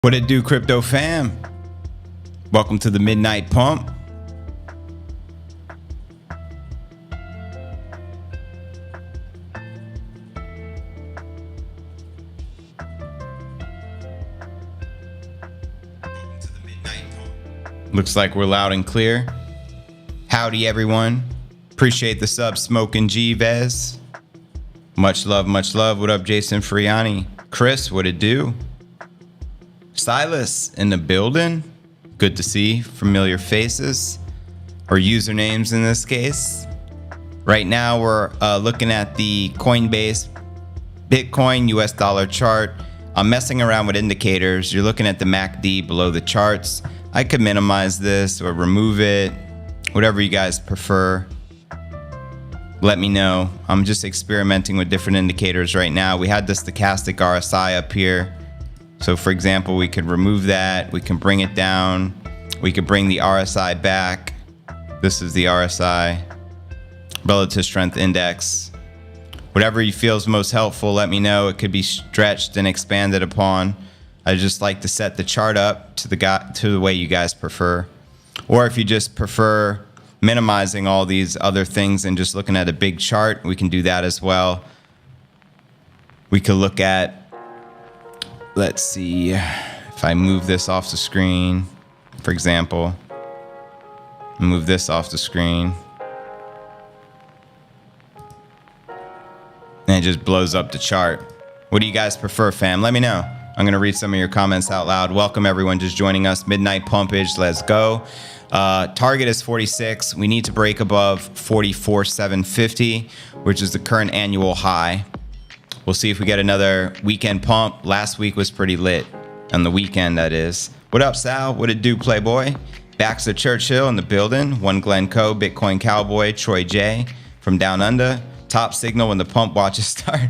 What it do, crypto fam? Welcome to the Midnight Pump. Looks like we're loud and clear. Howdy, everyone. Appreciate the sub, Smoking G Vez. Much love, much love. What up, Jason Friani? Chris, what it do? Silas in the building. Good to see familiar faces, or usernames in this case. Right now, we're looking at the Coinbase Bitcoin US dollar chart. I'm messing around with indicators. You're looking at the MACD below the charts. I could minimize this or remove it, whatever you guys prefer. Let me know. I'm just experimenting with different indicators right now. We had the stochastic RSI up here. So for example, we could remove that. We can bring it down. We could bring the RSI back. This is the RSI, Relative Strength Index. Whatever you feel is most helpful, let me know. It could be stretched and expanded upon. I just like to set the chart up to the way you guys prefer. Or if you just prefer minimizing all these other things and just looking at a big chart, we can do that as well. We could look at, let's see, if I move this off the screen, for example, move this off the screen, and it just blows up the chart. What do you guys prefer, fam? Let me know. I'm going to read some of your comments out loud. Welcome, everyone just joining us. Midnight Pumpage, let's go. Target is 46. We need to break above 44,750, which is the current annual high. We'll see if we get another weekend pump. Last week was pretty lit. On the weekend, that is. What up, Sal? What it do, Playboy? Baxter Churchill in the building. One Glenn Co, Bitcoin Cowboy, Troy J from Down Under. Top signal when the pump watches start.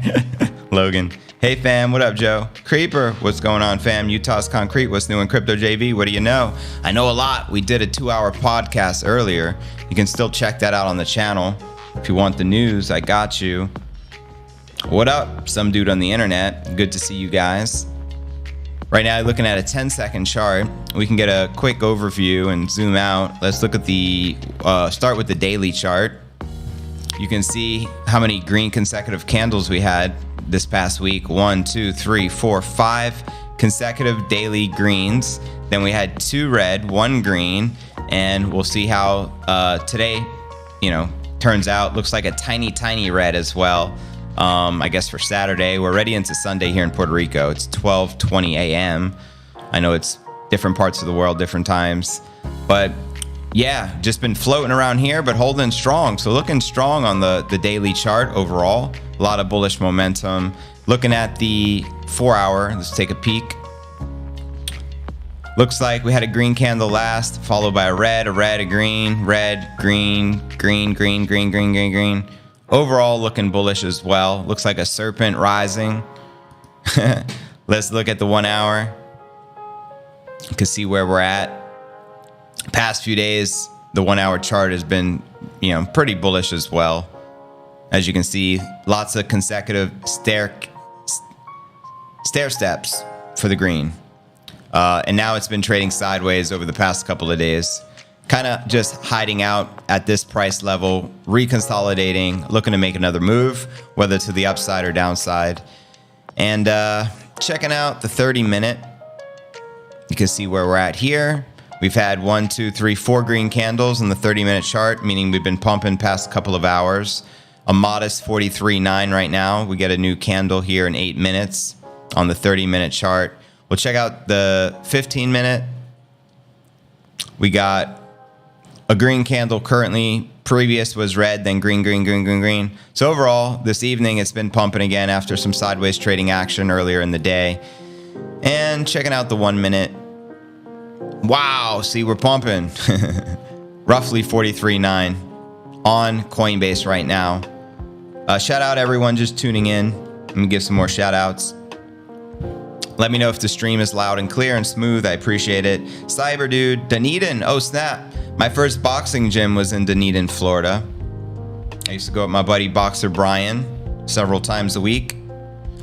Logan. Hey, fam. What up, Joe? Creeper. What's going on, fam? Utah's Concrete. What's new in Crypto JV? What do you know? I know a lot. We did a 2-hour podcast earlier. You can still check that out on the channel. If you want the news, I got you. What up, some dude on the internet? Good to see you guys. Right now, looking at a 10-second chart. We can get a quick overview and zoom out. Let's look at the, start with the daily chart. You can see how many green consecutive candles we had this past week. 1, 2, 3, 4, 5 consecutive daily greens. Then we had 2 red, 1 green, and we'll see how today, turns out. Looks like a tiny red as well. I guess for Saturday. We're already into Sunday here in Puerto Rico. It's 12:20 a.m. I know it's different parts of the world, different times, but yeah, just been floating around here, but holding strong. So looking strong on the daily chart overall. A lot of bullish momentum. Looking at the 4-hour, let's take a peek. Looks like we had a green candle last, followed by a red, a green, red, green, green, green, green, green, green, green. Overall looking bullish as well. Looks like a serpent rising. Let's look at the 1 hour. You can see where we're at. Past few days, the 1 hour chart has been, pretty bullish as well. As you can see, lots of consecutive stair steps for the green. And now it's been trading sideways over the past couple of days. Kind of just hiding out at this price level, reconsolidating, looking to make another move, whether to the upside or downside. And checking out the 30-minute. You can see where we're at here. We've had 1, 2, 3, 4 green candles in the 30-minute chart, meaning we've been pumping past a couple of hours. A modest 43.9 right now. We get a new candle here in 8 minutes on the 30-minute chart. We'll check out the 15-minute. We got a green candle currently. Previous was red, then green, green, green, green, green. So overall, this evening it's been pumping again after some sideways trading action earlier in the day. And checking out the 1 minute. Wow, see, we're pumping. Roughly 43.9 on Coinbase right now. Shout out everyone just tuning in. Let me give some more shout outs. Let me know if the stream is loud and clear and smooth. I appreciate it. Cyber Dude, Dunedin. Oh, snap. My first boxing gym was in Dunedin, Florida. I used to go with my buddy Boxer Brian several times a week.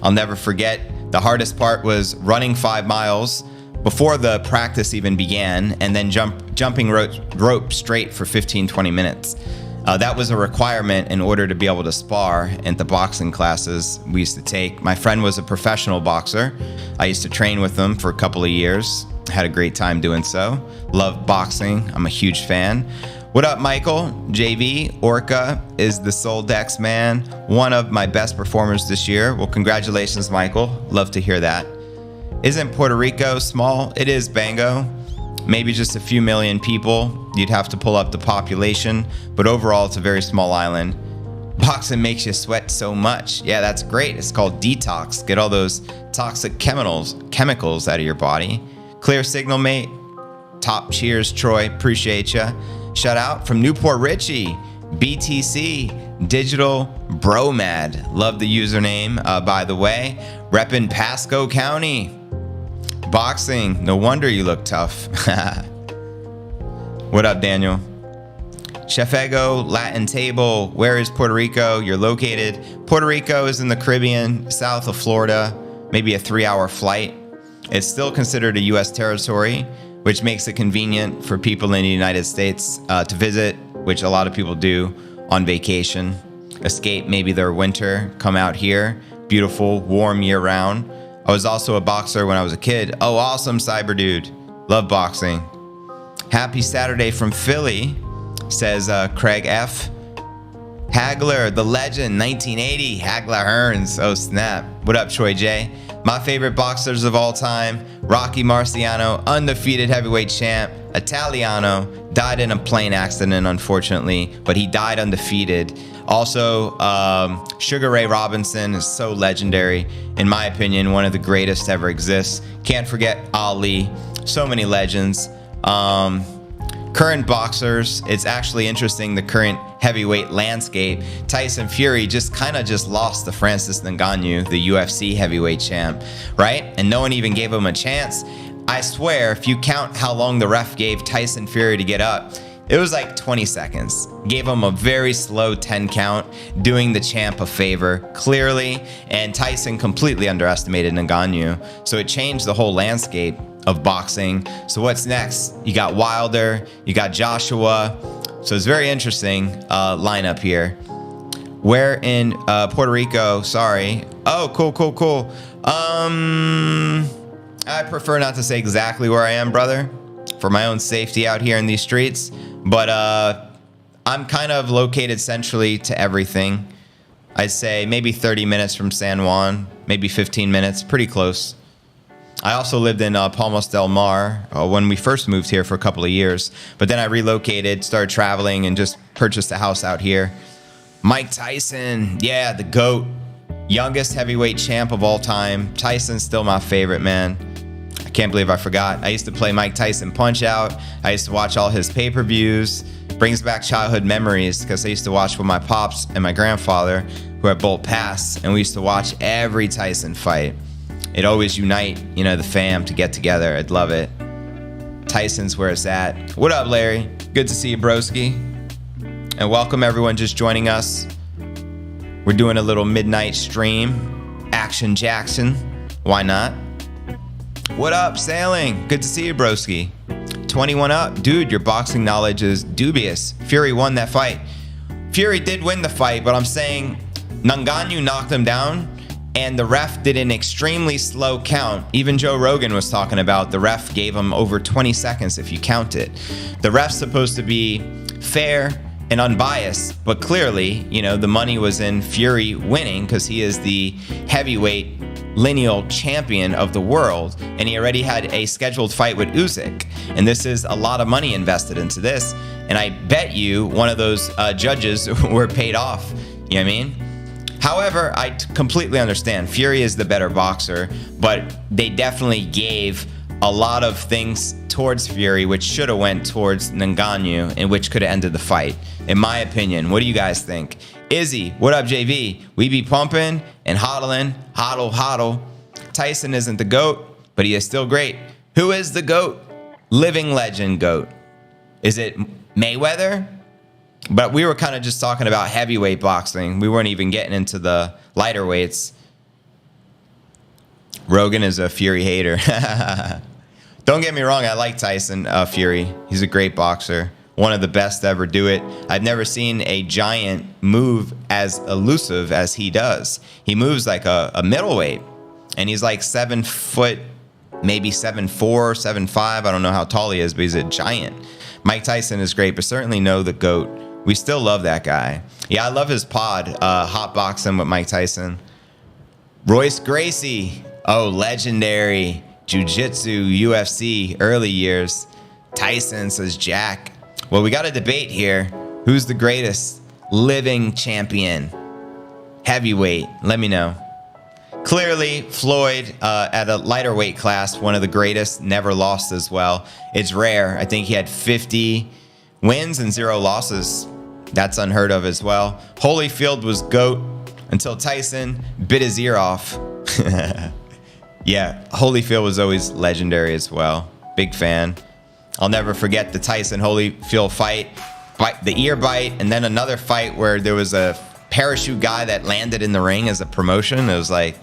I'll never forget. The hardest part was running 5 miles, before the practice even began, and then jumping rope straight for 15-20 minutes. That was a requirement in order to be able to spar at the boxing classes we used to take. My friend was a professional boxer. I used to train with him for a couple of years. Had a great time doing so. Love boxing. I'm a huge fan. What up, Michael? JV, Orca is the Soul Dex man. One of my best performers this year. Well, congratulations, Michael. Love to hear that. Isn't Puerto Rico small? It is, Bango. Maybe just a few million people. You'd have to pull up the population, but overall it's a very small island. Boxing makes you sweat so much. Yeah, that's great. It's called detox. Get all those toxic chemicals out of your body. Clear signal, mate. Top cheers, Troy. Appreciate ya. Shout out from Newport Richie, BTC, Digital Bromad. Love the username, by the way. Reppin' Pasco County. Boxing, no wonder you look tough. What up, Daniel? Chef Ego, Latin Table, where is Puerto Rico? You're located. Puerto Rico is in the Caribbean, south of Florida, maybe a 3-hour flight. It's still considered a U.S. territory, which makes it convenient for people in the United States to visit, which a lot of people do on vacation. Escape maybe their winter, come out here. Beautiful, warm year round. I was also a boxer when I was a kid. Oh, awesome, Cyber Dude. Love boxing. Happy Saturday from Philly, says Craig F. Hagler, the legend, 1980. Hagler Hearns. Oh, snap. What up, Troy J? My favorite boxers of all time. Rocky Marciano, undefeated heavyweight champ. Italiano, died in a plane accident, unfortunately, but he died undefeated. Also, Sugar Ray Robinson is so legendary. In my opinion, one of the greatest to ever exist. Can't forget Ali. So many legends. Current boxers, it's actually interesting, the current heavyweight landscape. Tyson Fury just lost to Francis Ngannou, the UFC heavyweight champ, right? And no one even gave him a chance. I swear, if you count how long the ref gave Tyson Fury to get up, it was like 20 seconds. Gave him a very slow 10 count, doing the champ a favor, clearly. And Tyson completely underestimated Ngannou. So it changed the whole landscape of boxing. So what's next? You got Wilder, you got Joshua. So it's very interesting lineup here. Where in Puerto Rico? Sorry. Oh, cool. I prefer not to say exactly where I am, brother, for my own safety out here in these streets. But I'm kind of located centrally to everything. I'd say maybe 30 minutes from San Juan, maybe 15 minutes, pretty close. I also lived in Palmas del Mar when we first moved here for a couple of years. But then I relocated, started traveling, and just purchased a house out here. Mike Tyson, yeah, the GOAT. Youngest heavyweight champ of all time. Tyson's still my favorite, man. I can't believe I forgot. I used to play Mike Tyson Punch-Out. I used to watch all his pay-per-views. Brings back childhood memories because I used to watch with my pops and my grandfather, who have both passed, and we used to watch every Tyson fight. It always unite, the fam to get together. I'd love it. Tyson's where it's at. What up, Larry? Good to see you, broski. And welcome everyone just joining us. We're doing a little midnight stream. Action Jackson. Why not? What up, Sailing? Good to see you, broski. 21 up. Dude, your boxing knowledge is dubious. Fury won that fight. Fury did win the fight, but I'm saying Ngannou knocked him down, and the ref did an extremely slow count. Even Joe Rogan was talking about the ref gave him over 20 seconds if you count it. The ref's supposed to be fair and unbiased, but clearly, the money was in Fury winning because he is the heavyweight lineal champion of the world, and he already had a scheduled fight with Usyk, and this is a lot of money invested into this, and I bet you one of those judges were paid off. You know what I mean? However, I completely understand Fury is the better boxer, but they definitely gave a lot of things towards Fury which should have went towards Ngannou, and which could have ended the fight, in my opinion. What do you guys think? Izzy, what up, JV? We be pumping and hodling, hodl. Tyson isn't the GOAT, but he is still great. Who is the GOAT? Living legend GOAT. Is it Mayweather? But we were kind of just talking about heavyweight boxing. We weren't even getting into the lighter weights. Rogan is a Fury hater. Don't get me wrong, I like Tyson Fury. He's a great boxer. One of the best to ever do it. I've never seen a giant move as elusive as he does. He moves like a middleweight, and he's like 7 foot, maybe 7'4", 7'5". I don't know how tall he is, but he's a giant. Mike Tyson is great, but certainly know the GOAT. We still love that guy. Yeah, I love his pod, Hot Boxing with Mike Tyson. Royce Gracie. Oh, legendary. Jiu-Jitsu, UFC, early years. Tyson, says Jack. Well, we got a debate here. Who's the greatest living champion? Heavyweight. Let me know. Clearly, Floyd at a lighter weight class, one of the greatest, never lost as well. It's rare. I think he had 50 wins and 0 losses. That's unheard of as well. Holyfield was GOAT until Tyson bit his ear off. Yeah, Holyfield was always legendary as well. Big fan. I'll never forget the Tyson Holyfield fight, the ear bite, and then another fight where there was a parachute guy that landed in the ring as a promotion. It was like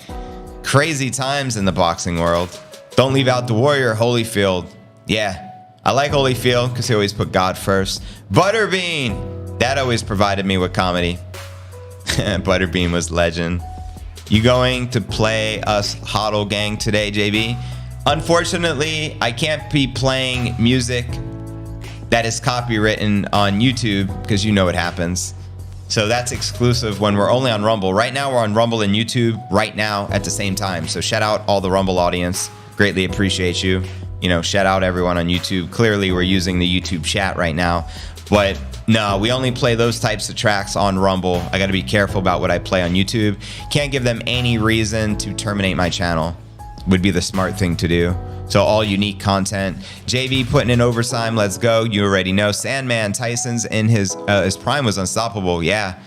crazy times in the boxing world. Don't leave out the warrior, Holyfield. Yeah, I like Holyfield because he always put God first. Butterbean, that always provided me with comedy. Butterbean was legend. You going to play us Hodl Gang today, JB? Unfortunately, I can't be playing music that is copywritten on YouTube because you know what happens. So that's exclusive when we're only on Rumble. Right now, we're on Rumble and YouTube right now at the same time. So shout out all the Rumble audience. Greatly appreciate you. You know, shout out everyone on YouTube. Clearly, we're using the YouTube chat right now. But no, we only play those types of tracks on Rumble. I got to be careful about what I play on YouTube. Can't give them any reason to terminate my channel. Would be the smart thing to do. So all unique content. JV putting in overtime. Let's go. You already know. Sandman, Tyson's in his prime was unstoppable. Yeah.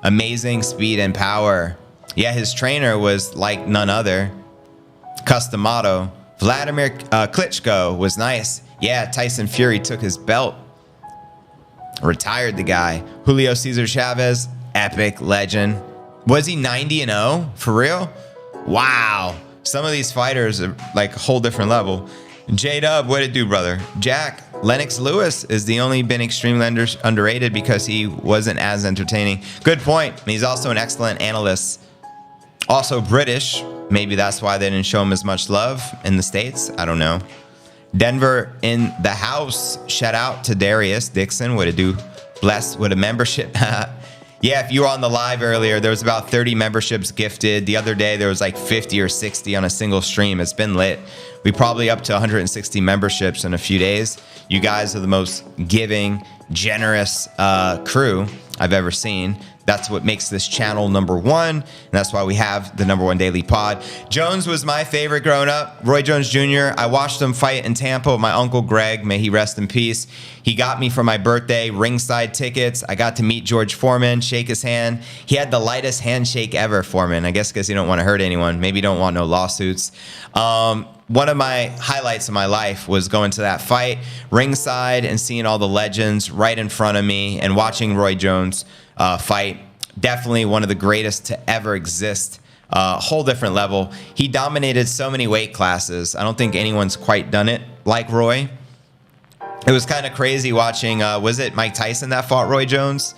Amazing speed and power. Yeah, his trainer was like none other. Customato. Vladimir Klitschko was nice. Yeah, Tyson Fury took his belt. Retired the guy. Julio Cesar Chavez, epic legend. Was he 90-0? For real? Wow. Some of these fighters are like a whole different level. J-Dub, what it do, brother? Jack, Lennox Lewis is the only been extremely underrated because he wasn't as entertaining. Good point. He's also an excellent analyst. Also British. Maybe that's why they didn't show him as much love in the States. I don't know. Denver in the house. Shout out to Darius Dixon. What it do? Blessed with a membership. Yeah, if you were on the live earlier, there was about 30 memberships gifted. The other day, there was like 50 or 60 on a single stream. It's been lit. We probably up to 160 memberships in a few days. You guys are the most giving, generous crew I've ever seen. That's what makes this channel #1. And that's why we have the #1 daily pod. Jones was my favorite growing up. Roy Jones Jr. I watched him fight in Tampa with my uncle Greg. May he rest in peace. He got me for my birthday ringside tickets. I got to meet George Foreman, shake his hand. He had the lightest handshake ever, Foreman. I guess because he don't want to hurt anyone. Maybe don't want no lawsuits. One of my highlights of my life was going to that fight ringside and seeing all the legends right in front of me and watching Roy Jones fight. Definitely one of the greatest to ever exist. Whole different level. He dominated so many weight classes. I don't think anyone's quite done it like Roy. It was kind of crazy watching, was it Mike Tyson that fought Roy Jones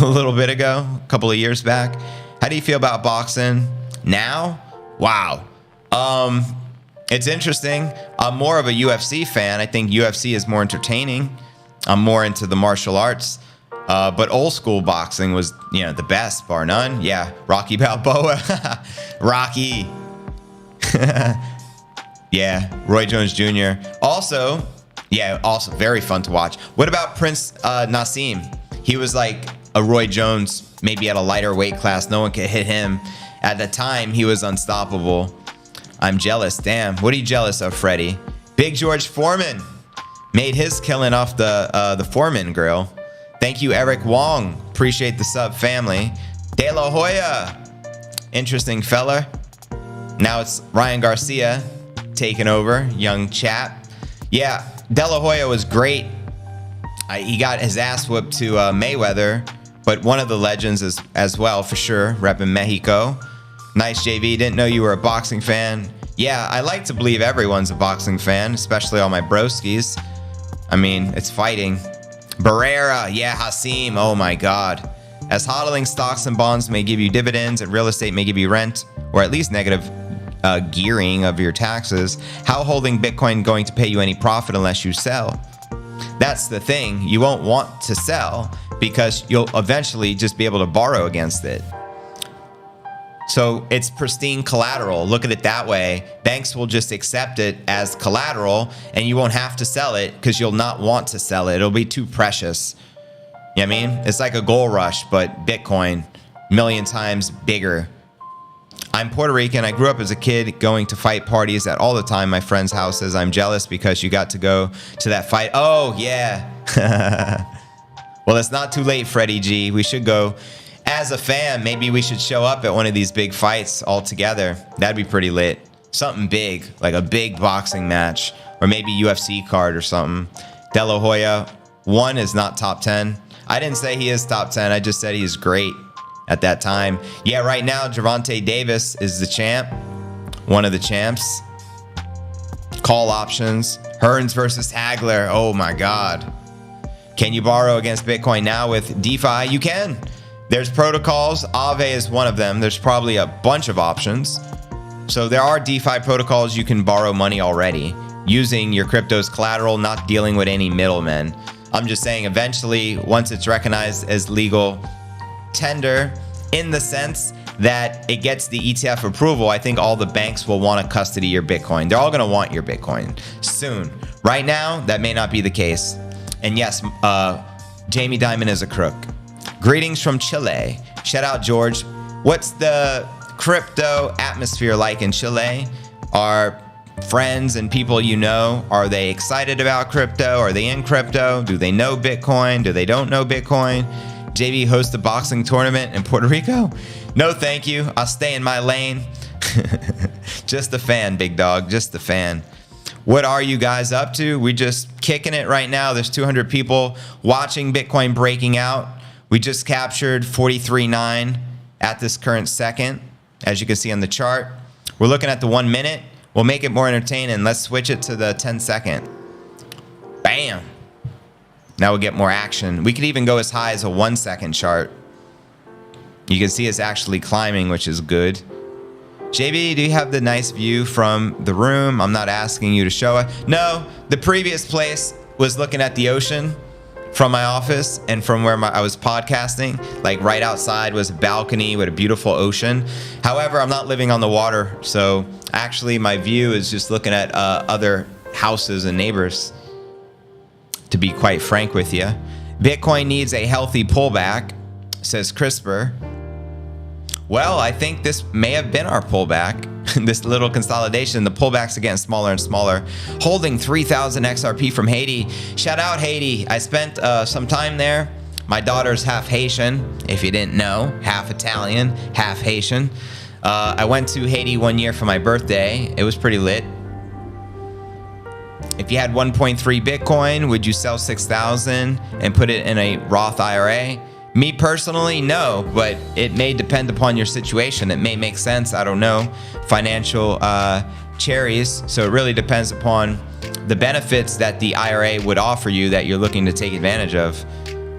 a little bit ago, a couple of years back? How do you feel about boxing now? Wow. It's interesting. I'm more of a UFC fan. I think UFC is more entertaining. I'm more into the martial arts. But old school boxing was, you know, the best, bar none. Yeah, Rocky Balboa. Rocky. Yeah, Roy Jones Jr. Also, yeah, also very fun to watch. What about Prince Nassim? He was like a Roy Jones, maybe at a lighter weight class. No one could hit him. At the time, he was unstoppable. I'm jealous. Damn. What are you jealous of, Freddie? Big George Foreman made his killing off the Foreman grill. Thank you, Eric Wong. Appreciate the sub, family. De La Hoya. Interesting fella. Now it's Ryan Garcia taking over. Young chap. Yeah, De La Hoya was great. He got his ass whooped to Mayweather, but one of the legends as well, for sure. Repping Mexico. Nice, JV. Didn't know you were a boxing fan. Yeah, I like to believe everyone's a boxing fan, especially all my broskies. I mean, it's fighting. Barrera, yeah, Hasim, oh my God. As hodling stocks and bonds may give you dividends and real estate may give you rent, or at least negative gearing of your taxes, how holding Bitcoin going to pay you any profit unless you sell? That's the thing. You won't want to sell because you'll eventually just be able to borrow against it. So it's pristine collateral. Look at it that way. Banks will just accept it as collateral and you won't have to sell it because you'll not want to sell it. It'll be too precious. You know what I mean? It's like a gold rush, but Bitcoin, million times bigger. I'm Puerto Rican. I grew up as a kid going to fight parties at all the time my friends' houses. I'm jealous because you got to go to that fight. Oh, yeah. Well, it's not too late, Freddie G. We should go. As a fan, maybe we should show up at one of these big fights all together. That'd be pretty lit. Something big, like a big boxing match, or maybe UFC card or something. De La Hoya, 1 is not top 10. I didn't say he is top 10. I just said he is great at that time. Yeah, right now, Gervonta Davis is the champ. One of the champs. Call options. Hearns versus Hagler. Oh my God. Can you borrow against Bitcoin now with DeFi? You can. There's protocols. Aave is one of them. There's probably a bunch of options. So there are DeFi protocols you can borrow money already using your crypto's collateral, not dealing with any middlemen. I'm just saying eventually, once it's recognized as legal tender, in the sense that it gets the ETF approval, I think all the banks will want to custody your Bitcoin. They're all going to want your Bitcoin soon. Right now, that may not be the case. And yes, Jamie Dimon is a crook. Greetings from Chile. Shout out, George. What's the crypto atmosphere like in Chile? Are friends and people you know, are they excited about crypto? Are they in crypto? Do they know Bitcoin? Do they don't know Bitcoin? JB hosts a boxing tournament in Puerto Rico? No, thank you. I'll stay in my lane. Just a fan, big dog. Just a fan. What are you guys up to? We just kicking it right now. There's 200 people watching Bitcoin breaking out. We just captured 43.9 at this current second, as you can see on the chart. We're looking at the 1 minute. We'll make it more entertaining. Let's switch it to the 10-second. Bam. Now we'll get more action. We could even go as high as a 1 second chart. You can see it's actually climbing, which is good. JB, do you have the nice view from the room? I'm not asking you to show it. No, the previous place was looking at the ocean from my office and from where I was podcasting. Like right outside was a balcony with a beautiful ocean. However, I'm not living on the water. So actually my view is just looking at other houses and neighbors, to be quite frank with you. Bitcoin needs a healthy pullback, says CRISPR. Well, I think this may have been our pullback. This little consolidation, the pullbacks are getting smaller and smaller. Holding 3,000 XRP from Haiti. Shout out Haiti. I spent some time there. My daughter's half Haitian, if you didn't know. Half Italian, half Haitian. I went to Haiti 1 year for my birthday. It was pretty lit. If you had 1.3 Bitcoin, would you sell 6,000 and put it in a Roth IRA? Me personally, no, but it may depend upon your situation. It may make sense. I don't know. Financial cherries. So it really depends upon the benefits that the IRA would offer you that you're looking to take advantage of.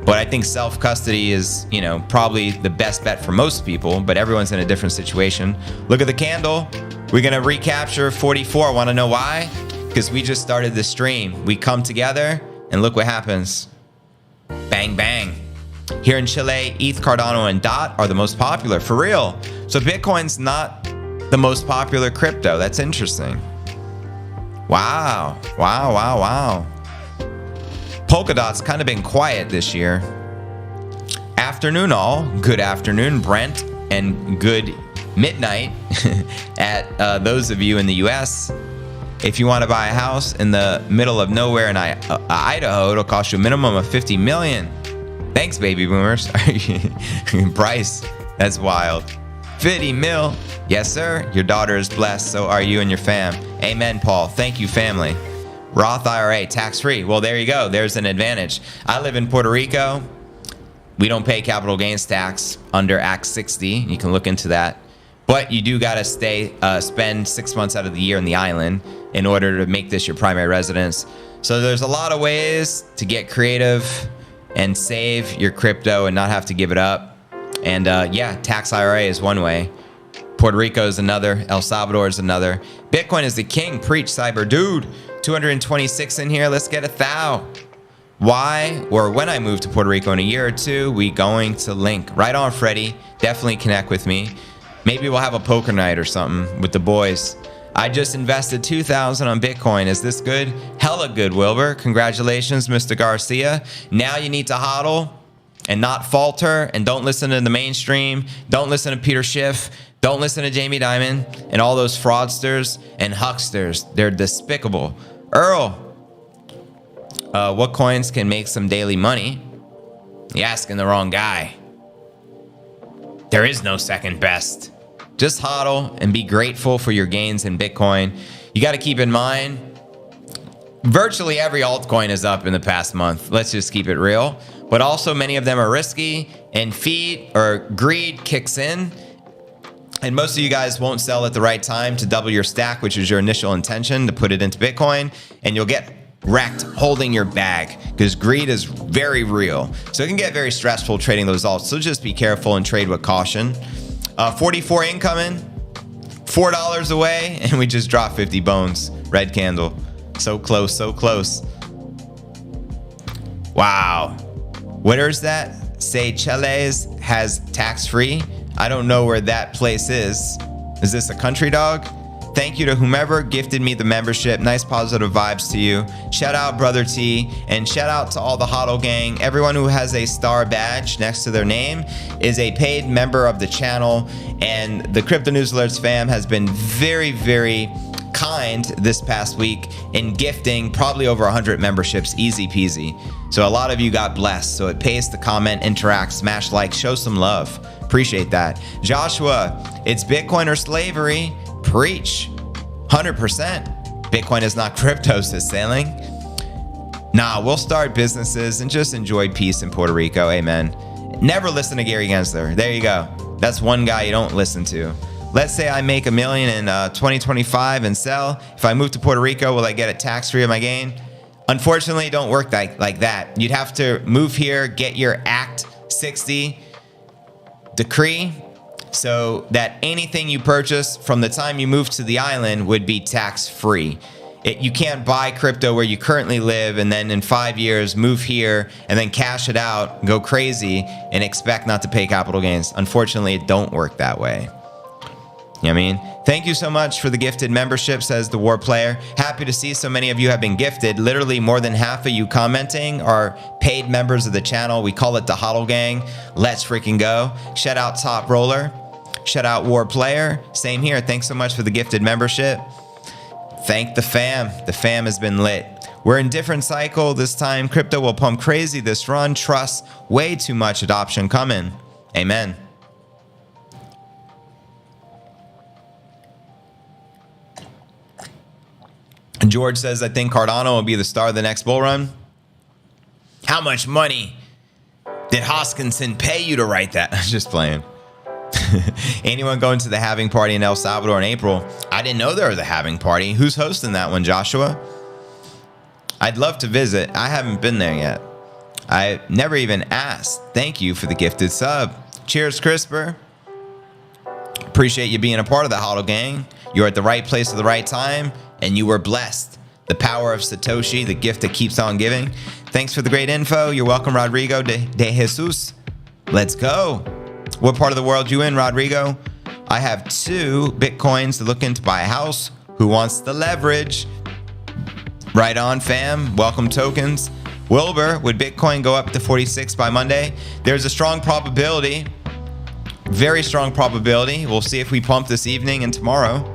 But I think self-custody is, probably the best bet for most people, but everyone's in a different situation. Look at the candle. We're going to recapture 44. Want to know why? Because we just started the stream. We come together and look what happens. Bang, bang. Here in Chile, ETH, Cardano, and DOT are the most popular, for real. So Bitcoin's not the most popular crypto. That's interesting. Wow. Wow, wow, wow. Polkadot's kind of been quiet this year. Afternoon all. Good afternoon, Brent, and good midnight at those of you in the US. If you want to buy a house in the middle of nowhere in Idaho, it'll cost you a minimum of $50 million. Thanks, baby boomers. Bryce, that's wild. 50 mil. Yes, sir. Your daughter is blessed. So are you and your fam. Amen, Paul. Thank you, family. Roth IRA, tax-free. Well, there you go. There's an advantage. I live in Puerto Rico. We don't pay capital gains tax under Act 60. You can look into that. But you do got to spend 6 months out of the year in the island in order to make this your primary residence. So there's a lot of ways to get creative and save your crypto and not have to give it up. And yeah, tax IRA is one way. Puerto Rico is another. El Salvador is another. Bitcoin is the king. Preach, cyber dude. 226 in here. Let's get 1,000. Why or when I move to Puerto Rico in a year or two, we going to link. Right on, Freddie. Definitely connect with me. Maybe we'll have a poker night or something with the boys. I just invested 2,000 on Bitcoin. Is this good? Hella good, Wilbur. Congratulations, Mr. Garcia. Now you need to hodl and not falter, and don't listen to the mainstream. Don't listen to Peter Schiff. Don't listen to Jamie Dimon and all those fraudsters and hucksters. They're despicable. Earl, what coins can make some daily money? You're asking the wrong guy. There is no second best. Just hodl and be grateful for your gains in Bitcoin. You got to keep in mind, virtually every altcoin is up in the past month. Let's just keep it real. But also many of them are risky, and greed kicks in. And most of you guys won't sell at the right time to double your stack, which is your initial intention to put it into Bitcoin. And you'll get wrecked holding your bag because greed is very real. So it can get very stressful trading those alts. So just be careful and trade with caution. 44 incoming, $4 away, and we just dropped 50 bones. Red candle. So close, so close. Wow. Where's that? Seychelles has tax-free. I don't know where that place is. Is this a country dog? Thank you to whomever gifted me the membership. Nice positive vibes to you. Shout out Brother T, and shout out to all the HODL gang. Everyone who has a star badge next to their name is a paid member of the channel, and the Crypto News Alerts fam has been very, very kind this past week in gifting probably over 100 memberships, easy peasy. So a lot of you got blessed. So it pays to comment, interact, smash like, show some love. Appreciate that. Joshua, it's Bitcoin or slavery. Preach. 100%. Bitcoin is not crypto, says Sailing. Nah, we'll start businesses and just enjoy peace in Puerto Rico. Amen. Never listen to Gary Gensler. There you go. That's one guy you don't listen to. Let's say I make $1 million in 2025 and sell. If I move to Puerto Rico, will I get it tax-free of my gain? Unfortunately, it don't work like that. You'd have to move here, get your Act 60 decree, so that anything you purchase from the time you move to the island would be tax-free. You can't buy crypto where you currently live and then in 5 years move here and then cash it out, go crazy, and expect not to pay capital gains. Unfortunately, it don't work that way. You know what I mean? Thank you so much for the gifted membership, says the War Player. Happy to see so many of you have been gifted. Literally more than half of you commenting are paid members of the channel. We call it the HODL gang. Let's freaking go. Shout out Top Roller. Shout out War Player. Same here. Thanks so much for the gifted membership. Thank the fam. The fam has been lit. We're in different cycle this time. Crypto will pump crazy this run. Trust way too much adoption coming. Amen. And George says, I think Cardano will be the star of the next bull run. How much money did Hoskinson pay you to write that? I'm just playing. Anyone going to the halving party in El Salvador in April? I didn't know there was a halving party. Who's hosting that one, Joshua? I'd love to visit. I haven't been there yet. I never even asked. Thank you for the gifted sub. Cheers, CRISPR. Appreciate you being a part of the HODL gang. You're at the right place at the right time, and you were blessed. The power of Satoshi, the gift that keeps on giving. Thanks for the great info. You're welcome, Rodrigo de Jesus. Let's go. What part of the world you in, Rodrigo? I have 2 Bitcoins to look into buy a house. Who wants the leverage? Right on, fam. Welcome, tokens. Wilbur, would Bitcoin go up to 46 by Monday? There's a strong probability. Very strong probability. We'll see if we pump this evening and tomorrow.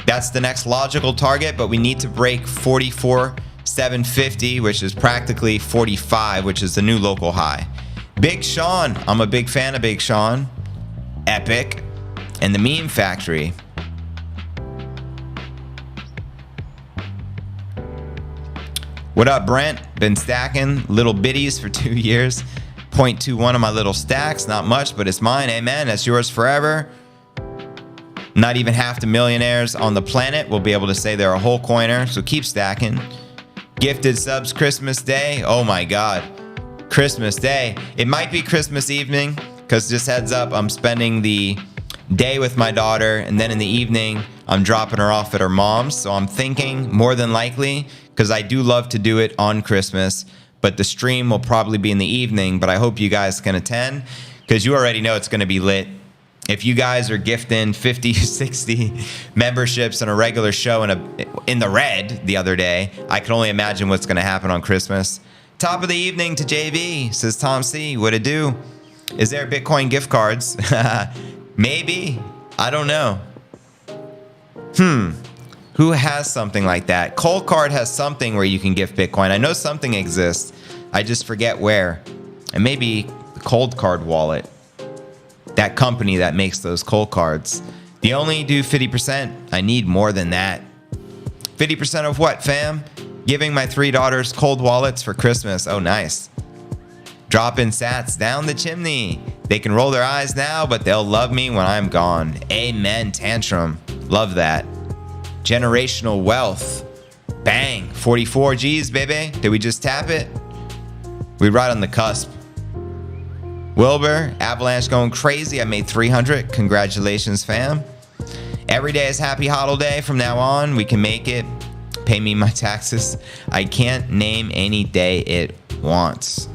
That's the next logical target, but we need to break 44,750, which is practically 45, which is the new local high. Big Sean, I'm a big fan of Big Sean. Epic. And the Meme Factory. What up, Brent? Been stacking little bitties for 2 years. 0.21 of my little stacks. Not much, but it's mine. Amen. That's yours forever. Not even half the millionaires on the planet will be able to say they're a whole coiner, so keep stacking. Gifted subs Christmas Day. Oh my God. Christmas Day. It might be Christmas evening, because just heads up, I'm spending the day with my daughter, and then in the evening, I'm dropping her off at her mom's. So I'm thinking more than likely, because I do love to do it on Christmas, but the stream will probably be in the evening, but I hope you guys can attend, because you already know it's going to be lit. If you guys are gifting 50, 60 memberships in a regular show in the red the other day, I can only imagine what's going to happen on Christmas. Top of the evening to JV, says Tom C. What it do? Is there Bitcoin gift cards? Maybe. I don't know. Who has something like that? Cold Card has something where you can gift Bitcoin. I know something exists. I just forget where. And maybe the Cold Card wallet. That company that makes those Cold Cards. They only do 50%. I need more than that. 50% of what, fam? Giving my 3 daughters cold wallets for Christmas. Oh, nice. Dropping sats down the chimney. They can roll their eyes now, but they'll love me when I'm gone. Amen, Tantrum. Love that. Generational wealth. Bang. 44 G's, baby. Did we just tap it? We're right on the cusp. Wilbur, Avalanche going crazy. I made 300. Congratulations, fam. Every day is Happy Hodl Day. From now on, we can make it. Pay me my taxes. I can't name any day it wants.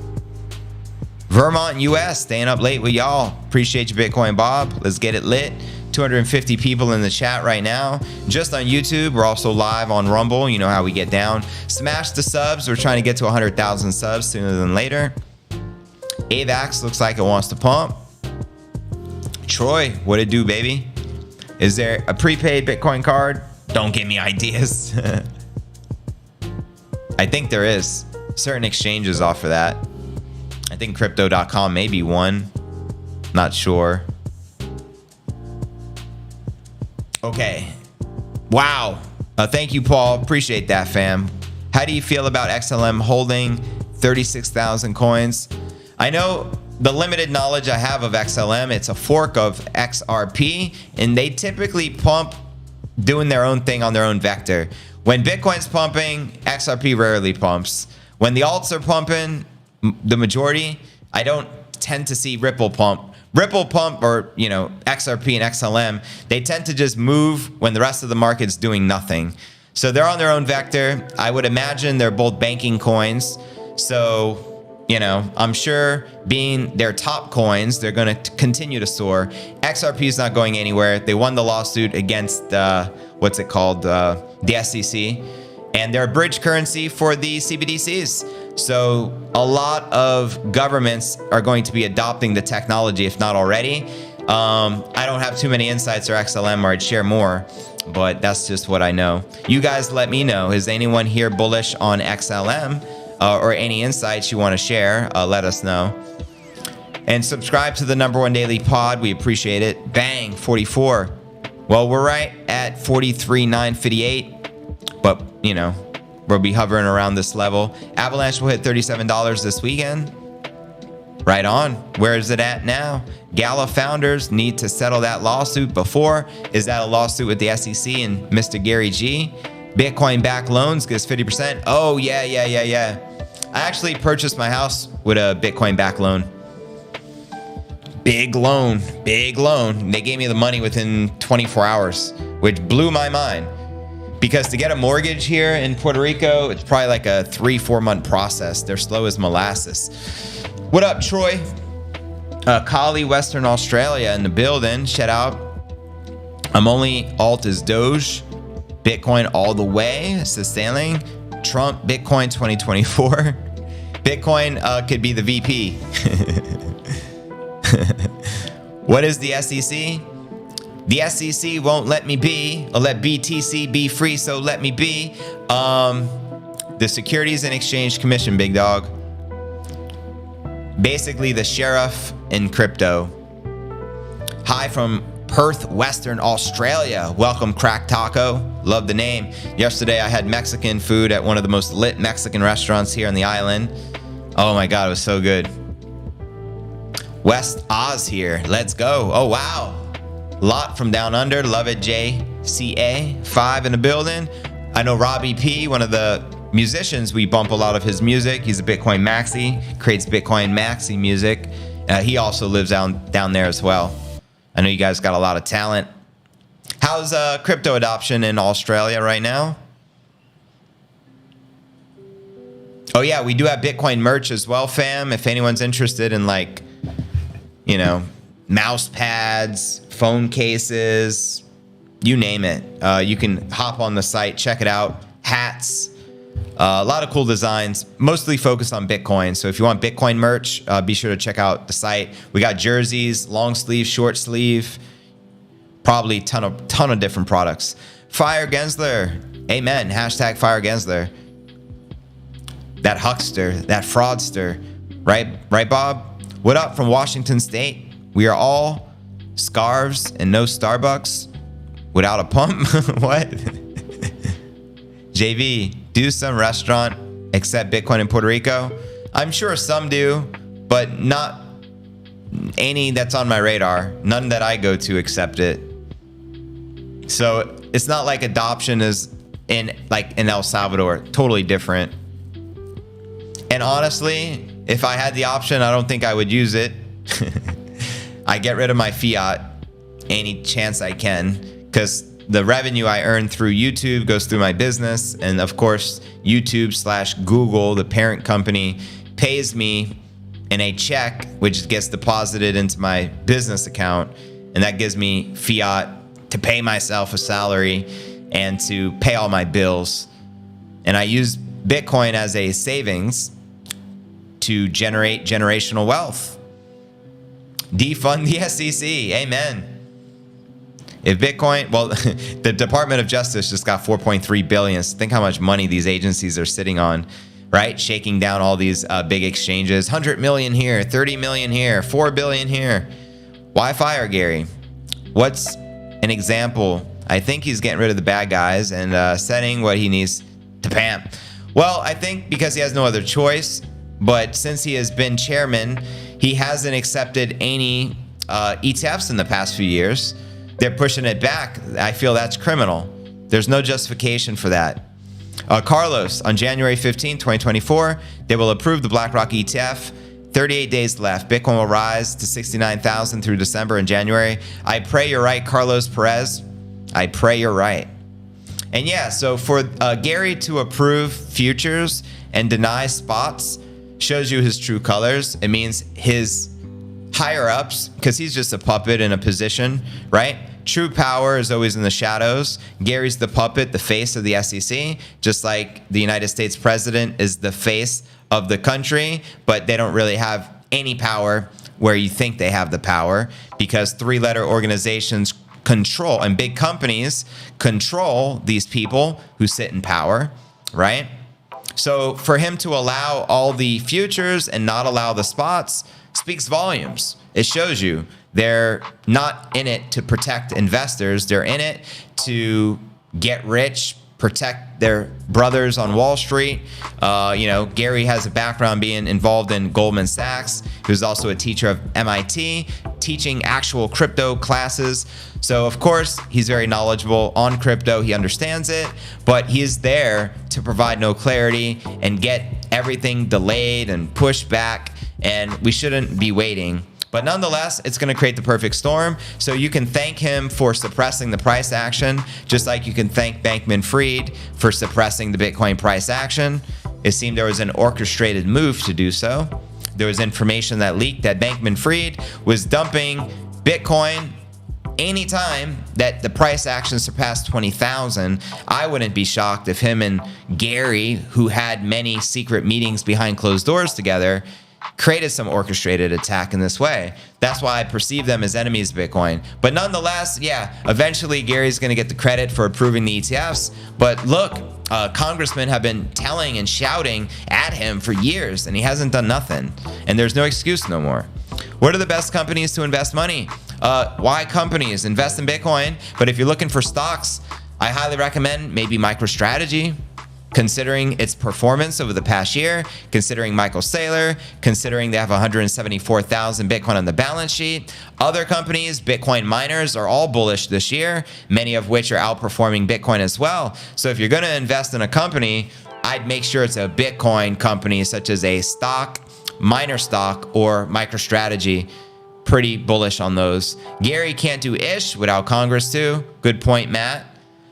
Vermont, US, staying up late with y'all. Appreciate you, Bitcoin Bob. Let's get it lit. 250 people in the chat right now. Just on YouTube. We're also live on Rumble. You know how we get down. Smash the subs. We're trying to get to 100,000 subs sooner than later. AVAX looks like it wants to pump. Troy, what it do, baby? Is there a prepaid Bitcoin card? Don't give me ideas. I think there is. Certain exchanges offer that. I think crypto.com may be one. Not sure. Okay. Wow. Thank you, Paul. Appreciate that, fam. How do you feel about XLM holding 36,000 coins? I know the limited knowledge I have of XLM, it's a fork of XRP, and they typically pump doing their own thing on their own vector. When Bitcoin's pumping, XRP rarely pumps. When the alts are pumping, the majority, I don't tend to see Ripple pump. Ripple pump, or XRP and XLM, they tend to just move when the rest of the market's doing nothing. So they're on their own vector. I would imagine they're both banking coins. So I'm sure being their top coins, they're going to continue to soar. XRP is not going anywhere. They won the lawsuit against, what's it called? The SEC. And they're a bridge currency for the CBDCs. So a lot of governments are going to be adopting the technology, if not already. I don't have too many insights or XLM, or I'd share more, but that's just what I know. You guys let me know. Is anyone here bullish on XLM? Or any insights you want to share, let us know. And subscribe to the #1 daily pod. We appreciate it. Bang, 44. Well, we're right at 43,958, but we'll be hovering around this level. Avalanche will hit $37 this weekend. Right on. Where is it at now? Gala founders need to settle that lawsuit before. Is that a lawsuit with the SEC and Mr. Gary G? Bitcoin back loans gives 50%. Oh, yeah. I actually purchased my house with a Bitcoin back loan. Big loan. They gave me the money within 24 hours, which blew my mind. Because to get a mortgage here in Puerto Rico, it's probably like a 3-4 month process. They're slow as molasses. What up, Troy? Kali, Western Australia in the building. Shout out. I'm only alt is Doge. Bitcoin all the way. Sustaining. Trump, Bitcoin 2024. Bitcoin could be the VP. What is the SEC? The SEC won't let me be. I'll let BTC be free, so let me be. The Securities and Exchange Commission, big dog. Basically the sheriff in crypto. Hi from Perth, Western Australia. Welcome, Crack Taco. Love the name. Yesterday I had Mexican food at one of the most lit Mexican restaurants here on the island. Oh my God, it was so good. West Oz here. Let's go. Oh, wow. Lot from Down Under, love it, JCA5 in the building. I know Robbie P, one of the musicians, we bump a lot of his music. He's a Bitcoin maxi, creates Bitcoin maxi music. He also lives down there as well. I know you guys got a lot of talent. How's crypto adoption in Australia right now? Oh yeah, we do have Bitcoin merch as well, fam. If anyone's interested in, like, you know, mouse pads, phone cases, you name it. You can hop on the site, check it out. Hats, a lot of cool designs, mostly focused on Bitcoin. So if you want Bitcoin merch, be sure to check out the site. We got jerseys, long sleeve, short sleeve, probably ton of different products. Fire Gensler, amen. Hashtag Fire Gensler. That huckster, that fraudster, right, Bob? What up from Washington State? We are all scarves and no Starbucks without a pump. What? JV, do some restaurant accept Bitcoin in Puerto Rico? I'm sure some do, but not any that's on my radar. None that I go to accept it. So it's not like adoption is in El Salvador. Totally different. And honestly, if I had the option, I don't think I would use it. I get rid of my fiat any chance I can, because the revenue I earn through YouTube goes through my business. And of course, YouTube/Google, the parent company, pays me in a check, which gets deposited into my business account. And that gives me fiat to pay myself a salary and to pay all my bills. And I use Bitcoin as a savings to generate generational wealth. Defund the SEC. Amen. If Bitcoin, well, the Department of Justice just got $4.3 billion. Think how much money these agencies are sitting on, right? Shaking down all these big exchanges. 100 million here, 30 million here, 4 billion here. Why fire Gary? What's an example? I think he's getting rid of the bad guys and setting what he needs to pamp. Well, I think because he has no other choice, but since he has been chairman, he hasn't accepted any ETFs in the past few years. They're pushing it back. I feel that's criminal. There's no justification for that. Carlos, on January 15, 2024, they will approve the BlackRock ETF. 38 days left. Bitcoin will rise to 69,000 through December and January. I pray you're right, Carlos Perez. I pray you're right. And yeah, so for Gary to approve futures and deny spots shows you his true colors. It means his higher ups, because he's just a puppet in a position, right? True power is always in the shadows. Gary's the puppet, the face of the SEC, just like the United States president is the face of the country, but they don't really have any power where you think they have the power, because three-letter organizations control, and big companies control these people who sit in power, right? So for him to allow all the futures and not allow the spots speaks volumes. It shows you they're not in it to protect investors. They're in it to get rich, protect their brothers on Wall Street. Gary has a background being involved in Goldman Sachs. He was also a teacher of MIT, teaching actual crypto classes. So of course, he's very knowledgeable on crypto. He understands it, but he is there to provide no clarity and get everything delayed and pushed back. And we shouldn't be waiting. But nonetheless, it's going to create the perfect storm. So you can thank him for suppressing the price action, just like you can thank Bankman-Fried for suppressing the Bitcoin price action. It seemed there was an orchestrated move to do so. There was information that leaked that Bankman-Fried was dumping Bitcoin anytime that the price action surpassed 20,000. I wouldn't be shocked if him and Gary, who had many secret meetings behind closed doors together, created some orchestrated attack in this way. That's why I perceive them as enemies of Bitcoin. But nonetheless, yeah, eventually Gary's going to get the credit for approving the ETFs. But look, congressmen have been telling and shouting at him for years, and he hasn't done nothing. And there's no excuse no more. What are the best companies to invest money? Why companies? Invest in Bitcoin. But if you're looking for stocks, I highly recommend maybe MicroStrategy, considering its performance over the past year, considering Michael Saylor, considering they have 174,000 Bitcoin on the balance sheet. Other companies, Bitcoin miners, are all bullish this year, many of which are outperforming Bitcoin as well. So if you're going to invest in a company, I'd make sure it's a Bitcoin company such as a stock, miner stock, or MicroStrategy. Pretty bullish on those. Gary can't do ish without Congress too. Good point, Matt.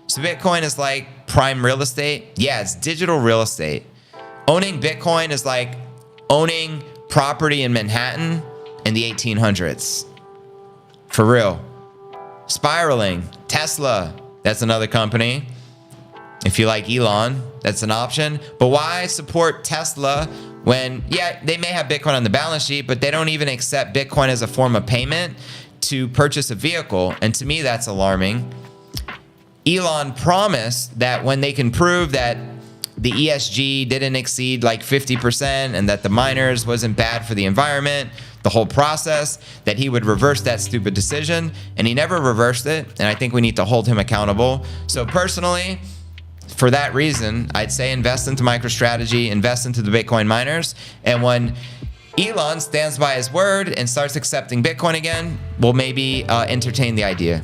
So Bitcoin is like prime real estate. Yeah, it's digital real estate. Owning Bitcoin is like owning property in Manhattan in the 1800s. For real. Spiraling, Tesla, that's another company. If you like Elon, that's an option. But why support Tesla when, yeah, they may have Bitcoin on the balance sheet, but they don't even accept Bitcoin as a form of payment to purchase a vehicle? And to me, that's alarming. Elon promised that when they can prove that the ESG didn't exceed like 50% and that the miners wasn't bad for the environment, the whole process, that he would reverse that stupid decision. And he never reversed it. And I think we need to hold him accountable. So personally, for that reason, I'd say invest into MicroStrategy, invest into the Bitcoin miners. And when Elon stands by his word and starts accepting Bitcoin again, we'll maybe entertain the idea.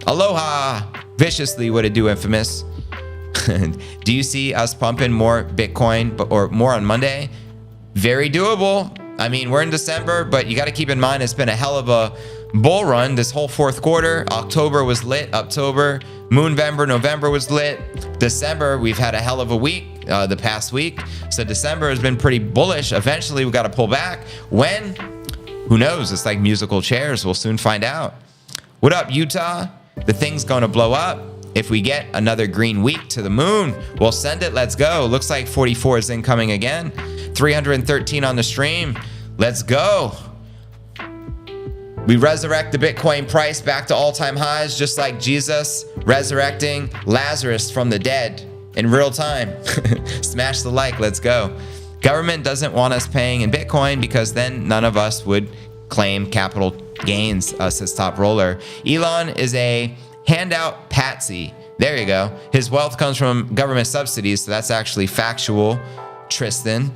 Aloha! Viciously, what it do, Infamous? Do you see us pumping more Bitcoin or more on Monday? Very doable. I mean, we're in December, but you got to keep in mind it's been a hell of a bull run this whole fourth quarter. October was lit. October, Moonvember, November was lit. December, we've had a hell of a week the past week. So December has been pretty bullish. Eventually, we got to pull back. When? Who knows? It's like musical chairs. We'll soon find out. What up, Utah? The thing's going to blow up. If we get another green week to the moon, we'll send it. Let's go. Looks like 44 is incoming again. 313 on the stream. Let's go. We resurrect the Bitcoin price back to all-time highs, just like Jesus resurrecting Lazarus from the dead in real time. Smash the like. Let's go. Government doesn't want us paying in Bitcoin because then none of us would claim capital gains, says Top Roller. Elon is a handout patsy. There you go. His wealth comes from government subsidies, so that's actually factual, Tristan.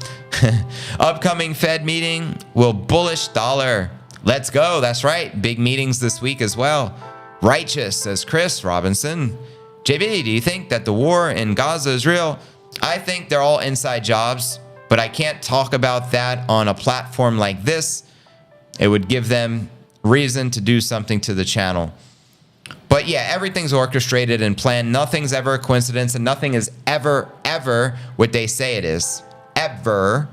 Upcoming Fed meeting will bullish dollar. Let's go. That's right. Big meetings this week as well. Righteous, says Chris Robinson. JB, do you think that the war in Gaza is real? I think they're all inside jobs, but I can't talk about that on a platform like this. It would give them reason to do something to the channel. But yeah, everything's orchestrated and planned. Nothing's ever a coincidence, and nothing is ever what they say it is. Ever.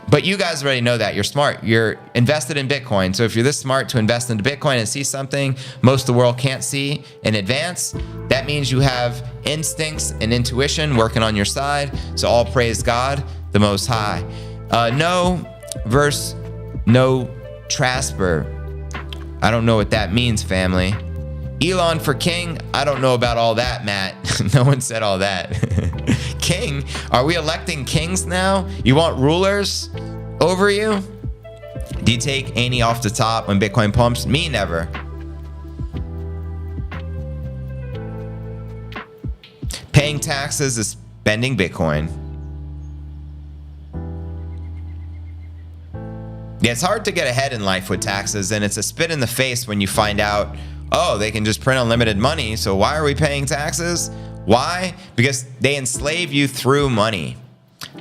But you guys already know that. You're smart. You're invested in Bitcoin. So if you're this smart to invest into Bitcoin and see something most of the world can't see in advance, that means you have instincts and intuition working on your side. So all praise God, the Most High. No verse no Trasper. I don't know what that means, family. Elon for king? I don't know about all that, Matt. No one said all that. King? Are we electing kings now? You want rulers over you? Do you take any off the top when Bitcoin pumps? Me, never. Paying taxes is spending Bitcoin. Yeah, it's hard to get ahead in life with taxes, and it's a spit in the face when you find out, oh, they can just print unlimited money, so why are we paying taxes? Why? Because they enslave you through money.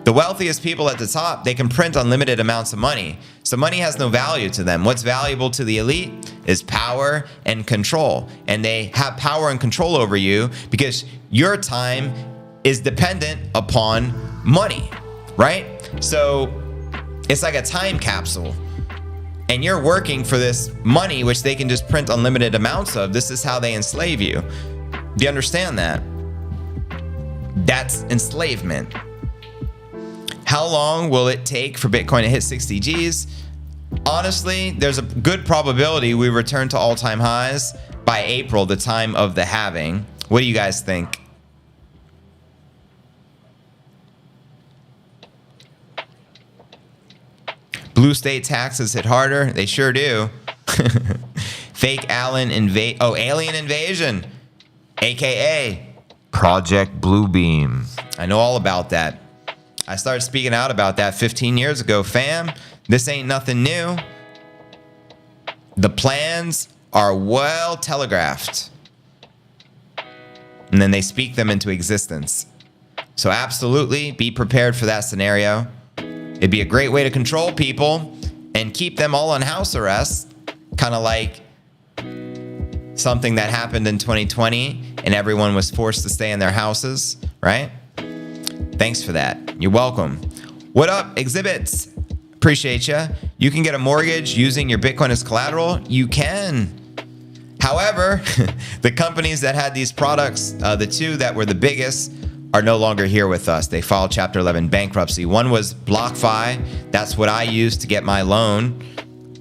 The wealthiest people at the top, they can print unlimited amounts of money. So money has no value to them. What's valuable to the elite is power and control. And they have power and control over you because your time is dependent upon money, right? So it's like a time capsule. And you're working for this money, which they can just print unlimited amounts of. This is how they enslave you. Do you understand that? That's enslavement. How long will it take for Bitcoin to hit 60 Gs? Honestly, there's a good probability we return to all-time highs by April, the time of the halving. What do you guys think? Blue state taxes hit harder. They sure do. Fake alien invasion, AKA Project Bluebeam. I know all about that. I started speaking out about that 15 years ago, fam. This ain't nothing new. The plans are well telegraphed. And then they speak them into existence. So absolutely be prepared for that scenario. It'd be a great way to control people and keep them all on house arrest. Kind of like something that happened in 2020 and everyone was forced to stay in their houses, right? Thanks for that. You're welcome. What up, Exhibits? Appreciate you. You can get a mortgage using your Bitcoin as collateral. You can. However, the companies that had these products, the two that were the biggest, are no longer here with us. They filed Chapter 11 bankruptcy. One was BlockFi. That's what I used to get my loan,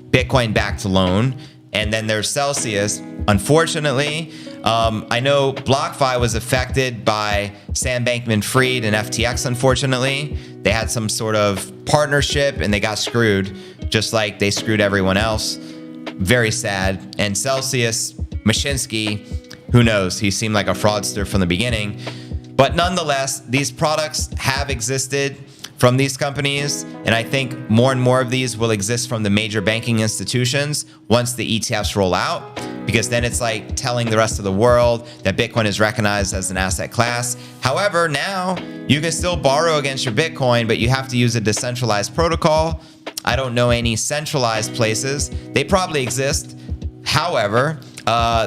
Bitcoin-backed loan. And then there's Celsius. Unfortunately, I know BlockFi was affected by Sam Bankman-Fried and FTX, unfortunately. They had some sort of partnership and they got screwed, just like they screwed everyone else. Very sad. And Celsius, Mashinsky, who knows? He seemed like a fraudster from the beginning. But nonetheless, these products have existed from these companies, and I think more and more of these will exist from the major banking institutions once the ETFs roll out, because then it's like telling the rest of the world that Bitcoin is recognized as an asset class. However, now you can still borrow against your Bitcoin, but you have to use a decentralized protocol. I don't know any centralized places. They probably exist. However,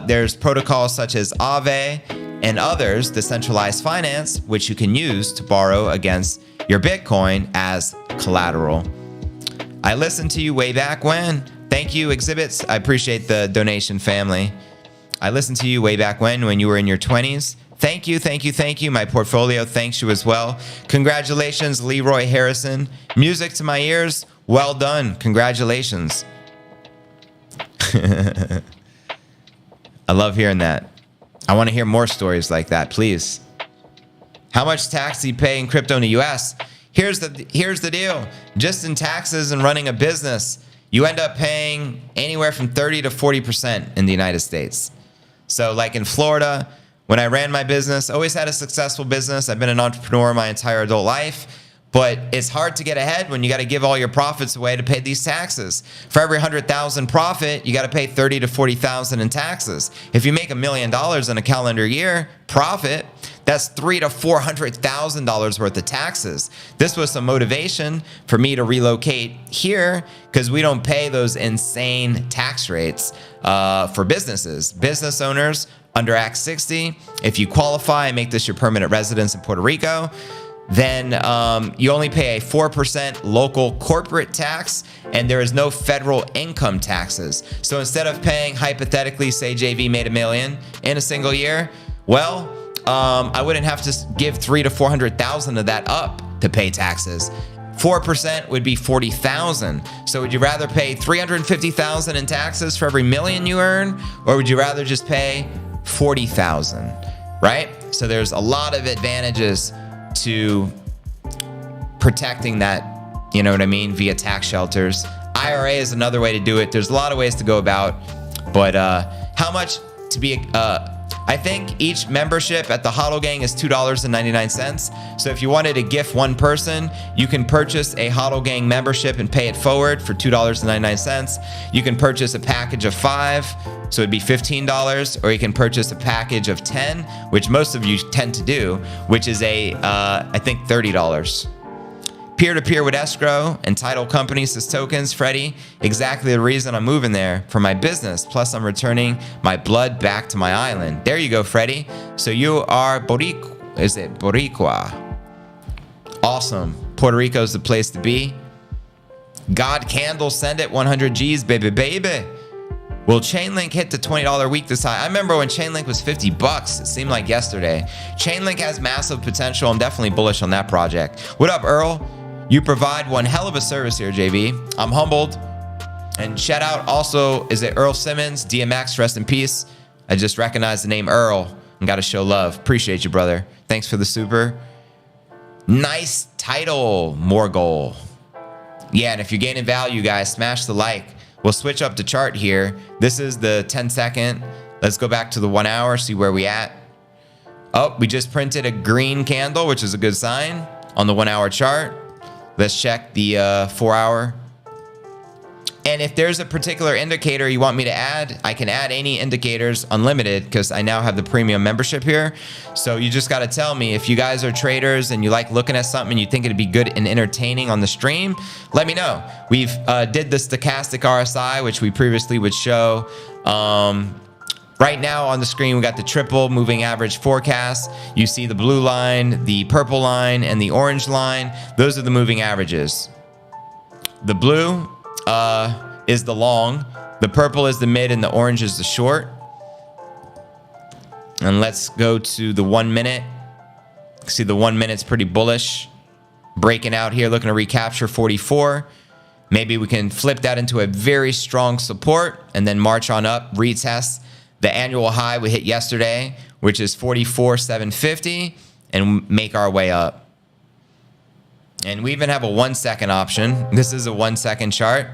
there's protocols such as Aave and others, decentralized finance, which you can use to borrow against your Bitcoin as collateral. I listened to you way back when. Thank you, Exhibits. I appreciate the donation, family. I listened to you way back when you were in your 20s. Thank you, thank you, thank you. My portfolio thanks you as well. Congratulations, Leroy Harrison. Music to my ears. Well done. Congratulations. I love hearing that. I want to hear more stories like that, please. How much tax do you pay in crypto in the US? Here's the deal. Just in taxes and running a business, you end up paying anywhere from 30 to 40% in the United States. So like in Florida, when I ran my business, always had a successful business. I've been an entrepreneur my entire adult life. But it's hard to get ahead when you got to give all your profits away to pay these taxes. For every 100,000 profit, you got to pay 30 to 40,000 in taxes. If you make $1 million in a calendar year profit, that's $300,000 to $400,000 worth of taxes. This was some motivation for me to relocate here because we don't pay those insane tax rates for businesses. Business owners under Act 60, if you qualify and make this your permanent residence in Puerto Rico, then you only pay a 4% local corporate tax, and there is no federal income taxes. So instead of paying, hypothetically, say JV made $1 million in a single year, well, I wouldn't have to give $300,000 to $400,000 of that up to pay taxes. 4% would be $40,000. So would you rather pay $350,000 in taxes for every $1 million you earn, or would you rather just pay $40,000, right? So there's a lot of advantages to protecting that, you know what I mean, via tax shelters. IRA is another way to do it. There's a lot of ways to go about, but how much to be, I think each membership at the HODL Gang is $2.99. So if you wanted to gift one person, you can purchase a HODL Gang membership and pay it forward for $2.99. You can purchase a package of 5, so it'd be $15, or you can purchase a package of 10, which most of you tend to do, which is I think $30. Peer-to-peer with escrow and title companies as tokens, Freddie. Exactly the reason I'm moving there, for my business. Plus, I'm returning my blood back to my island. There you go, Freddie. So you are Boricua. Is it Boricua? Awesome. Puerto Rico is the place to be. God Candle, send it 100 G's, baby, baby. Will Chainlink hit the $20 week this high? I remember when Chainlink was $50. It seemed like yesterday. Chainlink has massive potential. I'm definitely bullish on that project. What up, Earl? You provide one hell of a service here, JV. I'm humbled. And shout out also, is it Earl Simmons? DMX, rest in peace. I just recognized the name Earl and got to show love. Appreciate you, brother. Thanks for the super. Nice title, Morgul. Yeah, and if you're gaining value, guys, smash the like. We'll switch up the chart here. This is the 10 second. Let's go back to the 1 hour, see where we at. Oh, we just printed a green candle, which is a good sign on the 1 hour chart. Let's check the 4 hour. And if there's a particular indicator you want me to add, I can add any indicators unlimited because I now have the premium membership here. So you just got to tell me if you guys are traders and you like looking at something and you think it'd be good and entertaining on the stream, let me know. We've did the stochastic RSI, which we previously would show. Right now on the screen, we got the triple moving average forecast. You see the blue line, the purple line, and the orange line. Those are the moving averages. The blue is the long, the purple is the mid, and the orange is the short. And let's go to the 1 minute. See, the 1 minute's pretty bullish. Breaking out here, looking to recapture 44. Maybe we can flip that into a very strong support and then march on up, retest the annual high we hit yesterday, which is 44,750, and make our way up. And we even have a 1 second option. This is a 1 second chart.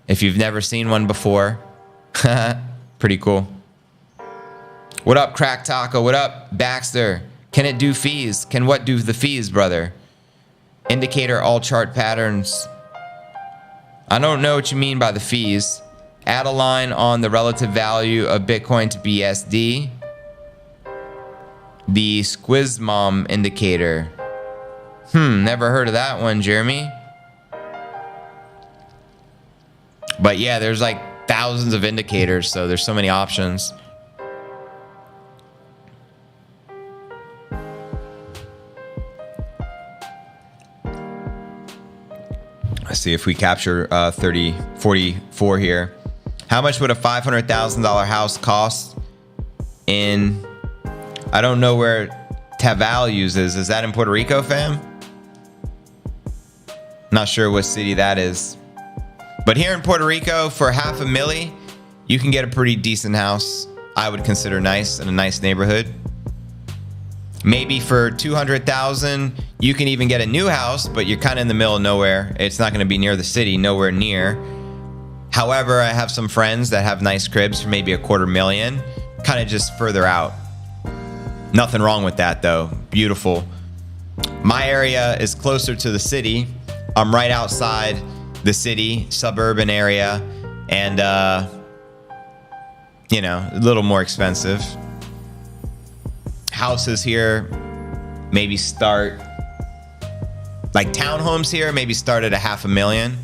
If you've never seen one before, pretty cool. What up, Crack Taco? What up, Baxter? Can it do fees? Can what do the fees, brother? Indicator all chart patterns. I don't know what you mean by the fees. Add a line on the relative value of Bitcoin to BSD. The Squizmom indicator. Never heard of that one, Jeremy. But yeah, there's like thousands of indicators, so there's so many options. Let's see if we capture 44 here. How much would a $500,000 house cost in, I don't know where Tavallus is. Is that in Puerto Rico, fam? Not sure what city that is. But here in Puerto Rico, for $500,000, you can get a pretty decent house. I would consider nice, in a nice neighborhood. Maybe for $200,000, you can even get a new house, but you're kind of in the middle of nowhere. It's not going to be near the city, nowhere near. However, I have some friends that have nice cribs for maybe $250,000, kind of just further out. Nothing wrong with that though. Beautiful. My area is closer to the city. I'm right outside the city, suburban area, and you know, a little more expensive. Houses here maybe start, like townhomes here maybe start at $500,000,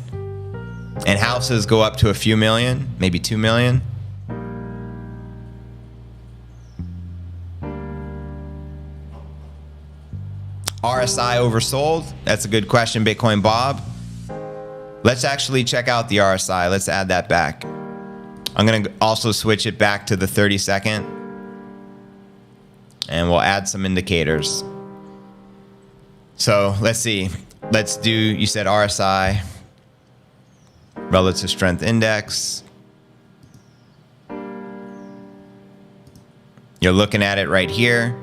and houses go up to a few million, maybe 2 million. RSI oversold? That's a good question, Bitcoin Bob. Let's actually check out the RSI. Let's add that back. I'm going to also switch it back to the 30 second. And we'll add some indicators. So let's see. Let's do, you said RSI, relative strength index. You're looking at it right here.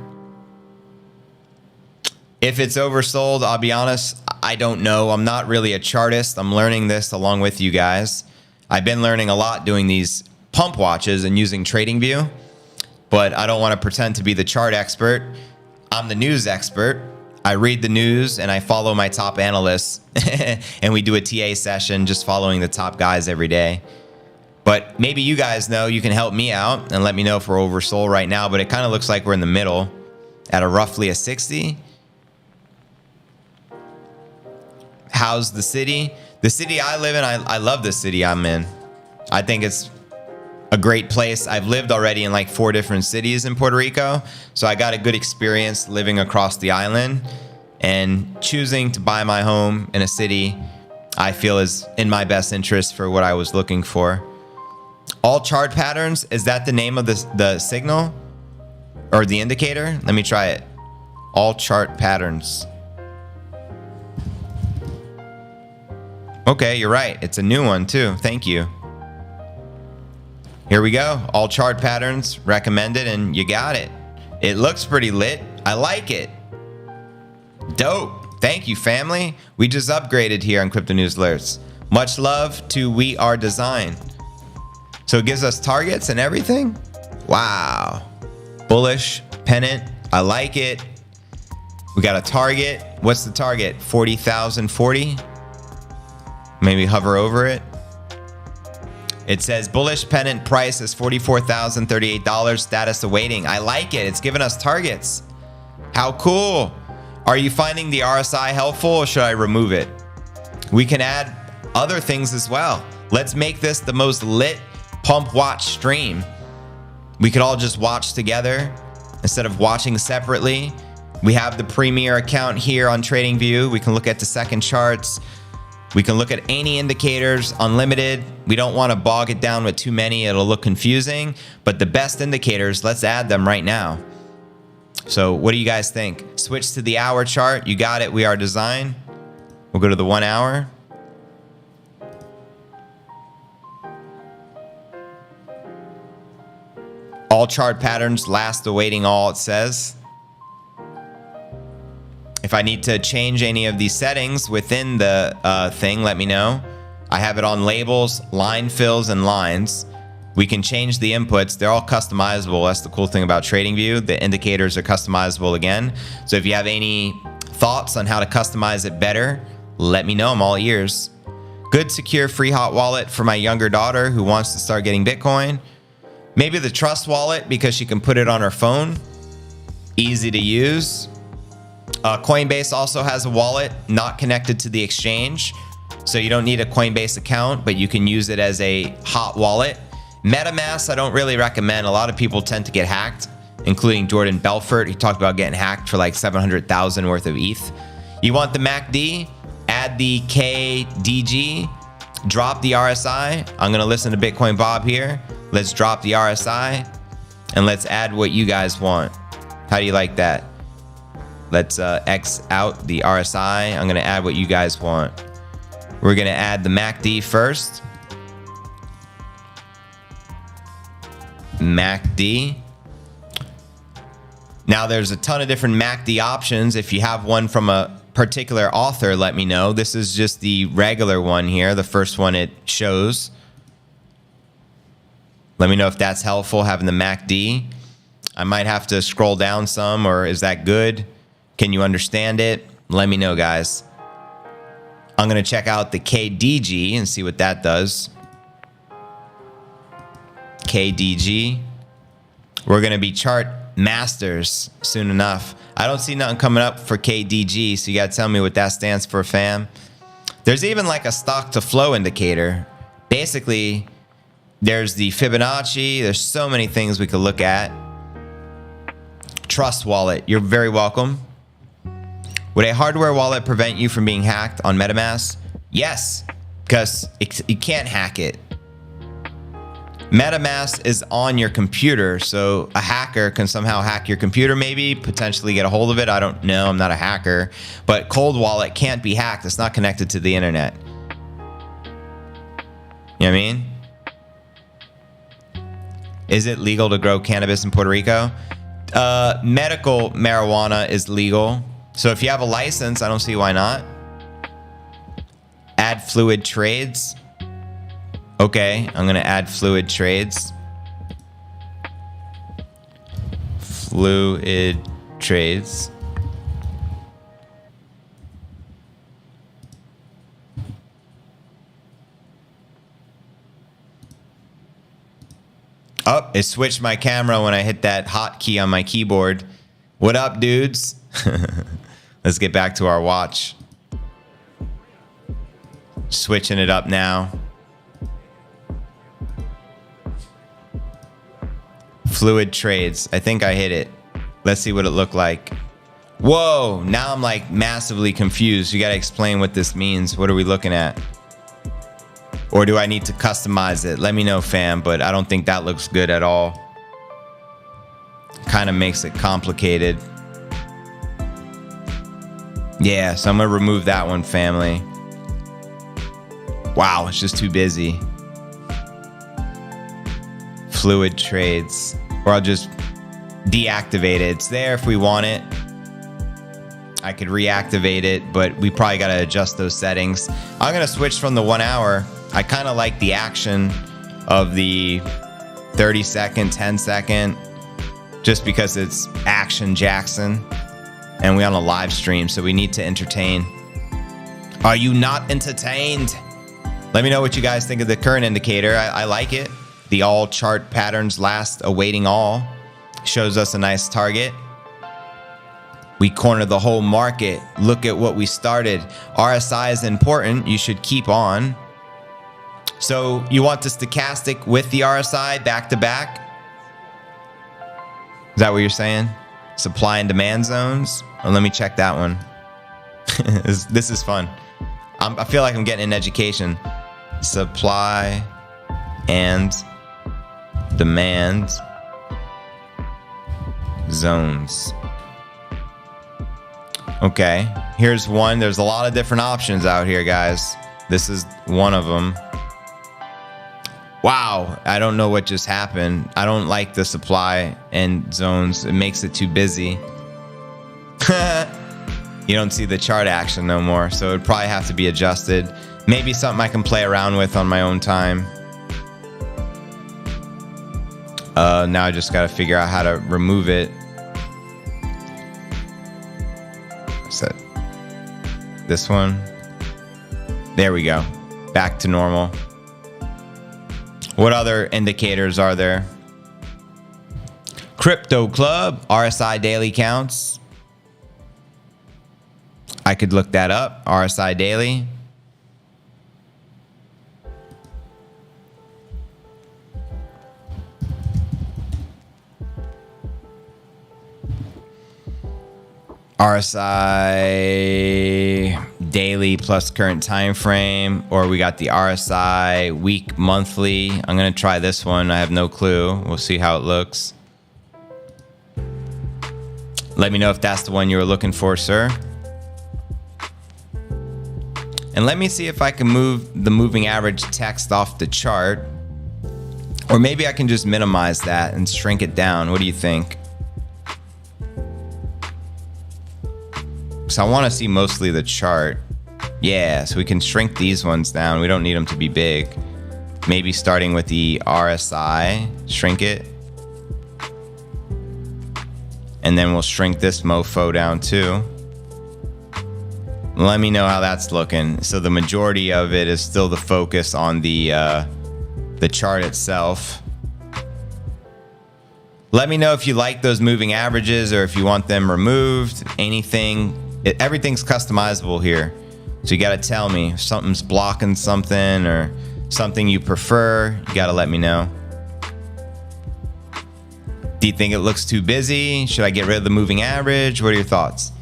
If it's oversold, I'll be honest, I don't know. I'm not really a chartist. I'm learning this along with you guys. I've been learning a lot doing these pump watches and using TradingView, but I don't want to pretend to be the chart expert. I'm the news expert. I read the news and I follow my top analysts and we do a TA session just following the top guys every day. But maybe you guys know, you can help me out and let me know if we're oversold right now, but it kind of looks like we're in the middle at a roughly a 60. How's the city? The city I live in, I love the city I'm in. I think it's a great place. I've lived already in like 4 different cities in Puerto Rico, so I got a good experience living across the island, and choosing to buy my home in a city I feel is in my best interest for what I was looking for. All chart patterns, is that the name of the signal or the indicator? Let me try it. All chart patterns. Okay, you're right. It's a new one too. Thank you. Here we go. All chart patterns recommended, and you got it. It looks pretty lit. I like it. Dope. Thank you, family. We just upgraded here on Crypto News Alerts. Much love to We Are Design. So it gives us targets and everything. Wow. Bullish, pennant, I like it. We got a target. What's the target? 40,040. Maybe hover over it. It says bullish pennant price is $44,038. Status awaiting. I like it. It's giving us targets. How cool. Are you finding the RSI helpful, or should I remove it? We can add other things as well. Let's make this the most lit pump watch stream. We could all just watch together instead of watching separately. We have the premier account here on TradingView. We can look at the second charts. We can look at any indicators, unlimited. We don't want to bog it down with too many. It'll look confusing, but the best indicators, let's add them right now. So what do you guys think? Switch to the hour chart. You got it. We are design. We'll go to the 1 hour. All chart patterns last awaiting all, it says. If I need to change any of these settings within the thing, let me know. I have it on labels, line fills, and lines. We can change the inputs. They're all customizable. That's the cool thing about TradingView. The indicators are customizable again. So if you have any thoughts on how to customize it better, let me know. I'm all ears. Good, secure, free hot wallet for my younger daughter who wants to start getting Bitcoin. Maybe the Trust wallet because she can put it on her phone. Easy to use. Coinbase also has a wallet not connected to the exchange. So you don't need a Coinbase account, but you can use it as a hot wallet. MetaMask, I don't really recommend. A lot of people tend to get hacked, including Jordan Belfort. He talked about getting hacked for like 700,000 worth of ETH. You want the MACD? Add the KDG. Drop the RSI. I'm going to listen to Bitcoin Bob here. Let's drop the RSI and let's add what you guys want. How do you like that? Let's X out the RSI. I'm going to add what you guys want. We're going to add the MACD first. MACD. Now there's a ton of different MACD options. If you have one from a particular author, let me know. This is just the regular one here, the first one it shows. Let me know if that's helpful, having the MACD. I might have to scroll down some, or is that good? Can you understand it? Let me know, guys. I'm going to check out the KDG and see what that does. KDG. We're going to be chart masters soon enough. I don't see nothing coming up for KDG, so you got to tell me what that stands for, fam. There's even like a stock to flow indicator. Basically, there's the Fibonacci. There's so many things we could look at. Trust wallet. You're very welcome. Would a hardware wallet prevent you from being hacked on MetaMask? Yes, because you can't hack it. MetaMask is on your computer, so a hacker can somehow hack your computer, maybe, potentially get a hold of it. I don't know. I'm not a hacker. But Cold Wallet can't be hacked. It's not connected to the internet. You know what I mean? Is it legal to grow cannabis in Puerto Rico? Medical marijuana is legal. So if you have a license, I don't see why not. Add fluid trades. Okay, I'm going to add fluid trades. Fluid trades. Oh, it switched my camera when I hit that hotkey on my keyboard. What up, dudes? Let's get back to our watch. Switching it up now. Fluid trades. I think I hit it. Let's see what it looked like. Whoa, now I'm like massively confused. You got to explain what this means. What are we looking at? Or do I need to customize it? Let me know, fam, but I don't think that looks good at all. Kind of makes it complicated. Yeah, so I'm going to remove that one, family. Wow, it's just too busy. Fluid trades. Or I'll just deactivate it. It's there if we want it. I could reactivate it, but we probably got to adjust those settings. I'm going to switch from the 1 hour. I kind of like the action of the 30 second, 10 second. just because it's Action Jackson and we on a live stream, so we need to entertain. Are you not entertained? Let me know what you guys think of the current indicator. I like it. The all chart patterns last awaiting all shows us a nice target. We corner the whole market. Look at what we started. RSI is important. You should keep on. So you want the stochastic with the RSI back to back? Is that what you're saying? Supply and demand zones? Oh, let me check that one. This is fun. I feel like I'm getting an education. Supply and demand zones. Okay, here's one. There's a lot of different options out here, guys. This is one of them. Wow, I don't know what just happened. I don't like the supply and zones. It makes it too busy. You don't see the chart action no more, so it'd probably have to be adjusted. Maybe something I can play around with on my own time. Now I just gotta figure out how to remove it. What's that? This one. There we go. Back to normal. What other indicators are there? Crypto Club, RSI daily counts. I could look that up, RSI daily. RSI daily plus current time frame, or we got the RSI week monthly. I'm gonna try this one. I have no clue. We'll see how it looks. Let me know if that's the one you were looking for, sir. And let me see if I can move the moving average text off the chart, or maybe I can just minimize that and shrink it down. What do you think? So I want to see mostly the chart. Yeah, so we can shrink these ones down. We don't need them to be big. Maybe starting with the RSI, shrink it. And then we'll shrink this mofo down too. Let me know how that's looking. So the majority of it is still the focus on the chart itself. Let me know if you like those moving averages or if you want them removed. Anything. Everything's customizable here. So you got to tell me if something's blocking something or something you prefer. You got to let me know. Do you think it looks too busy? Should I get rid of the moving average? What are your thoughts?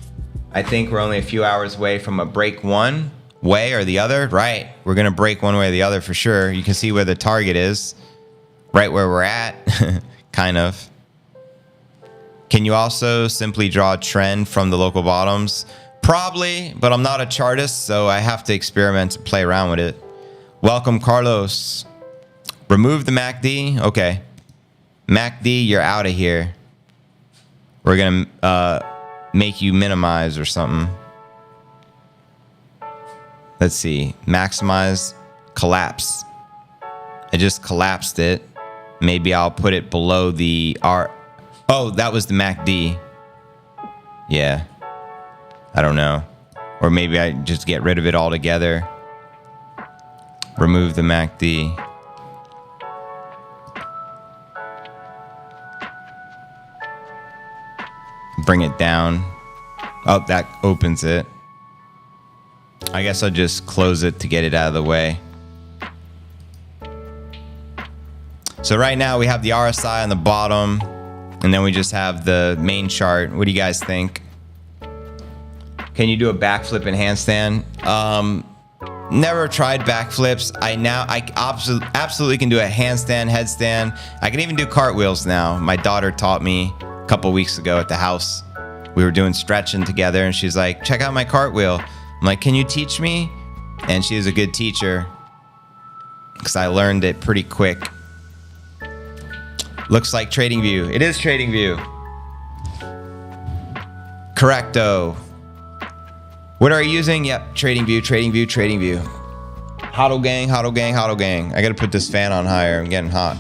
I think we're only a few hours away from a break one way or the other. Right. We're going to break one way or the other for sure. You can see where the target is. Right where we're at. Kind of. Can you also simply draw a trend from the local bottoms? Probably, but I'm not a chartist, so I have to experiment and play around with it. Welcome, Carlos. Remove the MACD. Okay. MACD, you're out of here. We're going to make you minimize or something. Let's see. Maximize. Collapse. I just collapsed it. Maybe I'll put it below the R. Oh, that was the MACD. Yeah. I don't know. Or maybe I just get rid of it altogether. Remove the MACD. Bring it down. Oh, that opens it. I guess I'll just close it to get it out of the way. So right now we have the RSI on the bottom. And then we just have the main chart. What do you guys think? Can you do a backflip and handstand? Never tried backflips. I absolutely can do a handstand, headstand. I can even do cartwheels now. My daughter taught me a couple weeks ago at the house. We were doing stretching together and she's like, check out my cartwheel. I'm like, can you teach me? And she is a good teacher because I learned it pretty quick. Looks like TradingView. It is TradingView. Correcto. What are you using? Yep, TradingView, TradingView, TradingView. Hodl gang, hodl gang, hodl gang. I gotta put this fan on higher. I'm getting hot.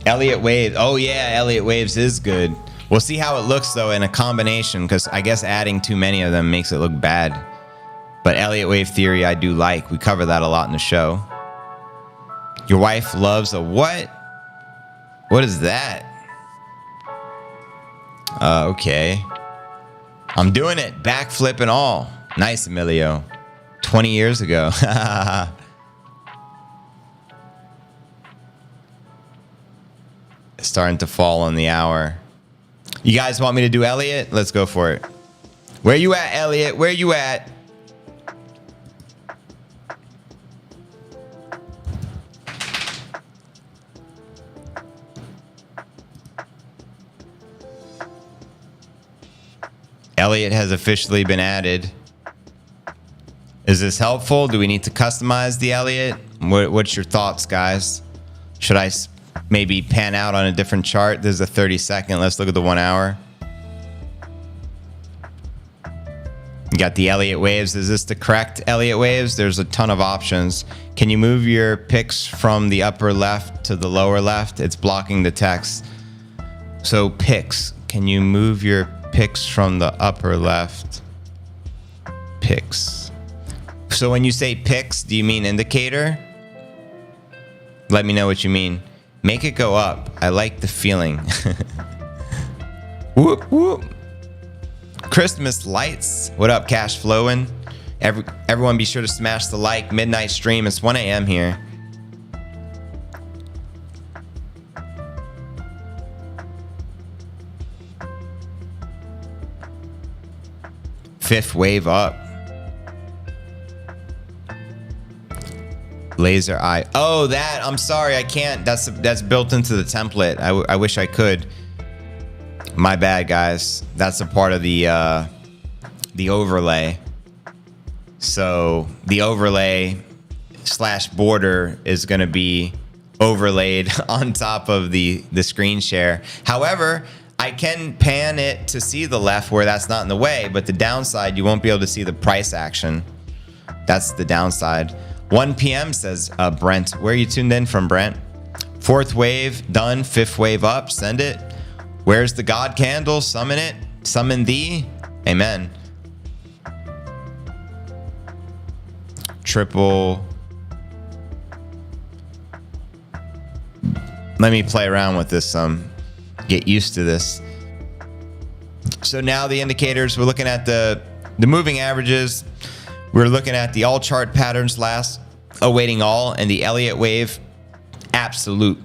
Elliott Waves. Oh yeah, Elliott Waves is good. We'll see how it looks though in a combination, because I guess adding too many of them makes it look bad. But Elliott Wave theory I do like. We cover that a lot in the show. Your wife loves a what? What is that? Okay. I'm doing it. Backflip and all. Nice, Emilio. 20 years ago. Starting to fall on the hour. You guys want me to do Elliott? Let's go for it. Where you at, Elliott? Where you at? Elliott has officially been added. Is this helpful? Do we need to customize the Elliott? What's your thoughts, guys? Should I maybe pan out on a different chart? This is a 30-second. Let's look at the 1 hour. You got the Elliott Waves. Is this the correct Elliott Waves? There's a ton of options. Can you move your picks from the upper left to the lower left? It's blocking the text. So picks. Can you move your picks from the upper left? Picks. So when you say picks, do you mean indicator? Let me know what you mean. Make it go up. I like the feeling. Whoop, whoop. Christmas lights. What up, cash flowing? Everyone be sure to smash the like. Midnight stream. It's 1 a.m. here. Fifth wave up. Laser eye. Oh, that. I'm sorry. I can't. That's built into the template. I wish I could. My bad, guys. That's a part of the overlay. So the overlay / border is going to be overlaid on top of the screen share. However, I can pan it to see the left where that's not in the way, but the downside, you won't be able to see the price action. That's the downside. 1 p.m. says Brent. Where are you tuned in from, Brent? Fourth wave done. Fifth wave up. Send it. Where's the God candle? Summon it. Summon thee. Amen. Triple. Let me play around with this some. Get used to this. So now the indicators, we're looking at the moving averages. We're looking at the all chart patterns last, awaiting all, and the Elliott wave absolute.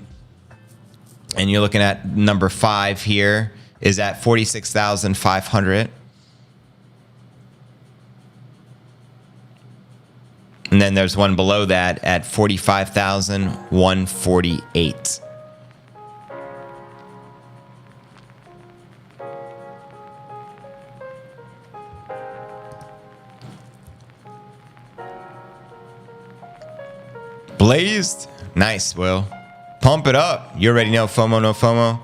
And you're looking at number 5 here is at 46,500. And then there's one below that at 45,148. Blazed. Nice, Will. Pump it up. You already know FOMO, no FOMO.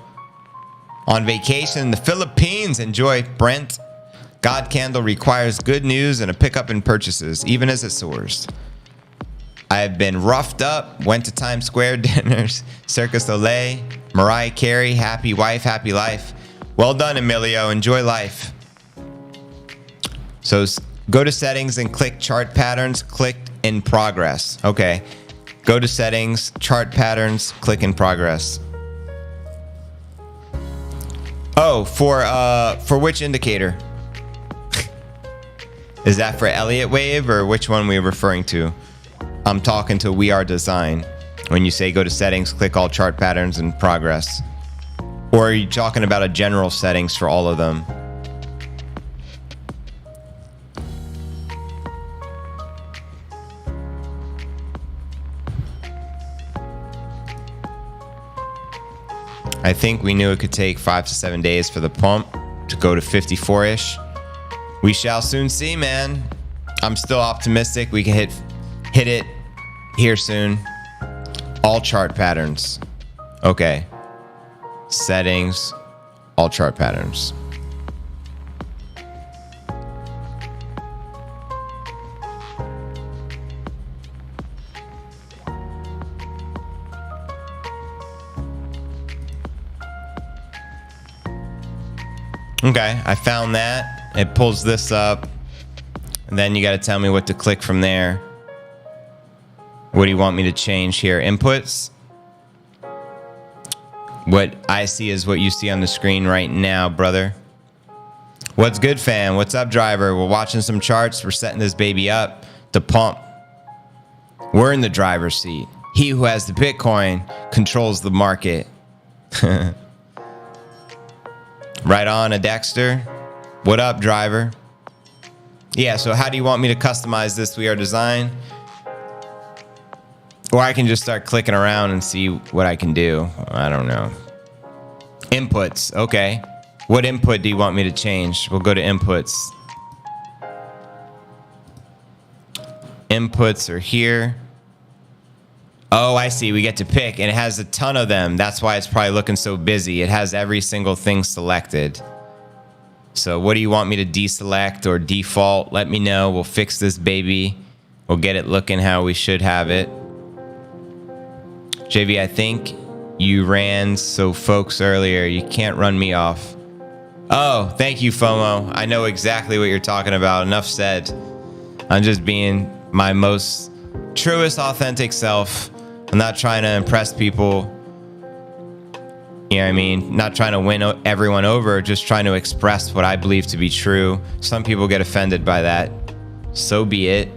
On vacation in the Philippines. Enjoy, Brent. God candle requires good news and a pickup in purchases, even as it soars. I've been roughed up. Went to Times Square dinners. Cirque du Soleil. Mariah Carey. Happy wife, happy life. Well done, Emilio. Enjoy life. So go to settings and click chart patterns. Click in progress. Okay. Go to settings, chart patterns, click in progress. Oh, for which indicator? Is that for Elliott wave or which one we're referring to? I'm talking to We Are Design. When you say go to settings, click all chart patterns and progress. Or are you talking about a general settings for all of them? I think we knew it could take 5 to 7 days for the pump to go to 54-ish. We shall soon see, man. I'm still optimistic we can hit it here soon. All chart patterns. Okay. Settings, all chart patterns. Okay, I found that. It pulls this up. And then you got to tell me what to click from there. What do you want me to change here? Inputs? What I see is what you see on the screen right now, brother. What's good, fam? What's up, driver? We're watching some charts. We're setting this baby up to pump. We're in the driver's seat. He who has the Bitcoin controls the market. Right on, a Dexter. What up, driver? Yeah, so how do you want me to customize this We Are Design? Or I can just start clicking around and see what I can do. I don't know. Inputs. Okay. What input do you want me to change? We'll go to inputs. Inputs are here. Oh, I see. We get to pick, and it has a ton of them. That's why it's probably looking so busy. It has every single thing selected. So what do you want me to deselect or default? Let me know. We'll fix this baby. We'll get it looking how we should have it. JV, I think you ran so folks earlier. You can't run me off. Oh, thank you, FOMO. I know exactly what you're talking about. Enough said. I'm just being my most truest, authentic self. I'm not trying to impress people. You know what I mean? Not trying to win everyone over, just trying to express what I believe to be true. Some people get offended by that. So be it.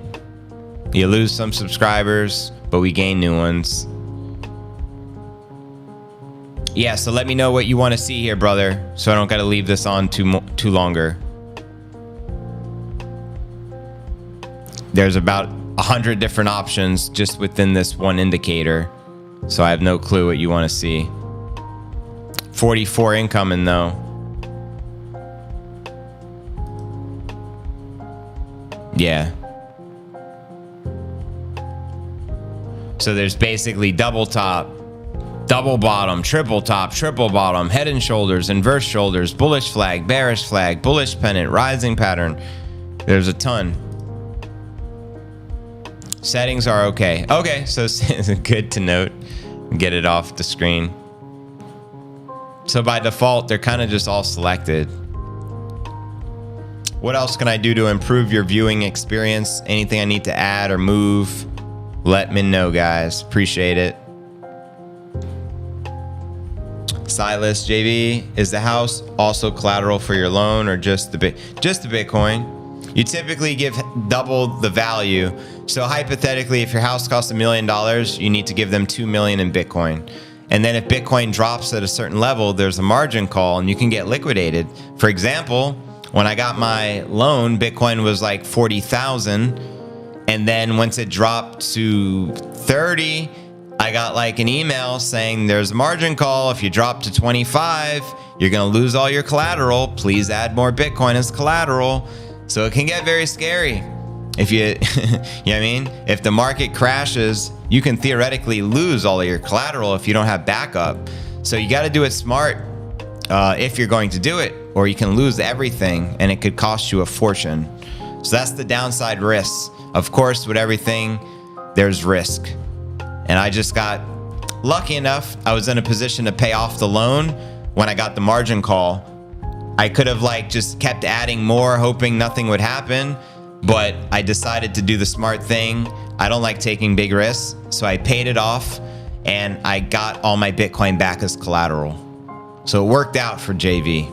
You lose some subscribers, but we gain new ones. Yeah, so let me know what you want to see here, brother, so I don't got to leave this on too longer. There's about 100 different options just within this one indicator, so I have no clue what you want to see. 44 incoming, though. Yeah. So there's basically double top, double bottom, triple top, triple bottom, head and shoulders, inverse shoulders, bullish flag, bearish flag, bullish pennant, rising pattern. There's a ton. Settings are okay. Okay, so it's good to note. Get it off the screen. So by default, they're kind of just all selected. What else can I do to improve your viewing experience? Anything I need to add or move? Let me know, guys. Appreciate it. Silas, JV, is the house also collateral for your loan or just the Bitcoin? You typically give double the value. So hypothetically, if your house costs $1 million, you need to give them 2 million in Bitcoin. And then if Bitcoin drops at a certain level, there's a margin call and you can get liquidated. For example, when I got my loan, Bitcoin was like 40,000. And then once it dropped to 30, I got like an email saying there's a margin call. If you drop to 25, you're going to lose all your collateral. Please add more Bitcoin as collateral. So it can get very scary. If you, you know what I mean? If the market crashes, you can theoretically lose all of your collateral if you don't have backup. So you got to do it smart if you're going to do it, or you can lose everything and it could cost you a fortune. So that's the downside risks. Of course, with everything, there's risk. And I just got lucky enough. I was in a position to pay off the loan when I got the margin call. I could have like just kept adding more, hoping nothing would happen. But I decided to do the smart thing. I don't like taking big risks. So I paid it off and I got all my Bitcoin back as collateral. So it worked out for JV.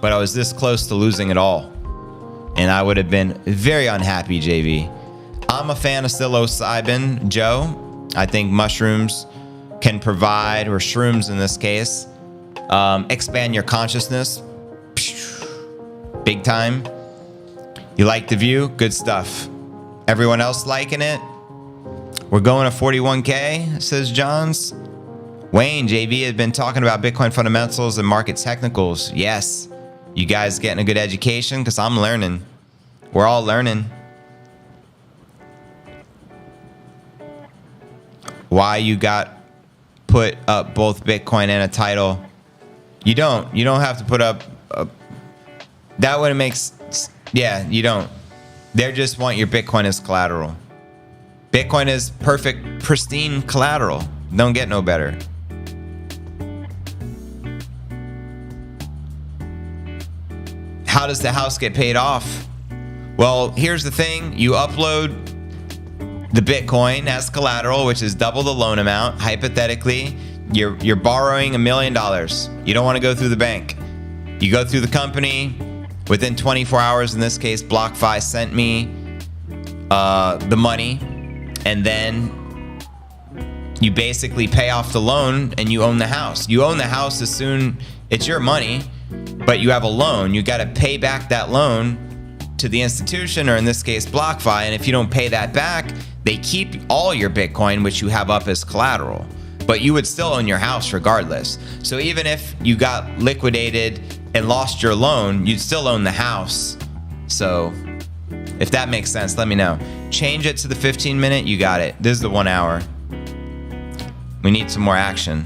But I was this close to losing it all. And I would have been very unhappy, JV. I'm a fan of psilocybin, Joe. I think mushrooms can provide, or shrooms in this case, expand your consciousness. Big time. You like the view? Good stuff. Everyone else liking it? We're going to 41K, says Johns. Wayne, JV has been talking about Bitcoin fundamentals and market technicals. Yes. You guys getting a good education? Because I'm learning. We're all learning. Why you got put up both Bitcoin and a title? You don't have to put up that wouldn't make yeah, you don't. They just want your Bitcoin as collateral. Bitcoin is perfect, pristine collateral. Don't get no better. how does the house get paid off? Well, here's the thing. You upload the Bitcoin as collateral, which is double the loan amount. Hypothetically, you're borrowing $1 million. You don't want to go through the bank. You go through the company. Within 24 hours, in this case, BlockFi sent me the money, and then you basically pay off the loan and you own the house. You own the house as soon, it's your money, but you have a loan. You got to pay back that loan to the institution, or in this case, BlockFi. And if you don't pay that back, they keep all your Bitcoin, which you have up as collateral. But you would still own your house regardless. So even if you got liquidated and lost your loan, you'd still own the house. So if that makes sense, let me know. Change it to the 15-minute. You got it. This is the 1 hour. We need some more action.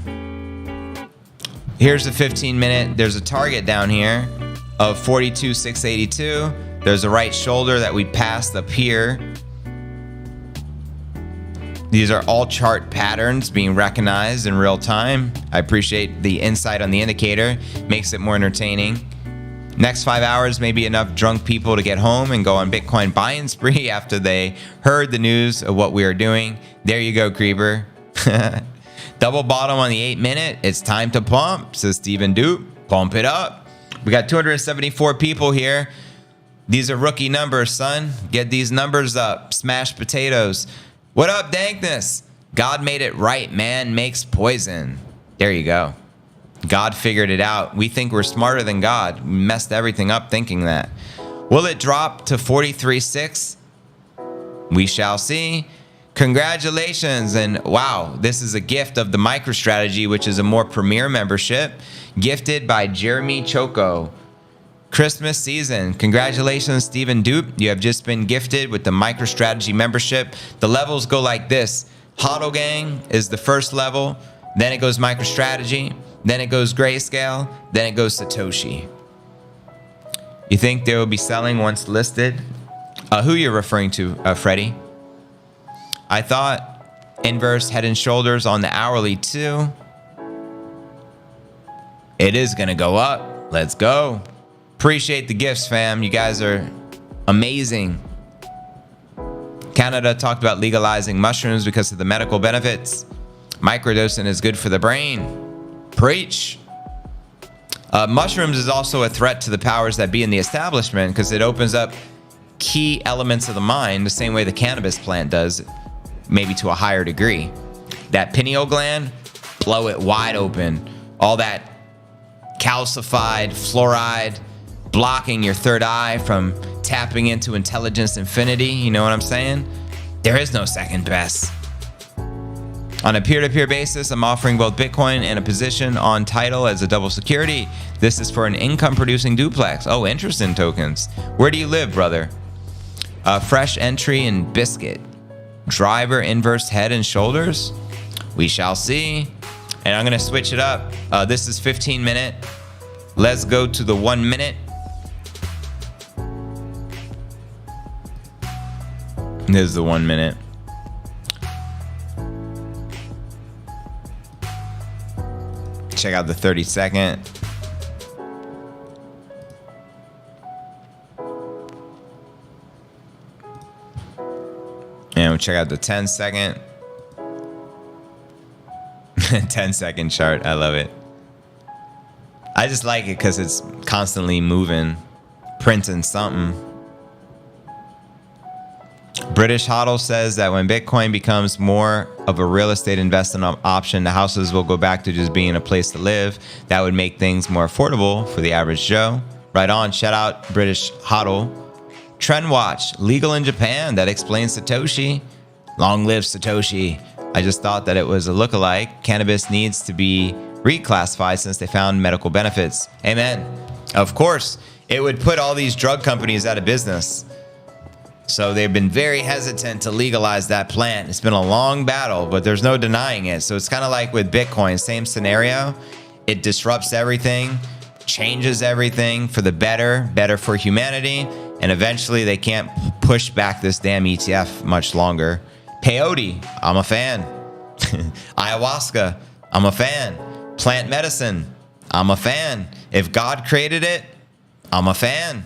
Here's the 15-minute. There's a target down here of 42,682. There's a right shoulder that we passed up here. These are all chart patterns being recognized in real time. I appreciate the insight on the indicator. Makes it more entertaining. Next 5 hours may be enough drunk people to get home and go on Bitcoin buying spree after they heard the news of what we are doing. There you go, Creeper. Double bottom on the 8-minute. It's time to pump, says Steven Dupe. Pump it up. We got 274 people here. These are rookie numbers, son. Get these numbers up. Smash potatoes. What up, Dankness? God made it right. Man makes poison. There you go. God figured it out. We think we're smarter than God. We messed everything up thinking that. Will it drop to 43.6? We shall see. Congratulations. And wow, this is a gift of the MicroStrategy, which is a more premier membership, gifted by Jeremy Choco. Christmas season. Congratulations, Stephen Dupe. You have just been gifted with the MicroStrategy membership. The levels go like this. HODL Gang is the first level. Then it goes MicroStrategy. Then it goes Grayscale. Then it goes Satoshi. You think they will be selling once listed? Who you're referring to, Freddie? I thought inverse head and shoulders on the hourly too. It is going to go up. Let's go. Appreciate the gifts, fam. You guys are amazing. Canada talked about legalizing mushrooms because of the medical benefits. Microdosing is good for the brain. Preach. Mushrooms is also a threat to the powers that be in the establishment because it opens up key elements of the mind the same way the cannabis plant does, maybe to a higher degree. That pineal gland, blow it wide open. All that calcified fluoride blocking your third eye from tapping into intelligence infinity. You know what I'm saying? There is no second best. On a peer-to-peer basis, I'm offering both Bitcoin and a position on title as a double security. This is for an income-producing duplex. Oh, interesting tokens. Where do you live, brother? Fresh entry and biscuit. Driver inverse head and shoulders. We shall see. And I'm going to switch it up. This is 15-minute. Let's go to the 1 minute. This is the 1 minute. Check out the 30-second. And we'll check out the 10-second. 10-second chart. I love it. I just like it because it's constantly moving, printing something. British HODL says that when Bitcoin becomes more of a real estate investment option, the houses will go back to just being a place to live. That would make things more affordable for the average Joe. Right on. Shout out British HODL. Trend Watch, legal in Japan. That explains Satoshi. Long live Satoshi. I just thought that it was a lookalike. Cannabis needs to be reclassified since they found medical benefits. Amen. Of course, it would put all these drug companies out of business. So they've been very hesitant to legalize that plant. It's been a long battle, but there's no denying it. So it's kind of like with Bitcoin, same scenario. It disrupts everything, changes everything for the better for humanity. And eventually they can't push back this damn ETF much longer. Peyote, I'm a fan. Ayahuasca, I'm a fan. Plant medicine, I'm a fan. If God created it, I'm a fan.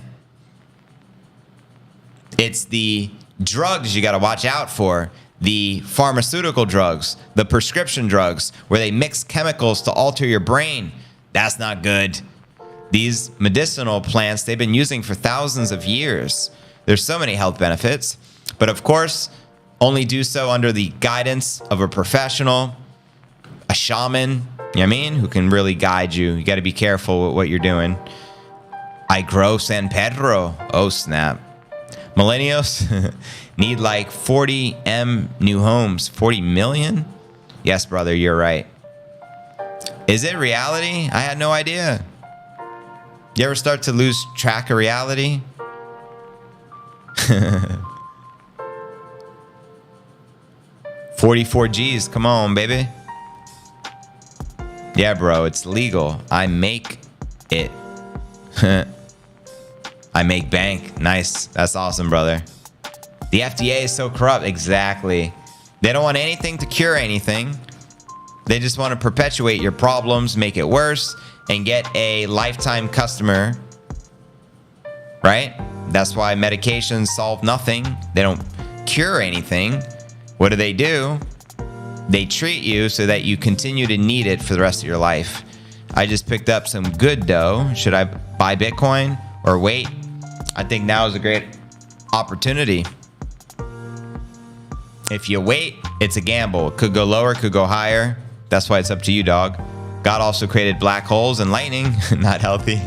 It's the drugs you got to watch out for. The pharmaceutical drugs, the prescription drugs, where they mix chemicals to alter your brain. That's not good. These medicinal plants, they've been using for thousands of years. There's so many health benefits, but of course, only do so under the guidance of a professional, a shaman, you know what I mean, who can really guide you. You got to be careful with what you're doing. I grow San Pedro. Oh, snap. Millennials need like 40 new homes. 40 million? Yes, brother, you're right. Is it reality? I had no idea. You ever start to lose track of reality? 44 G's, come on, baby. Yeah, bro, it's legal. I make it. I make bank. Nice. That's awesome, brother. The FDA is so corrupt. Exactly. They don't want anything to cure anything. They just want to perpetuate your problems, make it worse, and get a lifetime customer. Right? That's why medications solve nothing. They don't cure anything. What do? They treat you so that you continue to need it for the rest of your life. I just picked up some good dough. Should I buy Bitcoin or wait? I think now is a great opportunity. If you wait, it's a gamble. It could go lower, could go higher. That's why it's up to you, dog. God also created black holes and lightning. Not healthy.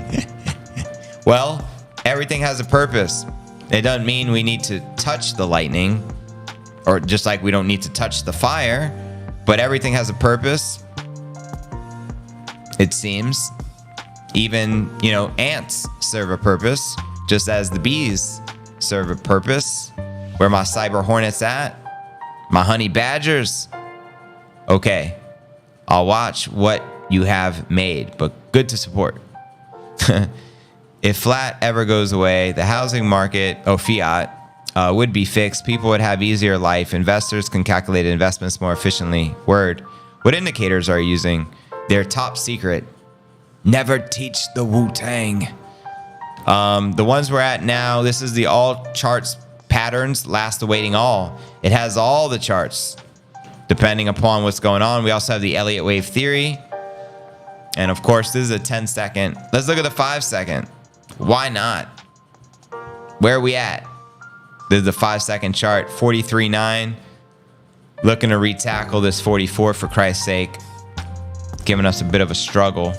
Well, everything has a purpose. It doesn't mean we need to touch the lightning, or just like we don't need to touch the fire, but everything has a purpose. It seems. Even, ants serve a purpose, just as the bees serve a purpose. Where my cyber hornets at? My honey badgers? Okay, I'll watch what you have made, but good to support. If flat ever goes away, the housing market, fiat, would be fixed. People would have easier life. Investors can calculate investments more efficiently. Word. What indicators are you using? They're top secret. Never teach the Wu-Tang. The ones we're at now, this is the all charts patterns, last awaiting all. It has all the charts, depending upon what's going on. We also have the Elliott wave theory. And of course, this is a 10-second. Let's look at the 5-second. Why not? Where are we at? This is the 5-second chart, 43.9. Looking to retackle this 44 for Christ's sake. Giving us a bit of a struggle.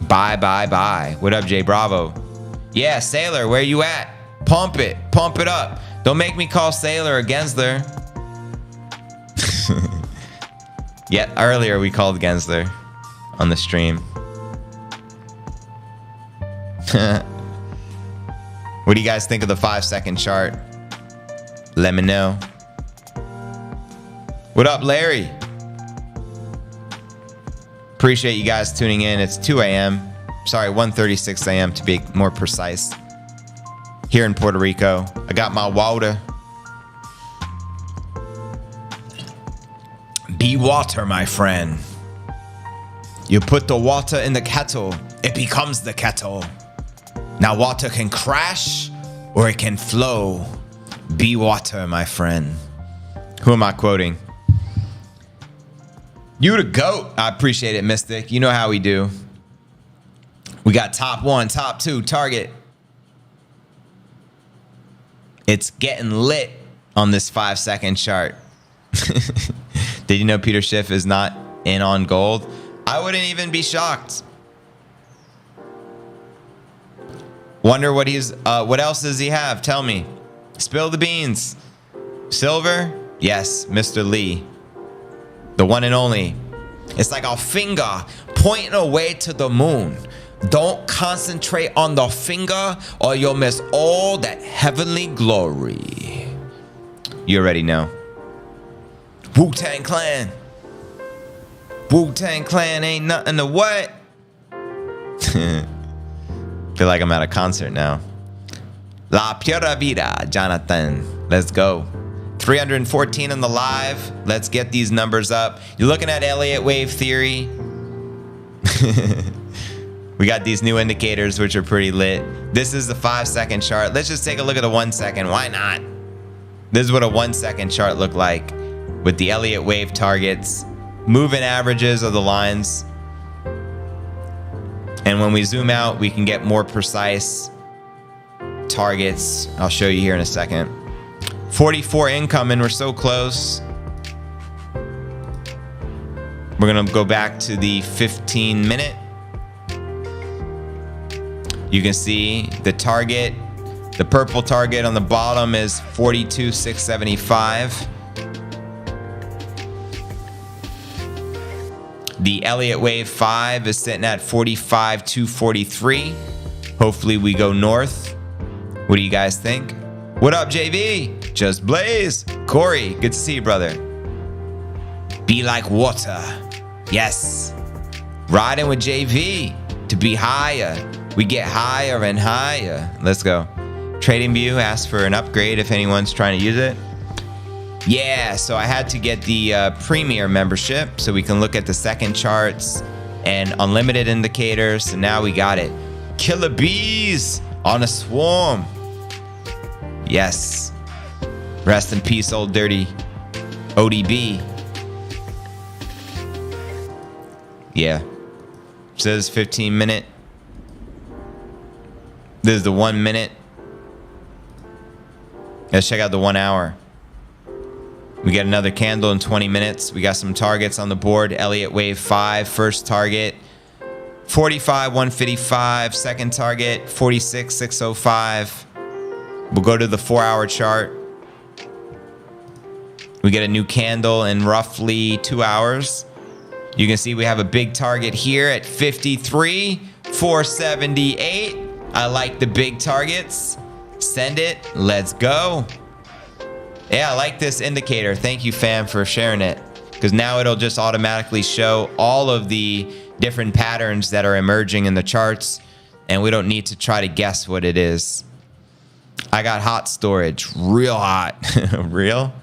Bye. What up, Jay Bravo? Yeah, Sailor, where you at? Pump it up. Don't make me call Sailor a Gensler. Yeah, earlier we called Gensler on the stream. What do you guys think of the 5-second chart? Let me know. What up, Larry? Appreciate you guys tuning in. It's 2 a.m. Sorry, 1:36 a.m. to be more precise. Here in Puerto Rico. I got my water. Be water, my friend. You put the water in the kettle, it becomes the kettle. Now water can crash or it can flow. Be water, my friend. Who am I quoting? You the GOAT. I appreciate it, Mystic. You know how we do. We got top 1, top 2, target. It's getting lit on this 5-second chart. Did you know Peter Schiff is not in on gold? I wouldn't even be shocked. Wonder what else does he have? Tell me. Spill the beans. Silver? Yes, Mr. Lee. The one and only. It's like a finger pointing away to the moon. Don't concentrate on the finger or you'll miss all that heavenly glory. You already know. Wu-Tang Clan. Wu-Tang Clan ain't nothing to what? Feel like I'm at a concert now. La Pura Vida, Jonathan. Let's go. 314 in the live. Let's get these numbers up. You're looking at Elliott wave theory. We We got these new indicators, which are pretty lit. This is the 5-second chart. Let's just take a look at the 1 second. Why not? This is what a 1 second chart looked like with the Elliott wave targets, moving averages of the lines. And when we zoom out, we can get more precise targets. I'll show you here in a second. 44 incoming. We're so close. We're going to go back to the 15-minute. You can see the target, the purple target on the bottom is 42,675. The Elliott wave 5 is sitting at 45,243. Hopefully we go north. What do you guys think? What up, JV? Just Blaze. Corey, good to see you, brother. Be like water. Yes. Riding with JV to be higher. We get higher and higher. Let's go. TradingView asks for an upgrade if anyone's trying to use it. Yeah, so I had to get the Premier membership so we can look at the second charts and unlimited indicators. So now we got it. Killer bees on a swarm. Yes. Rest in peace, old dirty ODB. Yeah. Says 15-minute. This is the 1 minute. Let's check out the 1 hour. We get another candle in 20 minutes. We got some targets on the board. Elliott wave 5, first target. 45,155. Second target, 46,605. We'll go to the 4-hour chart. We get a new candle in roughly 2 hours. You can see we have a big target here at 53,478. I like the big targets. Send it. Let's go. Yeah, I like this indicator. Thank you, fam, for sharing it. Because now it'll just automatically show all of the different patterns that are emerging in the charts. And we don't need to try to guess what it is. I got hot storage. Real hot. Real?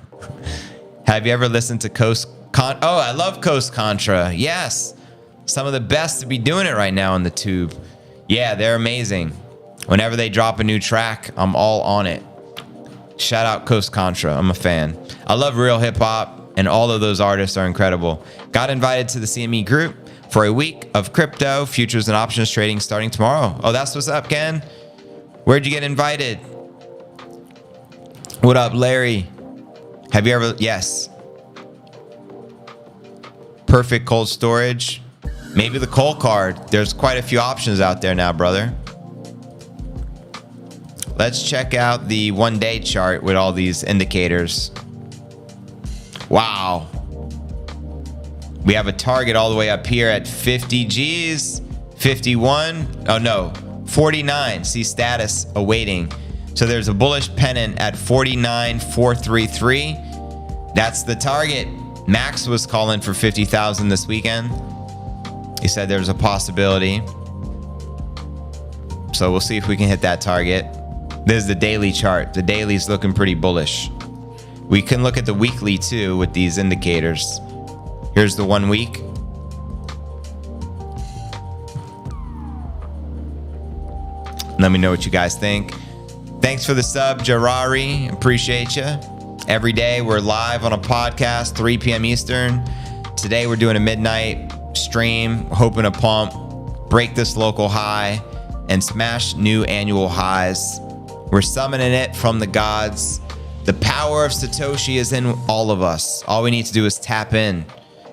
Have you ever listened to Coast Contra? Oh, I love Coast Contra. Yes. Some of the best to be doing it right now on the tube. Yeah, they're amazing. Whenever they drop a new track, I'm all on it. Shout out Coast Contra. I'm a fan. I love real hip hop, and all of those artists are incredible. Got invited to the CME group for a week of crypto, futures, and options trading starting tomorrow. Oh, that's what's up, Ken. Where'd you get invited? What up, Larry? Have you ever? Yes. Perfect cold storage. Maybe the coal card. There's quite a few options out there now, brother. Let's check out the 1-day chart with all these indicators. Wow. We have a target all the way up here at 50 G's, 51. Oh no, 49. See status awaiting. So there's a bullish pennant at 49,433. That's the target. Max was calling for 50,000 this weekend. He said there's a possibility. So we'll see if we can hit that target. This is the daily chart. The daily's looking pretty bullish. We can look at the weekly too with these indicators. Here's the 1 week. Let me know what you guys think. Thanks for the sub, Jarari. Appreciate you. Every day we're live on a podcast, 3 p.m. Eastern. Today we're doing a midnight stream, hoping to pump, break this local high, and smash new annual highs. We're summoning it from the gods. The power of Satoshi is in all of us. All we need to do is tap in.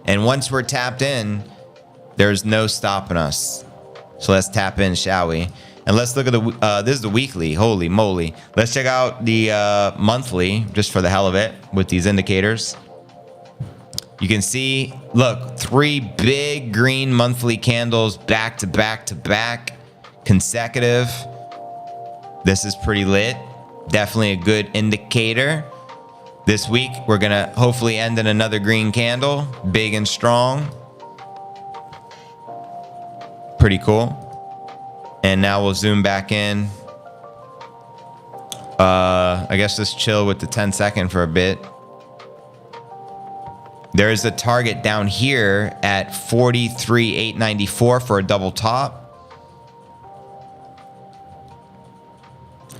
And once we're tapped in, there's no stopping us. So let's tap in, shall we? And let's look at the, this is the weekly. Holy moly. Let's check out the monthly, just for the hell of it, with these indicators. You can see, look, 3 big green monthly candles back to back to back, consecutive. This is pretty lit. Definitely a good indicator. This week, we're going to hopefully end in another green candle, big and strong. Pretty cool. And now we'll zoom back in. I guess just chill with the 10 second for a bit. There's a target down here at 43,894 for a double top.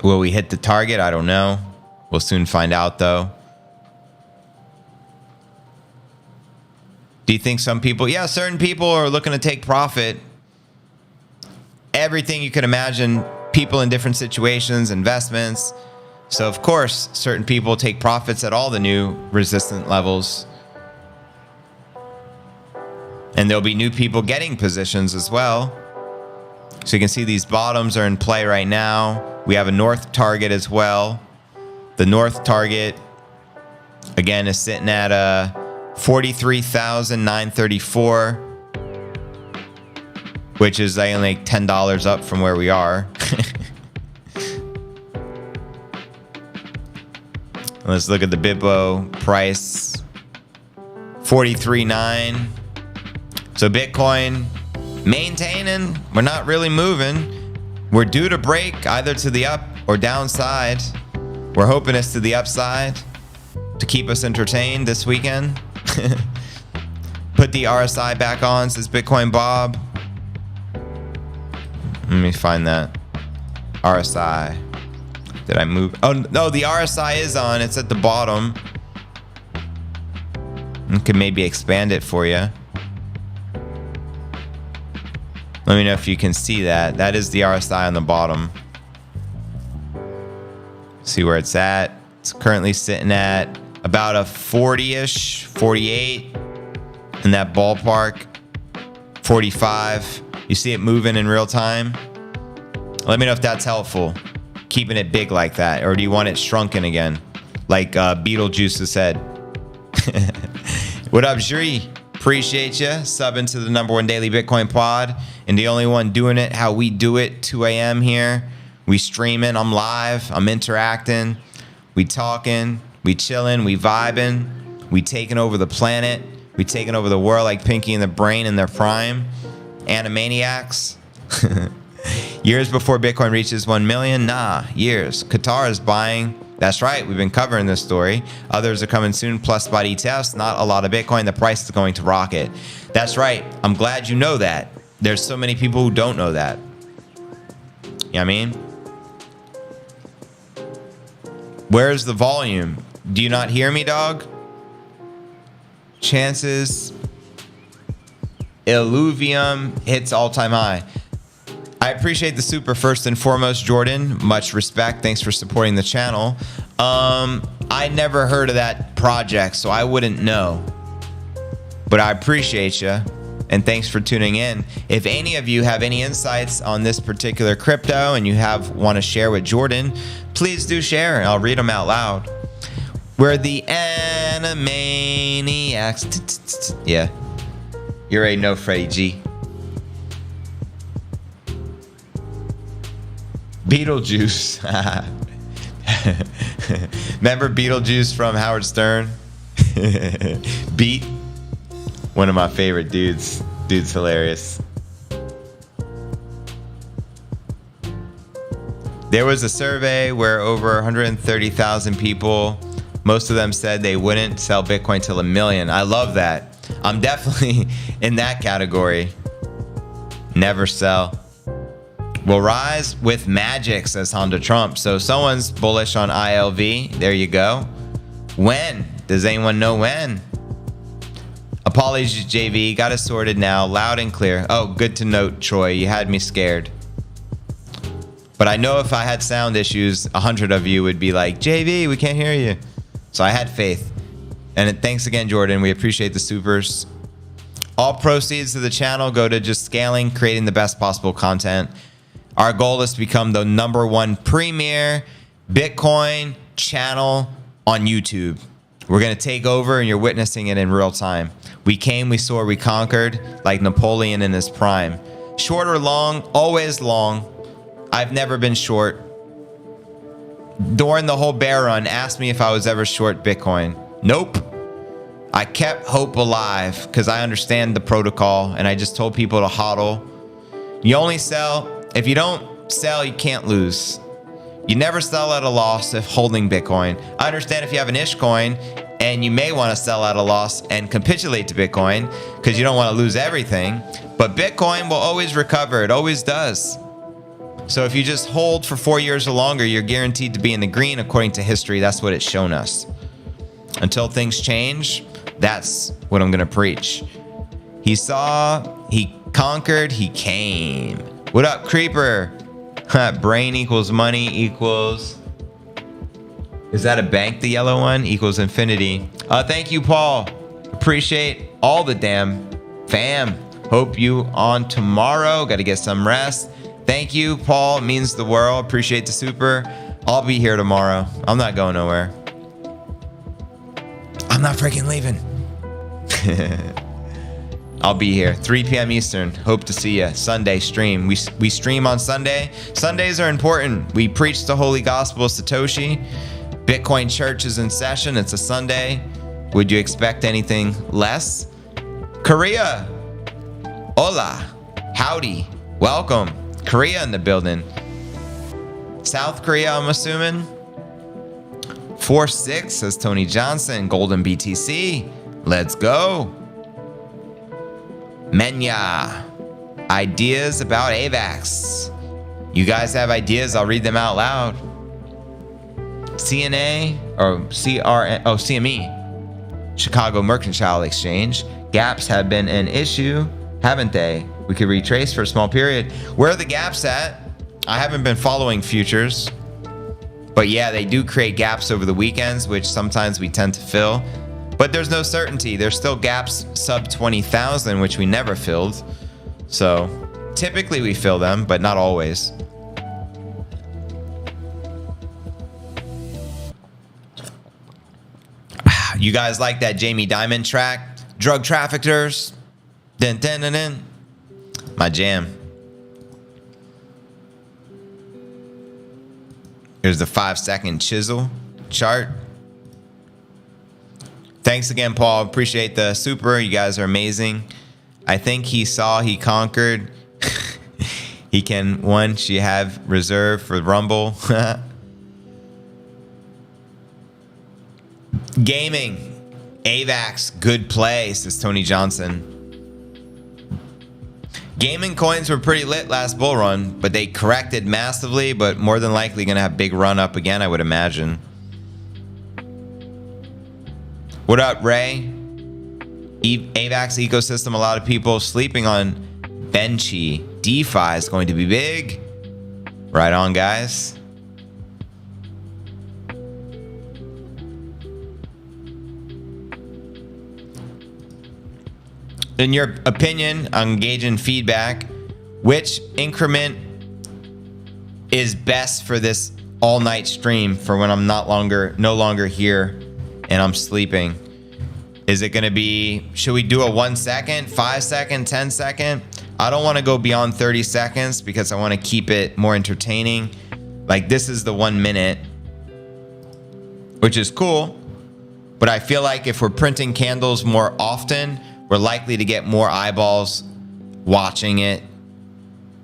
Will we hit the target? I don't know. We'll soon find out, though. Do you think some people, yeah, certain people are looking to take profit. Everything you can imagine, people in different situations, investments. So, of course, certain people take profits at all the new resistant levels. And there'll be new people getting positions as well. So you can see these bottoms are in play right now. We have a north target as well. The north target, again, is sitting at 43,934, which is only like $10 up from where we are. Let's look at the Bitbo price, 43.9. So Bitcoin maintaining. We're not really moving. We're due to break either to the up or downside. We're hoping it's to the upside to keep us entertained this weekend. Put the RSI back on, says Bitcoin Bob. Let me find that. RSI. Did I move? Oh, no, the RSI is on. It's at the bottom. I can maybe expand it for you. Let me know if you can see that. That is the RSI on the bottom. See where it's at. It's currently sitting at about a 40-ish, 48 in that ballpark, 45. You see it moving in real time. Let me know if that's helpful, keeping it big like that, or do you want it shrunken again, like Beetlejuice has said? What up, Jri? Appreciate you subbing to the #1 daily Bitcoin pod, and the only one doing it how we do it, 2 a.m. here. We streaming, I'm live, I'm interacting, we talking, we chilling, we vibing, we taking over the planet, we taking over the world like Pinky and the Brain in their prime. Animaniacs. Years before Bitcoin reaches 1 million? Nah, years. Qatar is buying. That's right, we've been covering this story. Others are coming soon, plus spot ETFs, not a lot of Bitcoin. The price is going to rocket. That's right, I'm glad you know that. There's so many people who don't know that. You know what I mean? Where's the volume? Do you not hear me, dog? Chances. Illuvium hits all-time high. I appreciate the super first and foremost, Jordan. Much respect. Thanks for supporting the channel. I never heard of that project, so I wouldn't know. But I appreciate you, and thanks for tuning in. If any of you have any insights on this particular crypto and you want to share with Jordan, please do share, and I'll read them out loud. We're the Animaniacs. Yeah. You already know Freddie G. Beetlejuice. Remember Beetlejuice from Howard Stern? Beat. One of my favorite dudes. Dude's hilarious. There was a survey where over 130,000 people, most of them said they wouldn't sell Bitcoin till 1 million. I love that. I'm definitely in that category. Never sell. Will rise with magic, says Honda Trump. So someone's bullish on ILV. There you go. When? Does anyone know when? Apologies, JV. Got it sorted now. Loud and clear. Oh, good to note, Troy. You had me scared. But I know if I had sound issues, 100 of you would be like, JV, we can't hear you. So I had faith. And thanks again, Jordan. We appreciate the supers. All proceeds to the channel go to just scaling, creating the best possible content. Our goal is to become the #1 premier Bitcoin channel on YouTube. We're going to take over, and you're witnessing it in real time. We came, we saw, we conquered, like Napoleon in his prime. Short or long? Always long. I've never been short. During the whole bear run, asked me if I was ever short Bitcoin. Nope. I kept hope alive because I understand the protocol, and I just told people to hodl. You only sell. If you don't sell, you can't lose. You never sell at a loss if holding Bitcoin. I understand if you have an ish coin and you may want to sell at a loss and capitulate to Bitcoin because you don't want to lose everything. But Bitcoin will always recover. It always does. So if you just hold for 4 years or longer, you're guaranteed to be in the green. According to history, that's what it's shown us. Until things change, that's what I'm going to preach. He saw, he conquered, he came. What up, Creeper? Brain equals money equals... Is that a bank, the yellow one? Equals infinity. Thank you, Paul. Appreciate all the damn fam. Hope you on tomorrow. Got to get some rest. Thank you, Paul. It means the world. Appreciate the super. I'll be here tomorrow. I'm not going nowhere. I'm not freaking leaving. I'll be here 3 p.m. Eastern. Hope to see you. Sunday stream. We stream on Sunday. Sundays are important. We preach the holy gospel of Satoshi. Bitcoin Church is in session. It's a Sunday. Would you expect anything less? Korea. Hola. Howdy. Welcome. Korea in the building. South Korea, I'm assuming. 4-6 says Tony Johnson. Golden BTC. Let's go. Menya. Ideas about AVAX. You guys have ideas? I'll read them out loud. CNA or CRN. Oh, CME. Chicago Mercantile Exchange. Gaps have been an issue, haven't they? We could retrace for a small period. Where are the gaps at? I haven't been following futures. But yeah, they do create gaps over the weekends, which sometimes we tend to fill. But there's no certainty. There's still gaps sub 20,000, which we never filled. So typically we fill them, but not always. You guys like that Jamie Dimon track? Drug traffickers. Dun, dun, dun, dun. My jam. Here's the 5-second chisel chart. Thanks again, Paul. Appreciate the super. You guys are amazing. I think he saw, he conquered. He can, one, she have reserved for Rumble. Gaming. AVAX, good play, says Tony Johnson. Gaming coins were pretty lit last bull run, but they corrected massively, but more than likely going to have big run up again, I would imagine. What up, Ray? AVAX ecosystem, a lot of people sleeping on Benchy. DeFi is going to be big. Right on, guys. In your opinion, I'm engaging feedback. Which increment is best for this all-night stream for when I'm no longer here and I'm sleeping? Is it going to be, should we do a 1 second, 5 second, 10 second? I don't want to go beyond 30 seconds because I want to keep it more entertaining. Like this is the 1 minute, which is cool. But I feel like if we're printing candles more often, we're likely to get more eyeballs watching it.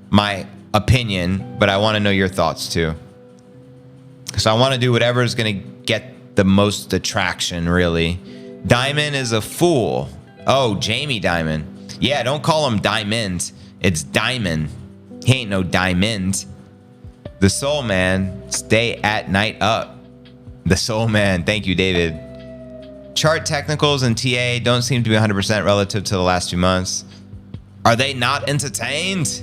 My opinion, but I want to know your thoughts too. So I want to do whatever is going to get the most attraction, really. Diamond is a fool. Oh, Jamie Dimon. Yeah, don't call him Diamond. It's Diamond. He ain't no diamond. The Soul Man, stay at night up. The Soul Man. Thank you, David. Chart technicals and TA don't seem to be 100% relative to the last 2 months. Are they not entertained?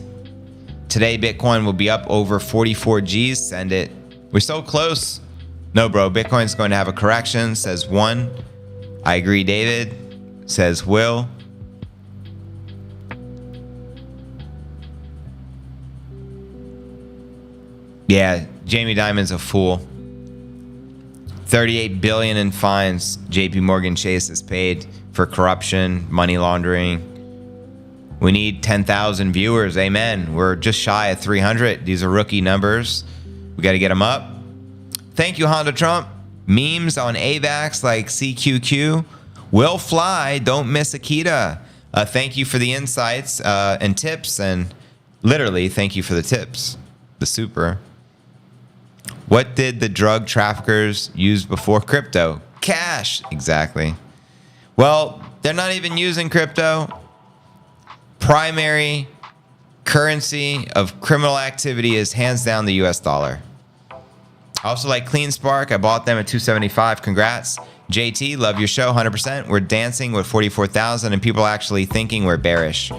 Today, Bitcoin will be up over 44 Gs. Send it. We're so close. No, bro. Bitcoin's going to have a correction, says one. I agree, David. Says Will. Yeah, Jamie Dimon's a fool. 38 billion in fines JP Morgan Chase has paid for corruption, money laundering. We need 10,000 viewers. Amen. We're just shy of 300. These are rookie numbers. We got to get them up. Thank you, Honda Trump. Memes on AVAX like CQQ will fly. Don't miss Akita. Thank you for the insights and tips. And literally, thank you for the tips. The super. What did the drug traffickers use before crypto? Cash. Exactly. Well, they're not even using crypto. Primary currency of criminal activity is hands down the US dollar. I also like Clean Spark. I bought them at $275. Congrats. JT, love your show, 100%. We're dancing with 44,000 and people actually thinking we're bearish.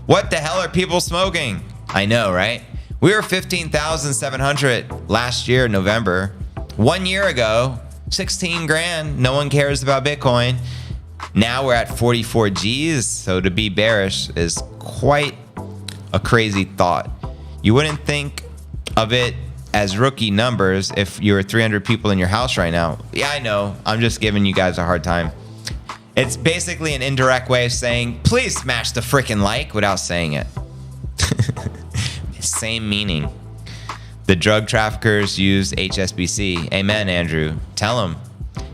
What the hell are people smoking? I know, right? We were 15,700 last year in November. 1 year ago, 16 grand. No one cares about Bitcoin. Now we're at 44 G's. So to be bearish is quite a crazy thought. You wouldn't think of it as rookie numbers if you were 300 people in your house right now. Yeah, I know. I'm just giving you guys a hard time. It's basically an indirect way of saying, please smash the freaking like without saying it. Same meaning. The drug traffickers use HSBC. Amen, Andrew. Tell them.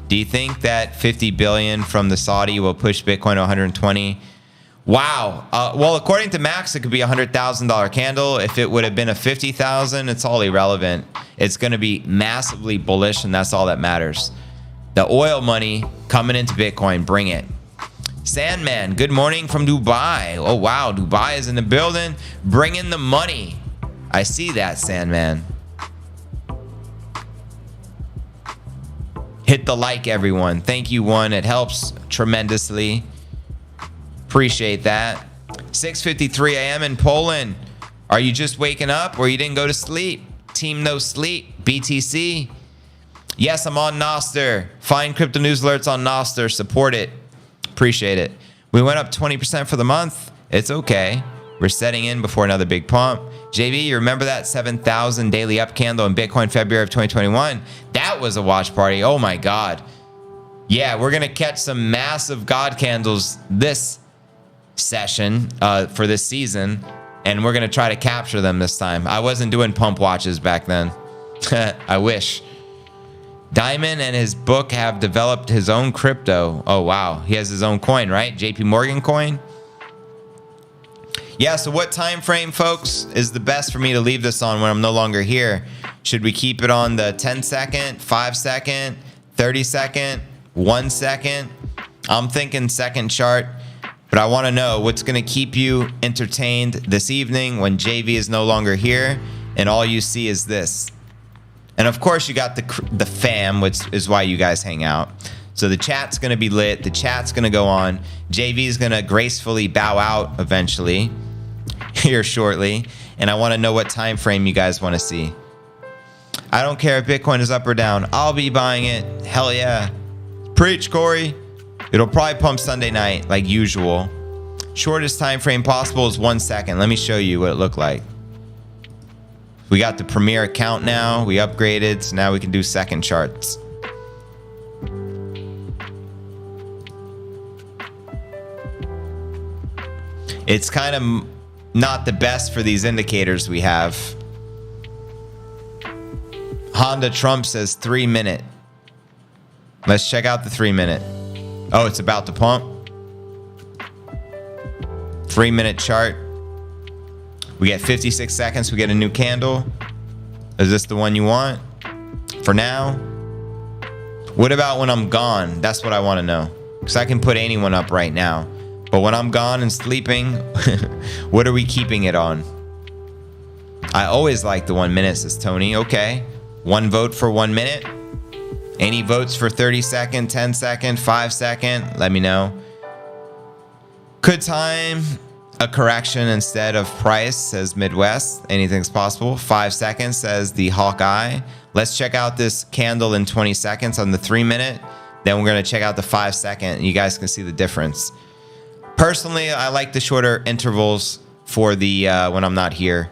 Do you think that 50 billion from the Saudi will push Bitcoin to 120? Wow. Well, according to Max, it could be a $100,000 candle. If it would have been a 50,000, it's all irrelevant. It's going to be massively bullish, and that's all that matters. The oil money coming into Bitcoin, bring it. Sandman, good morning from Dubai. Oh, wow. Dubai is in the building. Bring in the money. I see that, Sandman. Hit the like, everyone. Thank you, one. It helps tremendously. Appreciate that. 6:53 a.m. in Poland. Are you just waking up or you didn't go to sleep? Team no sleep. BTC. Yes, I'm on Noster. Find crypto news alerts on Noster. Support it. Appreciate it. We went up 20% for the month. It's okay. We're setting in before another big pump. JB, you remember that 7,000 daily up candle in Bitcoin February of 2021? That was a watch party. Oh my God. Yeah, we're going to catch some massive God candles this session for this season, and we're going to try to capture them this time. I wasn't doing pump watches back then. I wish. Diamond and his book have developed his own crypto. Oh, wow. He has his own coin, right? JP Morgan coin. Yeah, so what time frame, folks, is the best for me to leave this on when I'm no longer here? Should we keep it on the 10 second, 5 second, 30 second, 1 second? I'm thinking second chart, but I want to know what's going to keep you entertained this evening when JV is no longer here and all you see is this. And of course, you got the fam, which is why you guys hang out. So the chat's going to be lit. The chat's going to go on. JV is going to gracefully bow out eventually here shortly. And I want to know what time frame you guys want to see. I don't care if Bitcoin is up or down. I'll be buying it. Hell yeah. Preach, Corey. It'll probably pump Sunday night like usual. Shortest time frame possible is 1 second. Let me show you what it looked like. We got the Premier account now. We upgraded, so now we can do second charts. It's kind of not the best for these indicators we have. Honda Trump says 3 minute. Let's check out the 3 minute. Oh, it's about to pump. 3 minute chart. We get 56 seconds. We get a new candle. Is this the one you want? For now? What about when I'm gone? That's what I want to know. Because I can put anyone up right now. But when I'm gone and sleeping, what are we keeping it on? I always like the 1 minute, says Tony. Okay. 1 vote for 1 minute. Any votes for 30 second, 10 second, 5 second? Let me know. Could time a correction instead of price, says Midwest. Anything's possible. 5 seconds, says the Hawkeye. Let's check out this candle in 20 seconds on the 3 minute. Then we're going to check out the 5 second. You guys can see the difference. Personally, I like the shorter intervals for the when I'm not here.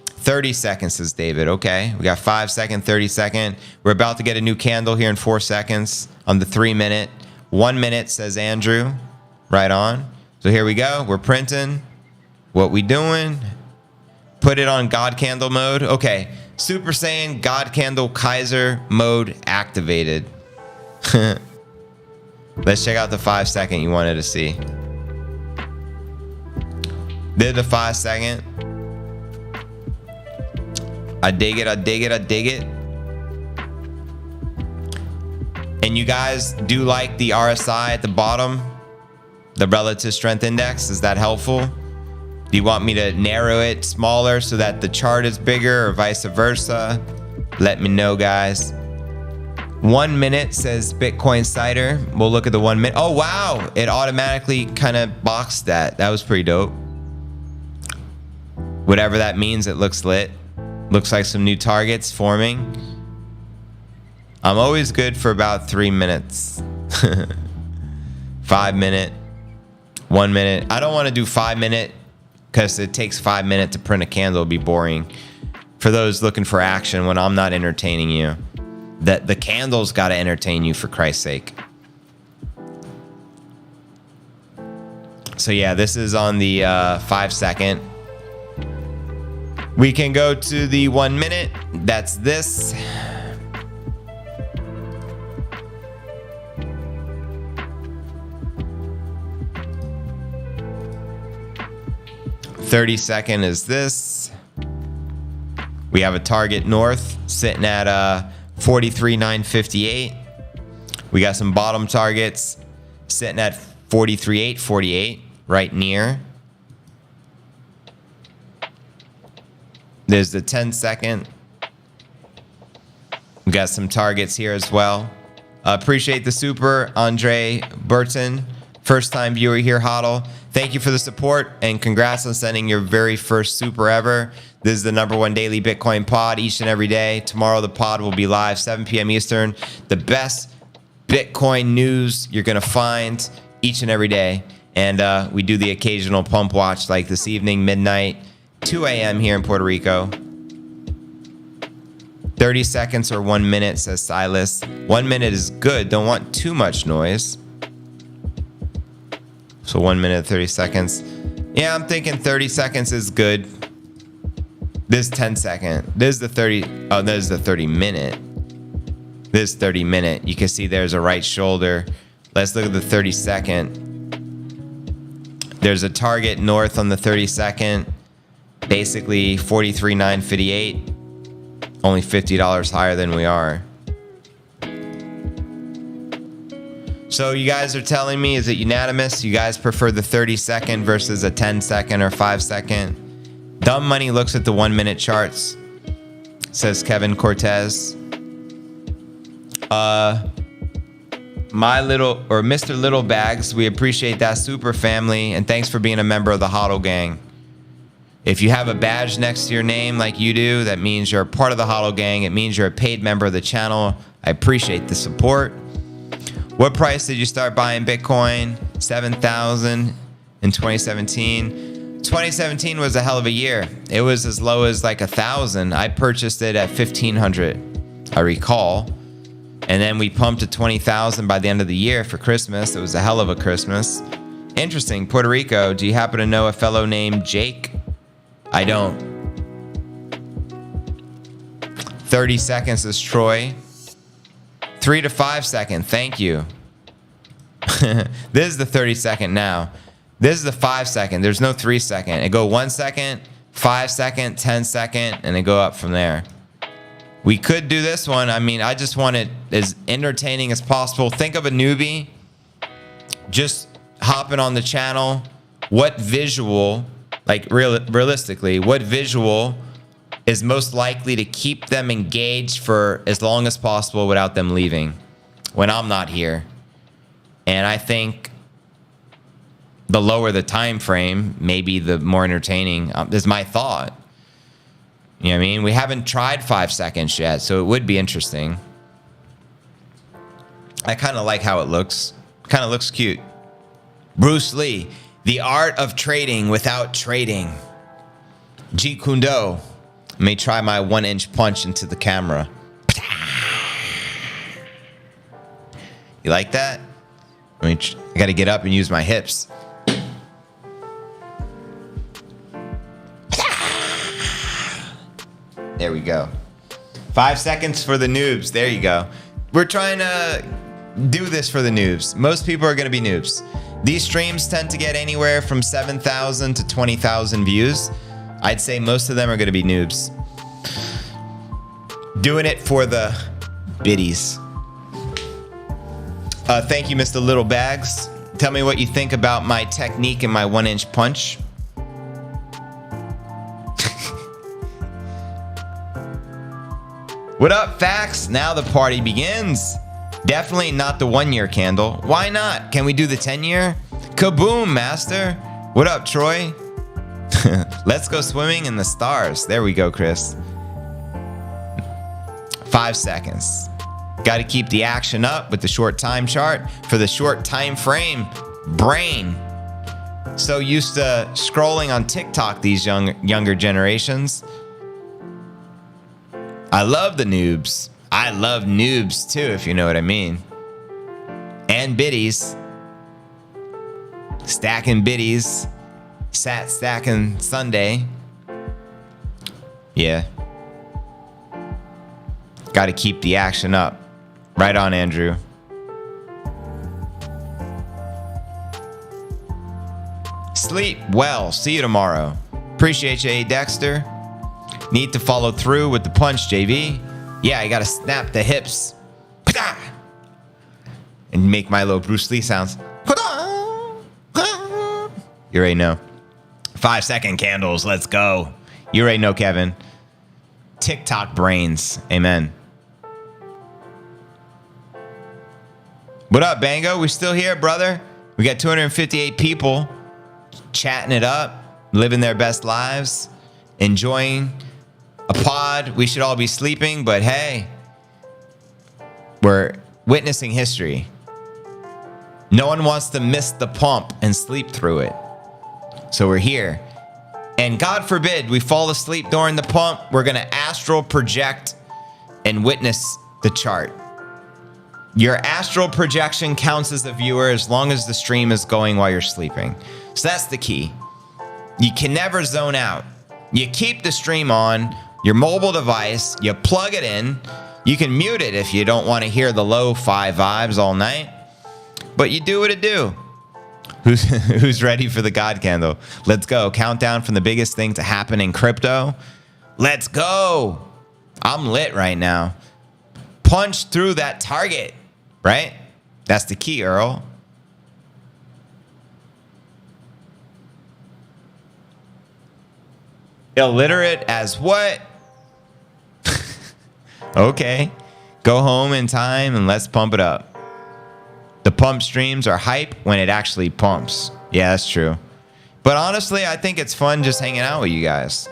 30 seconds, says David. Okay, we got 5 second, 30 second. We're about to get a new candle here in 4 seconds on the 3 minute. 1 minute, says Andrew. Right on. So here we go. We're printing. What we doing? Put it on God Candle mode. Okay. Super Saiyan God Candle Kaiser mode activated. Let's check out the 5 second you wanted to see. Did the 5 second. I dig it. I dig it. I dig it. And you guys do like the RSI at the bottom? The relative strength index, is that helpful? Do you want me to narrow it smaller so that the chart is bigger or vice versa? Let me know, guys. 1 minute says Bitcoin Cider. We'll look at the 1 minute. Oh, wow. It automatically kind of boxed that. That was pretty dope. Whatever that means, it looks lit. Looks like some new targets forming. I'm always good for about 3 minutes. 5 minute, 1 minute. I don't want to do 5 minute because it takes 5 minutes to print a candle. It'd be boring. For those looking for action when I'm not entertaining you. The candle's got to entertain you, for Christ's sake. So yeah, this is on the 5 second. We can go to the 1 minute. That's this. .30 is this. We have a target north sitting at 43,958. We got some bottom targets sitting at 43,848, right near. There's the 10-second. We got some targets here as well. Appreciate the super, Andre Burton. First time viewer here, Hodl. Thank you for the support and congrats on sending your very first super ever. This is the #1 daily Bitcoin pod each and every day. Tomorrow the pod will be live 7 p.m. Eastern. The best Bitcoin news you're going to find each and every day. And we do the occasional pump watch like this evening, midnight, 2 a.m. here in Puerto Rico. 30 seconds or 1 minute, says Silas. 1 minute is good. Don't want too much noise. So 1 minute, 30 seconds. Yeah, I'm thinking 30 seconds is good. This 10-second. This is the 30. Oh, this is the 30 minute. This 30 minute. You can see there's a right shoulder. Let's look at the 30-second. There's a target north on the 30-second. Basically 43,958. Only $50 higher than we are. So you guys are telling me, is it unanimous? You guys prefer the 30-second versus a 10-second or 5-second? Dumb Money looks at the 1 minute charts, says Kevin Cortez. Mr. Little Bags, we appreciate that super family, and thanks for being a member of the HODL gang. If you have a badge next to your name like you do, that means you're a part of the HODL gang. It means you're a paid member of the channel. I appreciate the support. What price did you start buying Bitcoin? 7,000 in 2017. 2017 was a hell of a year. It was as low as like 1,000. I purchased it at 1,500, I recall. And then we pumped to 20,000 by the end of the year for Christmas. It was a hell of a Christmas. Interesting. Puerto Rico. Do you happen to know a fellow named Jake? I don't. 30 seconds is Troy. 3 to 5 second. Thank you. This is the 30 second now. This is the 5 second. There's no 3 second. It go 1 second, 5 second, 10 second, and it go up from there. We could do this one. I mean, I just want it as entertaining as possible. Think of a newbie just hopping on the channel. What visual, like realistically, what visual is most likely to keep them engaged for as long as possible without them leaving when I'm not here? And I think the lower the time frame, maybe the more entertaining is my thought. You know what I mean? We haven't tried 5 seconds yet, so it would be interesting. I kind of like how it looks. Kind of looks cute. Bruce Lee, the art of trading without trading. Jeet Kune Do. Let me try my 1-inch punch into the camera. You like that? I got to get up and use my hips. There we go. 5 seconds for the noobs. There you go. We're trying to do this for the noobs. Most people are going to be noobs. These streams tend to get anywhere from 7,000 to 20,000 views. I'd say most of them are going to be noobs. Doing it for the biddies. Thank you, Mr. Little Bags. Tell me what you think about my technique and my 1-inch punch. What up, Facts? Now the party begins. Definitely not the 1 year candle. Why not? Can we do the 10 year? Kaboom, master. What up, Troy? Let's go swimming in the stars. There we go, Chris. 5 seconds. Got to keep the action up with the short time chart for the short time frame. Brain. So used to scrolling on TikTok, these younger generations. I love the noobs. I love noobs too, if you know what I mean. And biddies. Stacking biddies. Stacking Sunday. Yeah. Got to keep the action up. Right on, Andrew. Sleep well. See you tomorrow. Appreciate you, A. Dexter. Need to follow through with the punch, JV. Yeah, I got to snap the hips. And make my little Bruce Lee sounds. You already know. 5 second candles. Let's go. You already know, Kevin. TikTok brains. Amen. What up, Bango? We still here, brother? We got 258 people chatting it up, living their best lives, enjoying a pod. We should all be sleeping, but hey, we're witnessing history. No one wants to miss the pump and sleep through it. So we're here. And God forbid we fall asleep during the pump, we're going to astral project and witness the chart. Your astral projection counts as a viewer as long as the stream is going while you're sleeping. So that's the key. You can never zone out. You keep the stream on your mobile device, you plug it in. You can mute it if you don't want to hear the lo-fi vibes all night, but you do what it do. Who's ready for the God candle? Let's go. Countdown from the biggest thing to happen in crypto. Let's go. I'm lit right now. Punch through that target, right? That's the key, Earl. Illiterate as what? Okay. Go home in time and let's pump it up. The pump streams are hype when it actually pumps. Yeah, that's true. But honestly, I think it's fun just hanging out with you guys.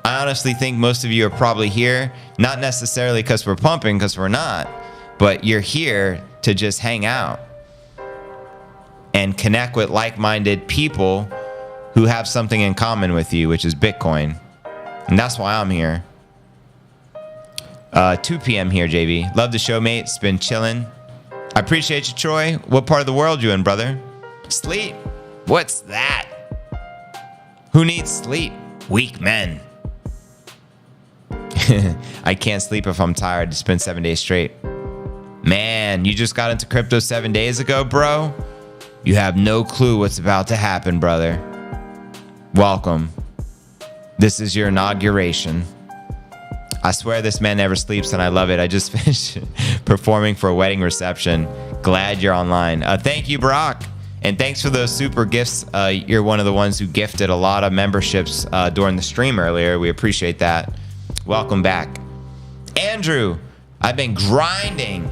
I honestly think most of you are probably here, not necessarily because we're pumping, because we're not, but you're here to just hang out and connect with like-minded people who have something in common with you, which is Bitcoin. And that's why I'm here. 2 p.m. here, JV. Love the show, mate. It's been chilling. I appreciate you, Troy. What part of the world you in, brother? Sleep? What's that? Who needs sleep? Weak men. I can't sleep if I'm tired. It's been 7 days straight. Man, you just got into crypto 7 days ago, bro? You have no clue what's about to happen, brother. Welcome. This is your inauguration. I swear this man never sleeps and I love it. I just finished performing for a wedding reception. Glad you're online. Thank you, Brock. And thanks for those super gifts. You're one of the ones who gifted a lot of memberships during the stream earlier. We appreciate that. Welcome back. Andrew, I've been grinding.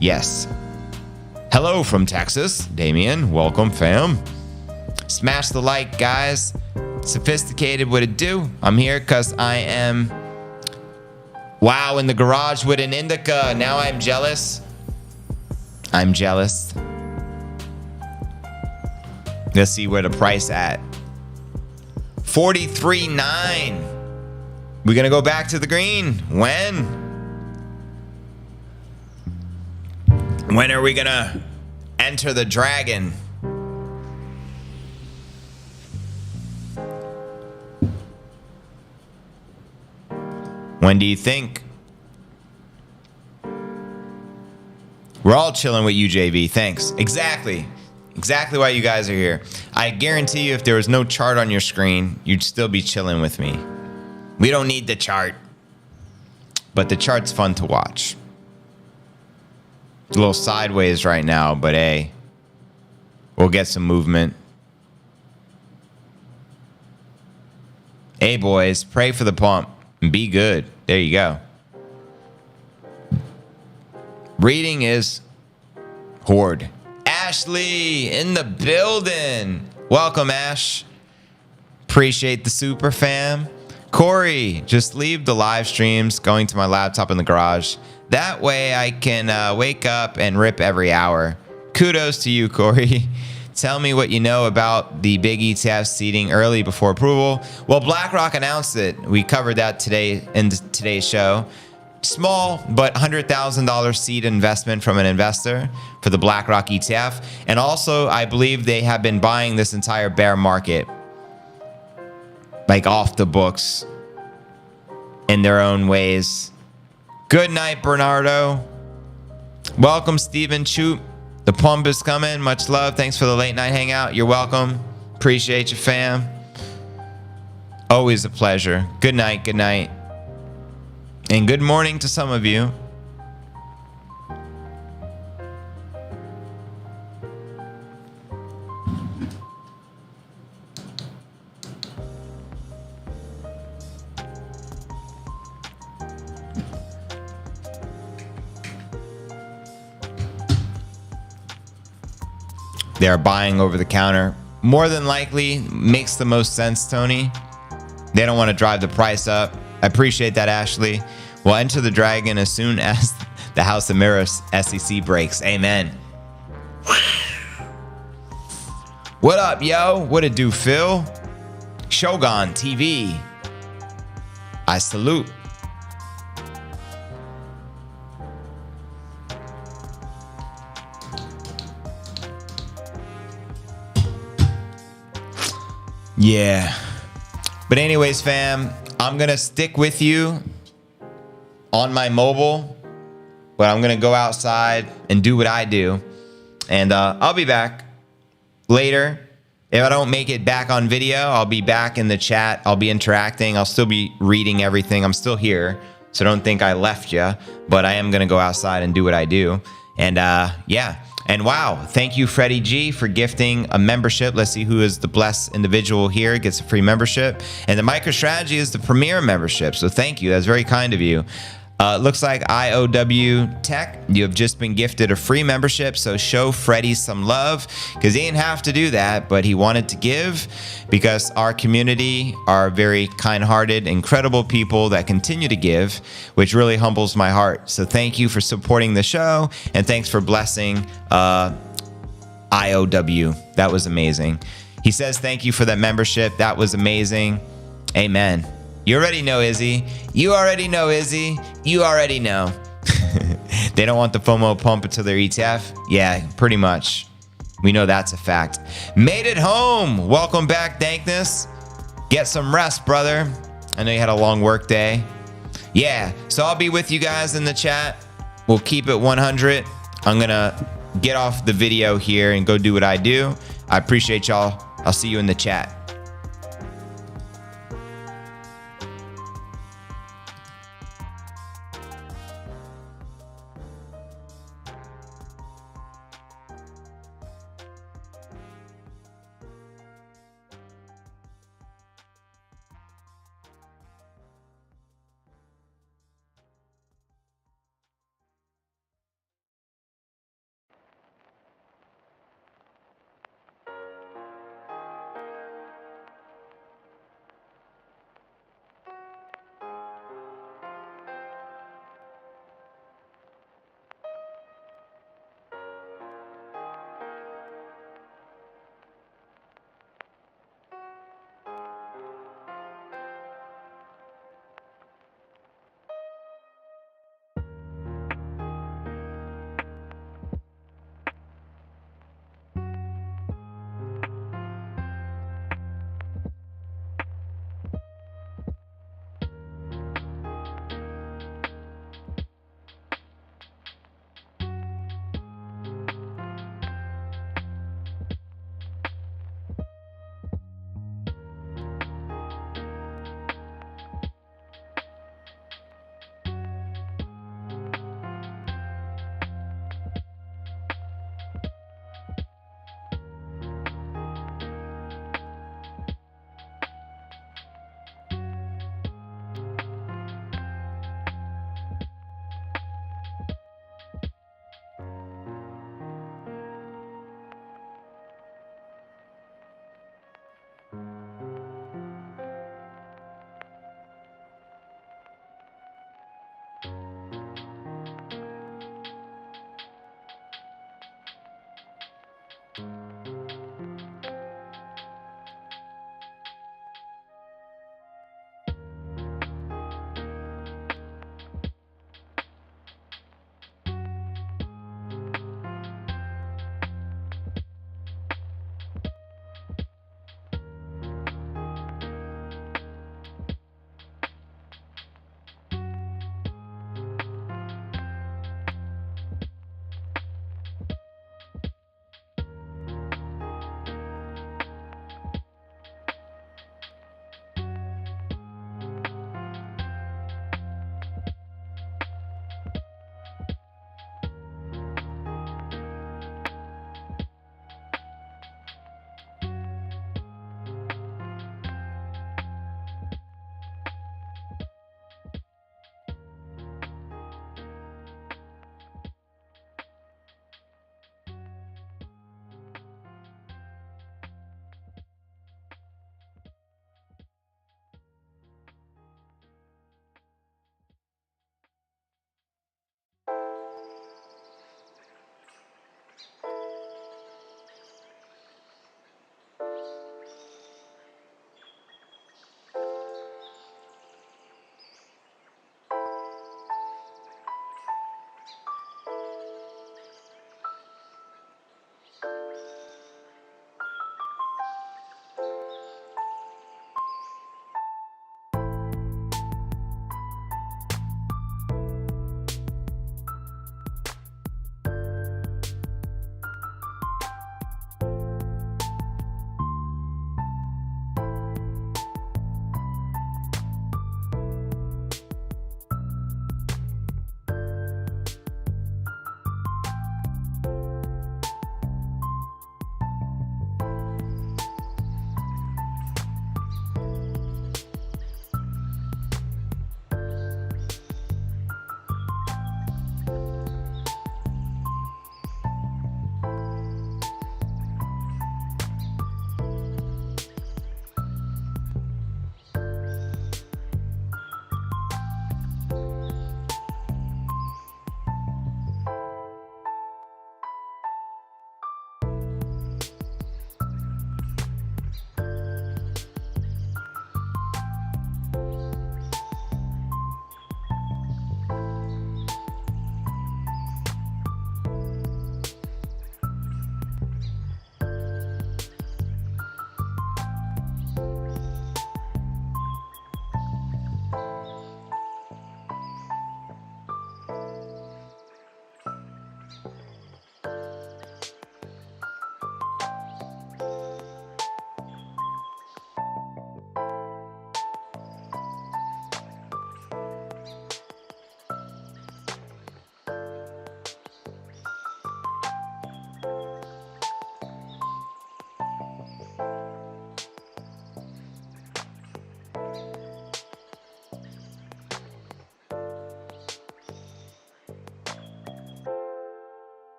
Yes. Hello from Texas. Damien, welcome, fam. Smash the like, guys. Sophisticated, what it do? I'm here because I am, wow, in the garage with an indica. Now I'm jealous. I'm jealous. Let's see where the price at. 43.9. We're gonna go back to the green. When are we gonna enter the dragon? When do you think? We're all chilling with you, JV. Thanks. Exactly why you guys are here. I guarantee you if there was no chart on your screen, you'd still be chilling with me. We don't need the chart. But the chart's fun to watch. It's a little sideways right now, but hey, we'll get some movement. Hey, boys, pray for the pump. and be good. There you go. Reading is hoard. Ashley in the building. Welcome, Ash. Appreciate the super fam. Corey, just leave the live streams going to my laptop in the garage. That way I can wake up and rip every hour. Kudos to you, Corey. Tell me what you know about the big ETF seeding early before approval. Well, BlackRock announced it. We covered that today in today's show. Small, but $100,000 seed investment from an investor for the BlackRock ETF. And also, I believe they have been buying this entire bear market, like off the books in their own ways. Good night, Bernardo. Welcome, Stephen Choop. The pump is coming. Much love. Thanks for the late night hangout. You're welcome. Appreciate you, fam. Always a pleasure. Good night. Good night. And good morning to some of you. They're buying over the counter. More than likely makes the most sense, Tony. They don't want to drive the price up. I appreciate that, Ashley. We'll enter the dragon as soon as the House of Mirrors SEC breaks. Amen. What up, yo? What it do, Phil? Shogun TV. I salute. Yeah. But anyways, fam, I'm going to stick with you on my mobile, but I'm going to go outside and do what I do. And I'll be back later. If I don't make it back on video, I'll be back in the chat. I'll be interacting. I'll still be reading everything. I'm still here, so don't think I left you. But I am going to go outside and do what I do. And yeah. And wow, thank you, Freddie G, for gifting a membership. Let's see who is the blessed individual here, gets a free membership. And the MicroStrategy is the premier membership. So thank you. That's very kind of you. Looks like IOW Tech, you have just been gifted a free membership. So show Freddie some love, because he didn't have to do that, but he wanted to give, because our community are very kind-hearted, incredible people that continue to give, which really humbles my heart. So thank you for supporting the show, and thanks for blessing IOW. That was amazing. He says thank you for that membership. That was amazing. Amen. You already know, Izzy. You already know, Izzy. You already know. They don't want the FOMO pump into their ETF. Yeah, pretty much. We know that's a fact. Made it home. Welcome back, Dankness. Get some rest, brother. I know you had a long work day. Yeah, so I'll be with you guys in the chat. We'll keep it 100. I'm going to get off the video here and go do what I do. I appreciate y'all. I'll see you in the chat.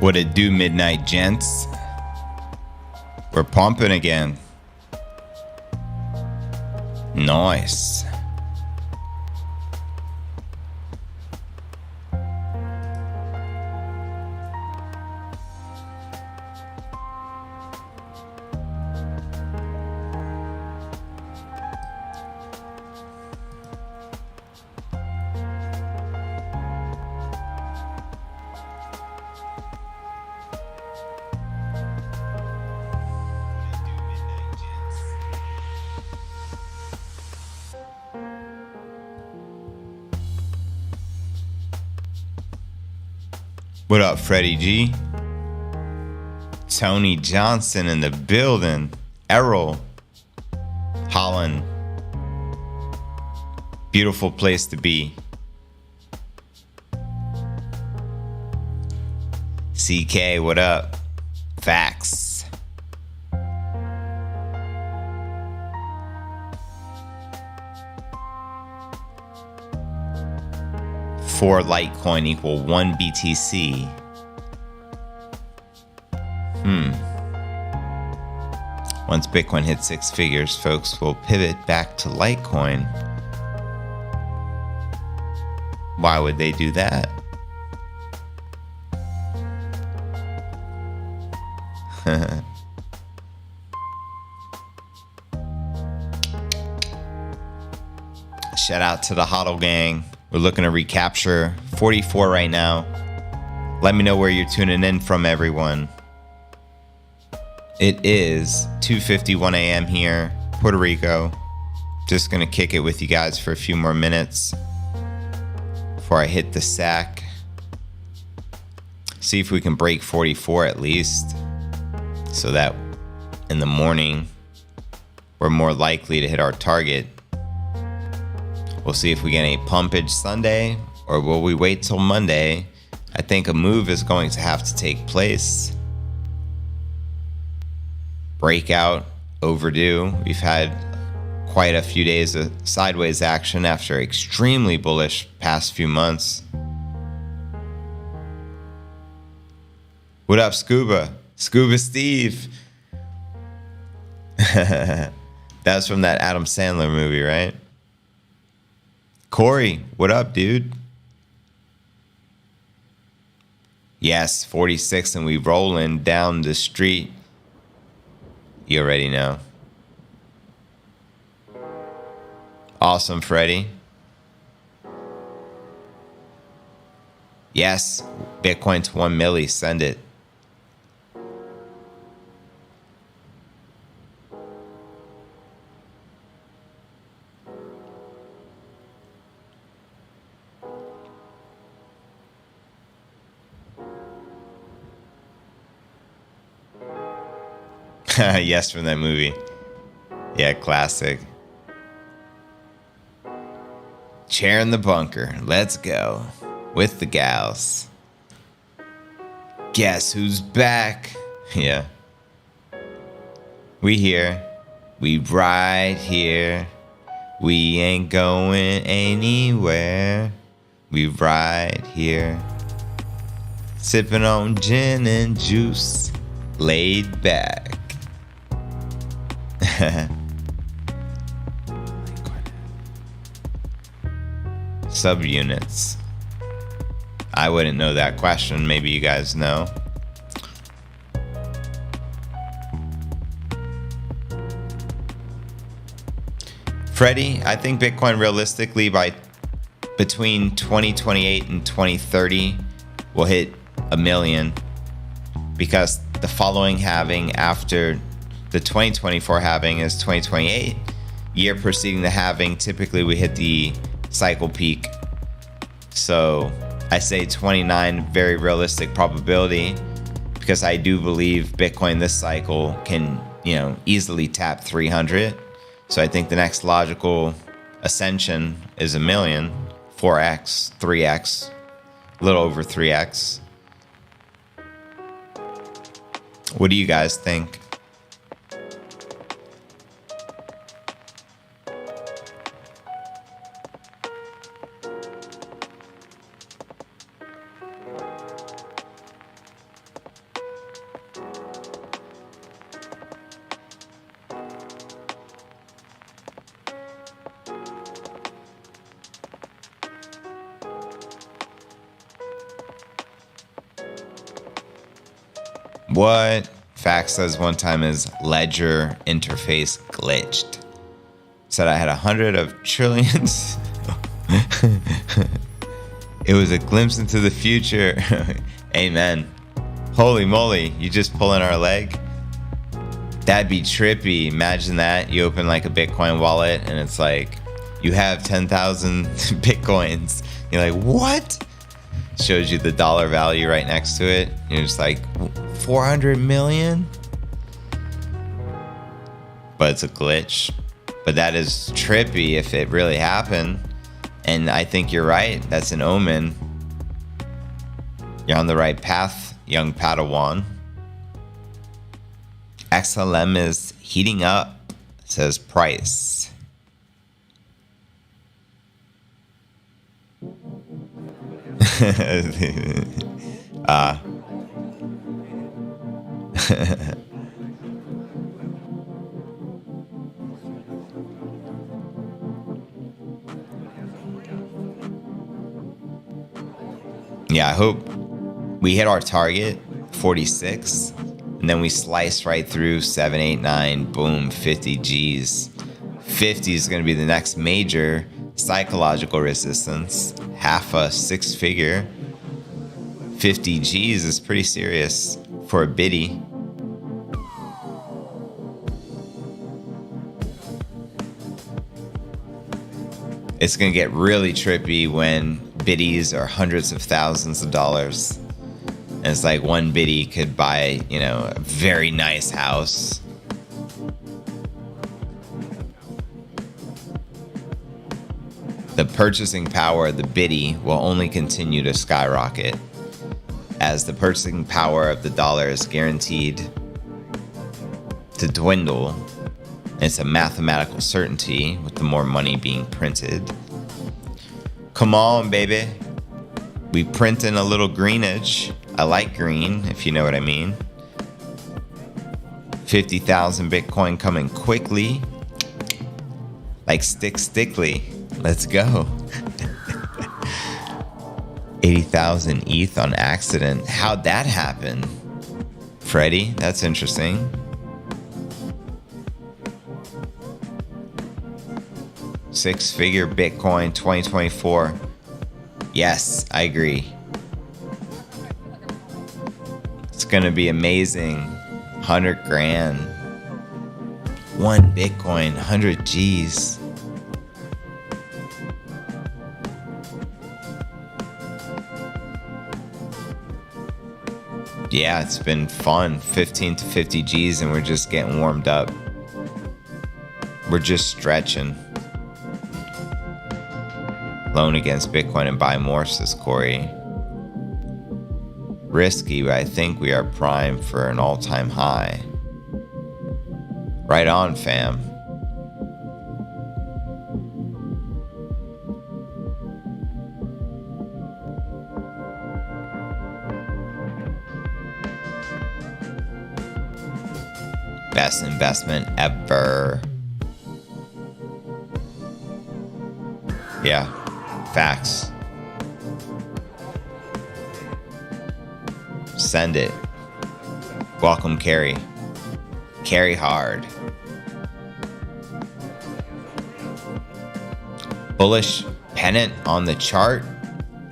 What it do, midnight gents? We're pumping again. Nice. What up, Freddie G? Tony Johnson in the building. Errol. Holland. Beautiful place to be. CK, what up? Facts. Four Litecoin equal 1 BTC. Once Bitcoin hits 6 figures, folks will pivot back to Litecoin. Why would they do that? Shout out to the HODL gang. We're looking to recapture 44 right now. Let me know where you're tuning in from, everyone. It is 2:51 a.m. here, Puerto Rico. Just gonna kick it with you guys for a few more minutes before I hit the sack. See if we can break 44 at least, so that in the morning we're more likely to hit our target. We'll see if we get any pumpage Sunday, or will we wait till Monday? I think a move is going to have to take place. Breakout overdue. We've had quite a few days of sideways action after extremely bullish past few months. What up, Scuba? Scuba Steve. That's from that Adam Sandler movie, right? Corey, what up, dude? Yes, 46, and we rolling down the street. You already know. Awesome, Freddie. Yes, Bitcoin to 1 milli, send it. Yes, from that movie. Yeah, classic. Chair in the bunker. Let's go. With the gals. Guess who's back? Yeah. We here. We right here. We ain't going anywhere. We right here. Sipping on gin and juice. Laid back. subunits? I wouldn't know that question. Maybe you guys know. Freddie, I think Bitcoin realistically by between 2028 and 2030 will hit 1 million, because the following halving after the 2024 halving is 2028. Year preceding the halving, typically we hit the cycle peak. So I say 29, very realistic probability, because I do believe Bitcoin this cycle can, easily tap 300. So I think the next logical ascension is 1 million, 4x, 3x, a little over 3x. What do you guys think? What? Fax says one time his ledger interface glitched. Said I had 100 of trillions. It was a glimpse into the future. Amen. Holy moly, you just pulling our leg? That'd be trippy. Imagine that. You open like a Bitcoin wallet and it's like, you have 10,000 Bitcoins. You're like, what? Shows you the dollar value right next to it. You're just like, 400 million? But it's a glitch. But that is trippy if it really happened. And I think you're right. That's an omen. You're on the right path, young Padawan. XLM is heating up, says Price. Yeah, I hope we hit our target, 46, and then we slice right through 7, 8, 9, boom, 50 G's. 50 is going to be the next major psychological resistance, half a 6-figure. 50 G's is pretty serious for a biddy. It's going to get really trippy when biddies are hundreds of thousands of dollars. And it's like one biddy could buy, a very nice house. The purchasing power of the biddy will only continue to skyrocket as the purchasing power of the dollar is guaranteed to dwindle. It's a mathematical certainty with the more money being printed. Come on, baby. We print in a little greenage. I like green, if you know what I mean. 50,000 Bitcoin coming quickly. Like stickly. Let's go. 80,000 ETH on accident. How'd that happen? Freddie, that's interesting. Six-figure Bitcoin 2024. Yes, I agree. It's gonna be amazing. 100 grand. One Bitcoin, 100 G's. Yeah, it's been fun. 15 to 50 G's and we're just getting warmed up. We're just stretching. Loan against Bitcoin and buy more, says Corey. Risky, but I think we are primed for an all-time high. Right on, fam. Best investment ever. Yeah. Facts. Send it. Welcome, Carrie. Carry hard. Bullish pennant on the chart,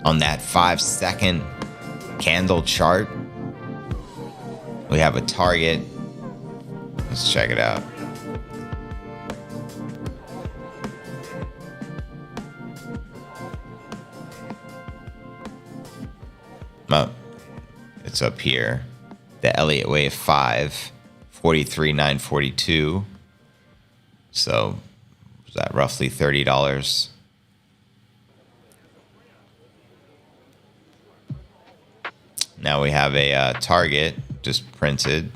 on that 5-second candle chart. We have a target. Let's check it out. Oh, it's up here. The Elliott Wave 5, 43,942. So, is that roughly $30? Now we have a target just printed,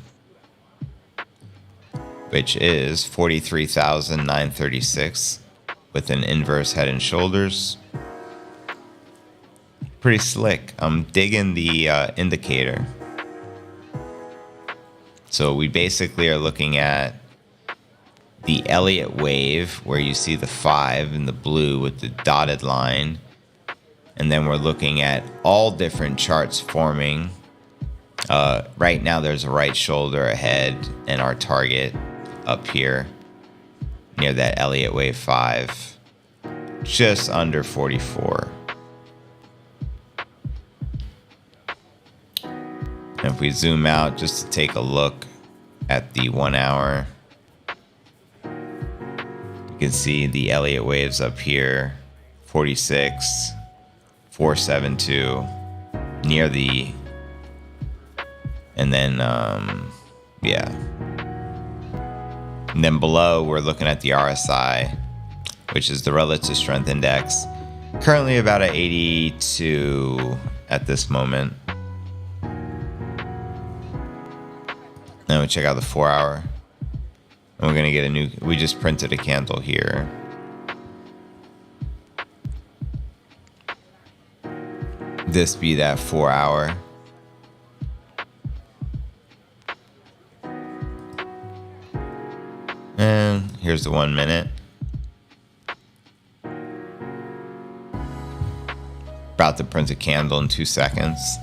which is 43,936 with an inverse head and shoulders. Pretty slick. I'm digging the indicator. So we basically are looking at the Elliott wave where you see the 5 in the blue with the dotted line. And then we're looking at all different charts forming. Right now there's a right shoulder ahead and our target up here near that Elliott wave 5, just under 44. And if we zoom out just to take a look at the 1 hour, you can see the Elliott waves up here, 46, 472, near the, and then, yeah. And then below, we're looking at the RSI, which is the Relative Strength Index, currently about at 82 at this moment. Then we check out the 4 hour. And we're gonna get a new, we just printed a candle here. This be that 4 hour. And here's the 1 minute. About to print a candle in 2 seconds.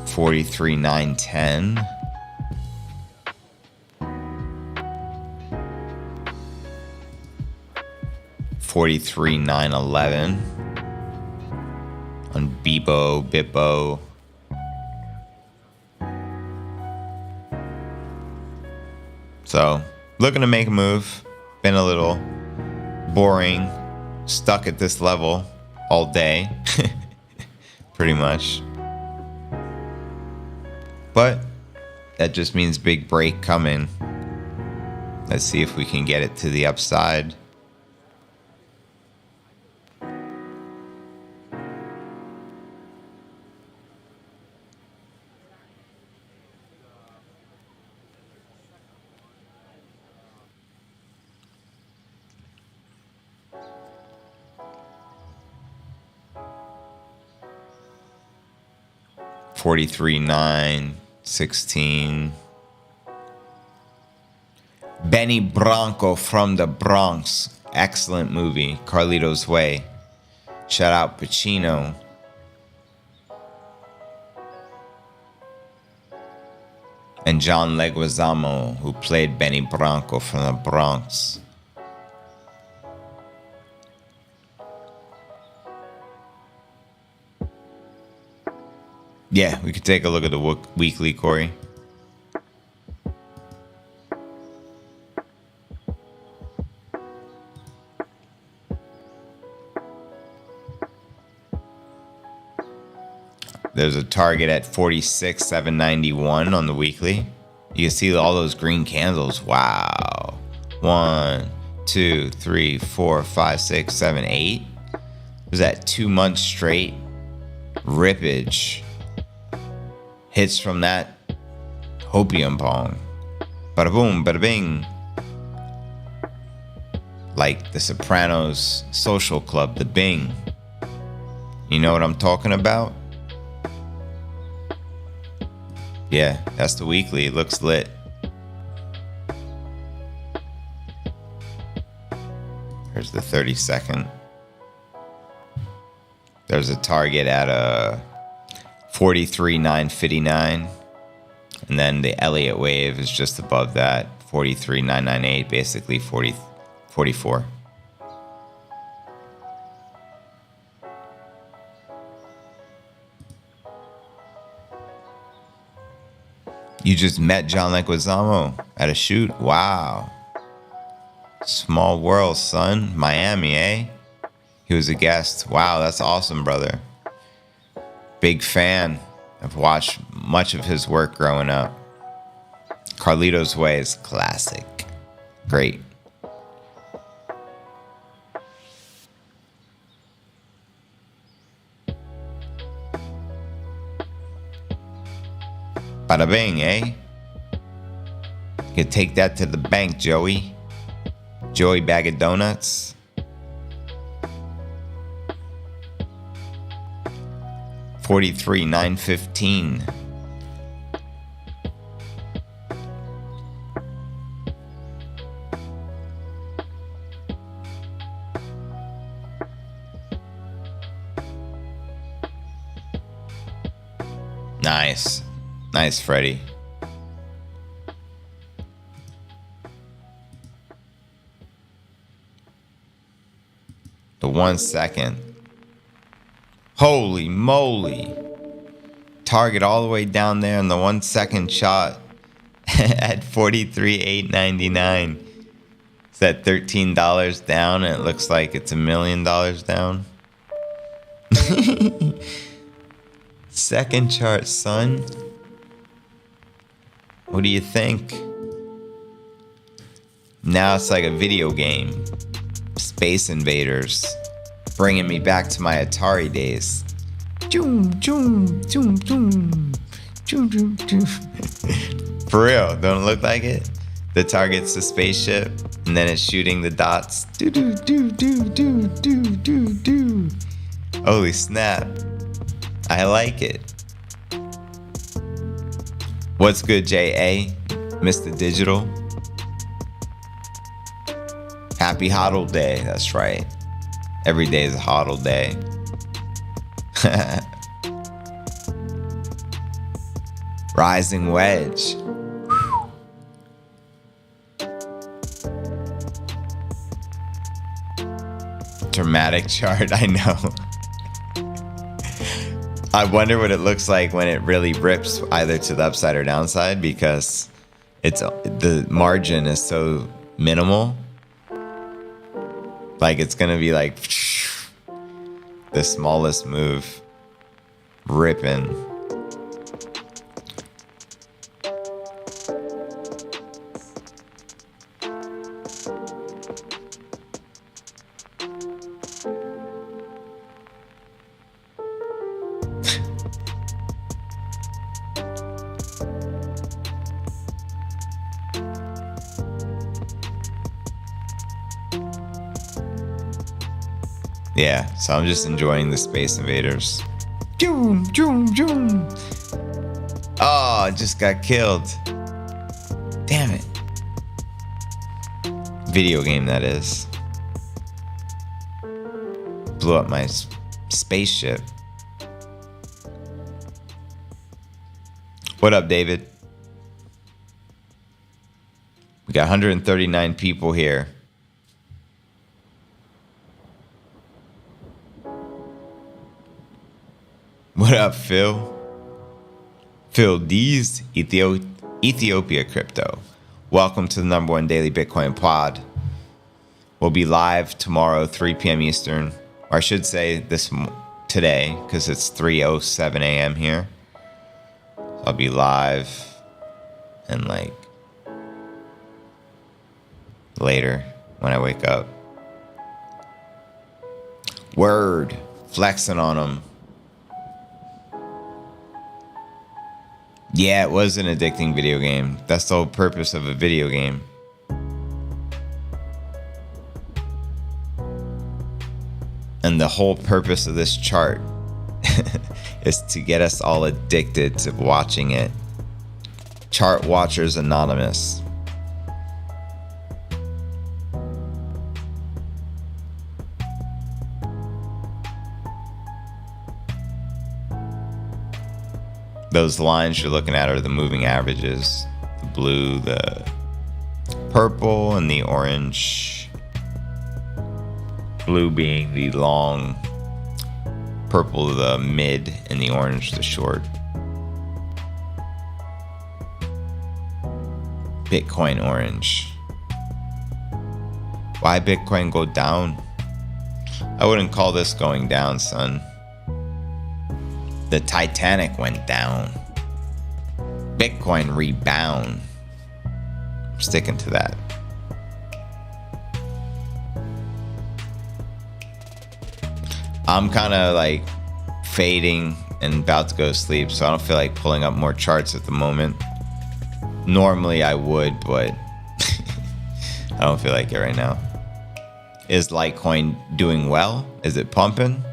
$43,910. $43,911 on Bebo, Bippo. So, looking to make a move. Been a little boring, stuck at this level all day, pretty much. But that just means big break coming. Let's see if we can get it to the upside. $43,916. Benny Bronco from the Bronx. Excellent movie. Carlito's Way. Shout out Pacino. And John Leguizamo, who played Benny Bronco from the Bronx. Yeah, we could take a look at the weekly, Corey. There's a target at 46,791 on the weekly. You can see all those green candles. Wow. 1, 2, 3, 4, 5, 6, 7, 8. Was that 2 months straight? Rippage. Hits from that hopium pong. Bada boom, bada bing. Like the Sopranos social club, the Bing. You know what I'm talking about? Yeah, that's the weekly. It looks lit. Here's the 30-second. There's a target at 43,959. And then the Elliott wave is just above that, 43,998, basically 44. You just met John Leguizamo at a shoot? Wow. Small world, son. Miami, eh? He was a guest. Wow, that's awesome, brother. Big fan. I've watched much of his work growing up. Carlito's Way is classic. Great. Bada bing, eh? You can take that to the bank, Joey. Joey Bag of Donuts. $43,915. Nice. Nice, Freddie. The 1 second. Holy moly. Target all the way down there in the 1 second shot at 43,899. It's at $13 down and it looks like it's $1 million down. Second chart, son. What do you think? Now it's like a video game. Space Invaders. Bringing me back to my Atari days. For real, don't it look like it? The target's the spaceship, and then it's shooting the dots. Holy snap. I like it. What's good, J.A.? Mr. Digital? Happy HODL Day, that's right. Every day is a HODL day. Rising Wedge. Dramatic chart, I know. I wonder what it looks like when it really rips either to the upside or downside, because the margin is so minimal. Like it's gonna be like the smallest move ripping. Yeah, so I'm just enjoying the Space Invaders. Oh, I just got killed. Damn it. Video game, that is. Blew up my spaceship. What up, David? We got 139 people here. What up, Phil? Phil D's Ethiopia Crypto. Welcome to the #1 daily Bitcoin pod. We'll be live tomorrow, 3 p.m. Eastern. Or I should say today, because it's 3:07 a.m. here. I'll be live and like later when I wake up. Word. Flexing on them. Yeah, it was an addicting video game. That's the whole purpose of a video game. And the whole purpose of this chart is to get us all addicted to watching it Chart Watchers Anonymous. Those lines you're looking at are the moving averages. The blue, the purple, and the orange. Blue being the long, purple the mid, and the orange the short. Bitcoin orange. Why Bitcoin go down? I wouldn't call this going down, son. The Titanic went down. Bitcoin rebound. I'm sticking to that. I'm kind of like fading and about to go to sleep, so I don't feel like pulling up more charts at the moment. Normally I would, but I don't feel like it right now. Is Litecoin doing well? Is it pumping?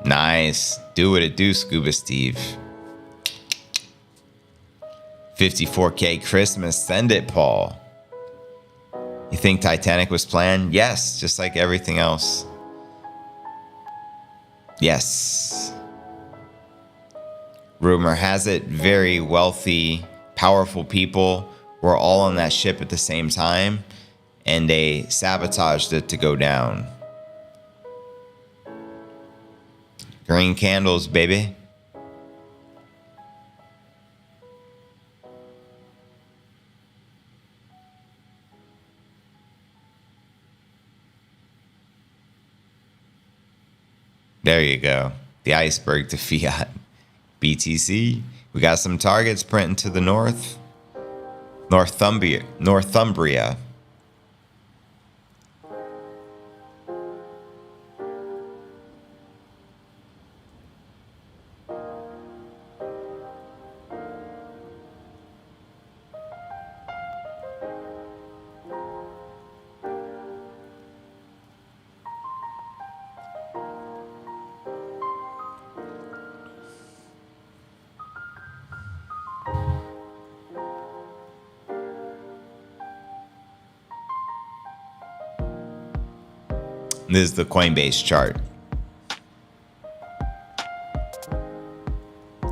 Nice. Do what it do, Scuba Steve. 54K Christmas. Send it, Paul. You think Titanic was planned? Yes, just like everything else. Yes. Rumor has it, very wealthy, powerful people were all on that ship at the same time, and they sabotaged it to go down. Green candles, baby. There you go. The iceberg to fiat. BTC. We got some targets printing to the north. Northumbria. This is the Coinbase chart.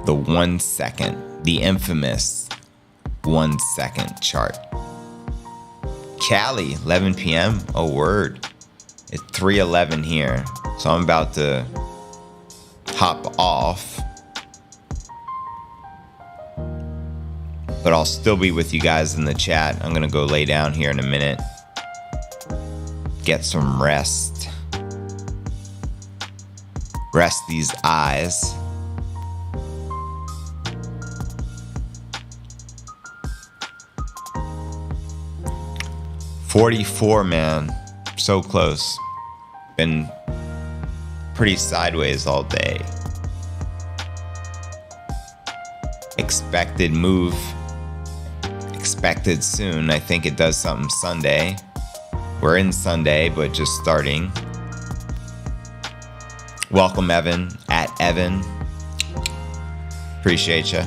The 1 second, the infamous 1 second chart. Cali, 11 p.m. Oh, word. It's 3:11 here. So I'm about to hop off. But I'll still be with you guys in the chat. I'm going to go lay down here in a minute. Get some rest. Rest these eyes. $44, man. So close. Been pretty sideways all day. Expected move. Expected soon. I think it does something Sunday. We're in Sunday, but just starting. Welcome, Evan, at Evan. Appreciate you.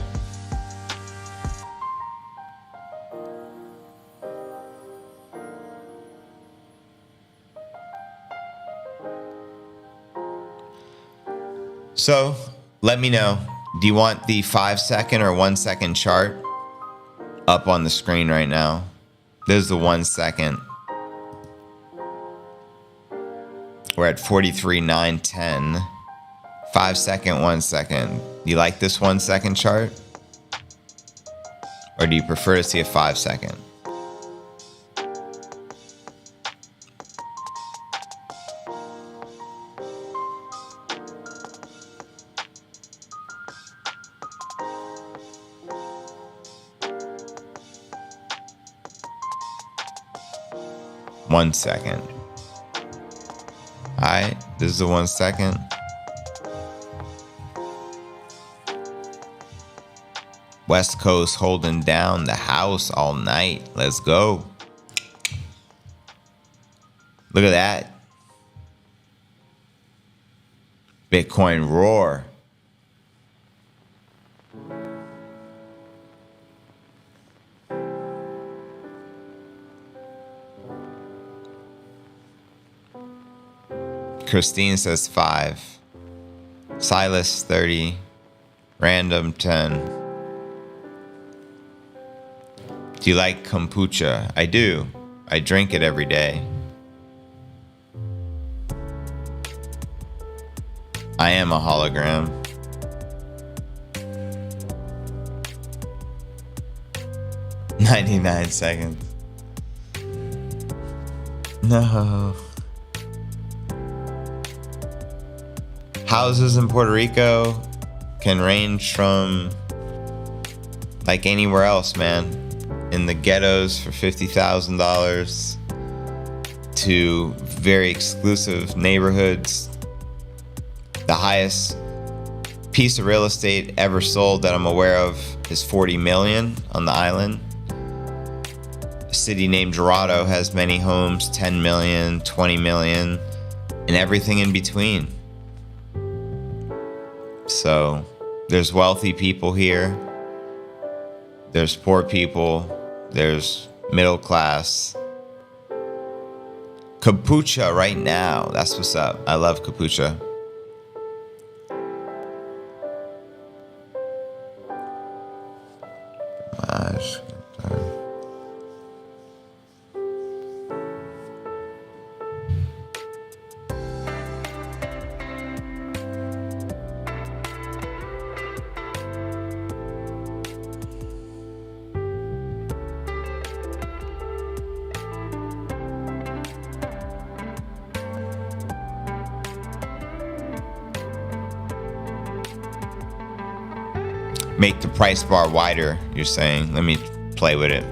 So, let me know. Do you want the 5 second or 1 second chart up on the screen right now? There's the 1 second. We're at 43,910. 5 second, 1 second. You like this 1 second chart? Or do you prefer to see a 5 second? One second. Alright, this is the 1 second. West Coast holding down the house all night. Let's go. Look at that. Bitcoin roar. Christine says 5. Silas 30. Random 10. Do you like kombucha? I do. I drink it every day. I am a hologram. "99 seconds. No. Houses in Puerto Rico can range from like anywhere else, man. In the ghettos for $50,000 to very exclusive neighborhoods. The highest piece of real estate ever sold that I'm aware of is 40 million on the island. A city named Dorado has many homes, 10 million, 20 million, and everything in between. So there's wealthy people here. There's poor people. There's middle class. Kombucha right now. That's what's up. I love kombucha. Make the price bar wider, you're saying. Let me play with it.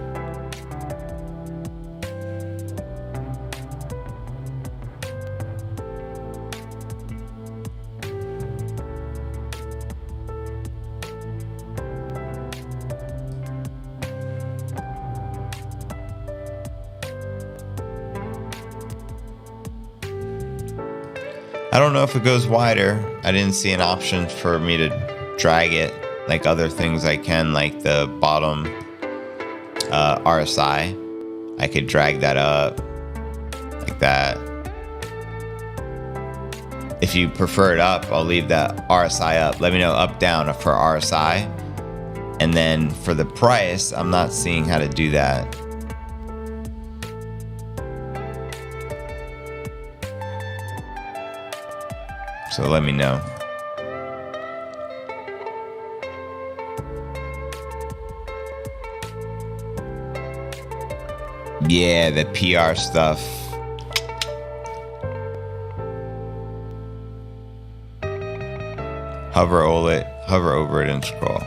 I don't know if it goes wider. I didn't see an option for me to drag it like other things I can, like the bottom RSI. I could drag that up like that. If you prefer it up, I'll leave that RSI up. Let me know up, down for RSI. And then for the price, I'm not seeing how to do that. So let me know. Yeah, the PR stuff. Hover over it and scroll.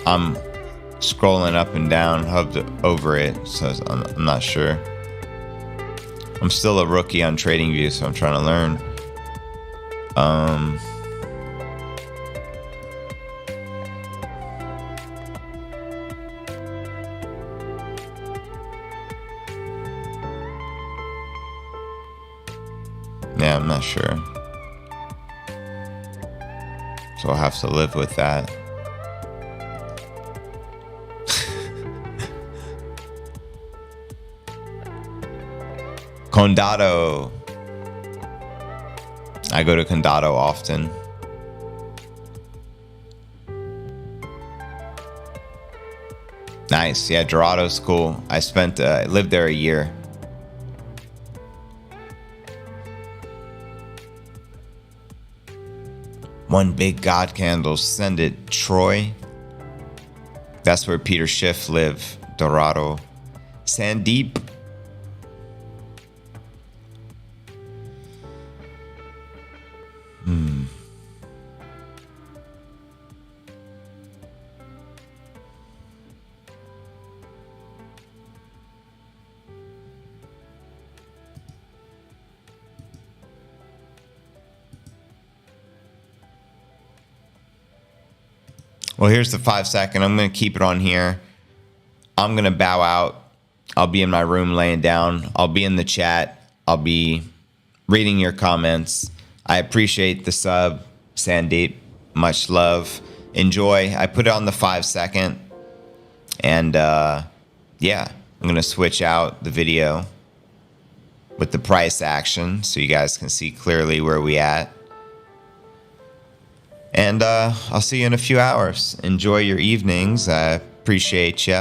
I'm scrolling up and down, hovered over it, so I'm not sure. I'm still a rookie on TradingView, so I'm trying to learn. Yeah, I'm not sure. So I'll have to live with that. Condado. I go to Condado often. Nice. Yeah, Dorado's cool. I lived there a year. One big God candle. Send it, Troy. That's where Peter Schiff lived. Dorado. Sandeep. Well, here's the 5-second. I'm going to keep it on here. I'm going to bow out. I'll be in my room laying down. I'll be in the chat. I'll be reading your comments. I appreciate the sub, Sandeep. Much love. Enjoy. I put it on the 5-second. And yeah, I'm going to switch out the video with the price action so you guys can see clearly where we at. And I'll see you in a few hours. Enjoy your evenings. I appreciate you.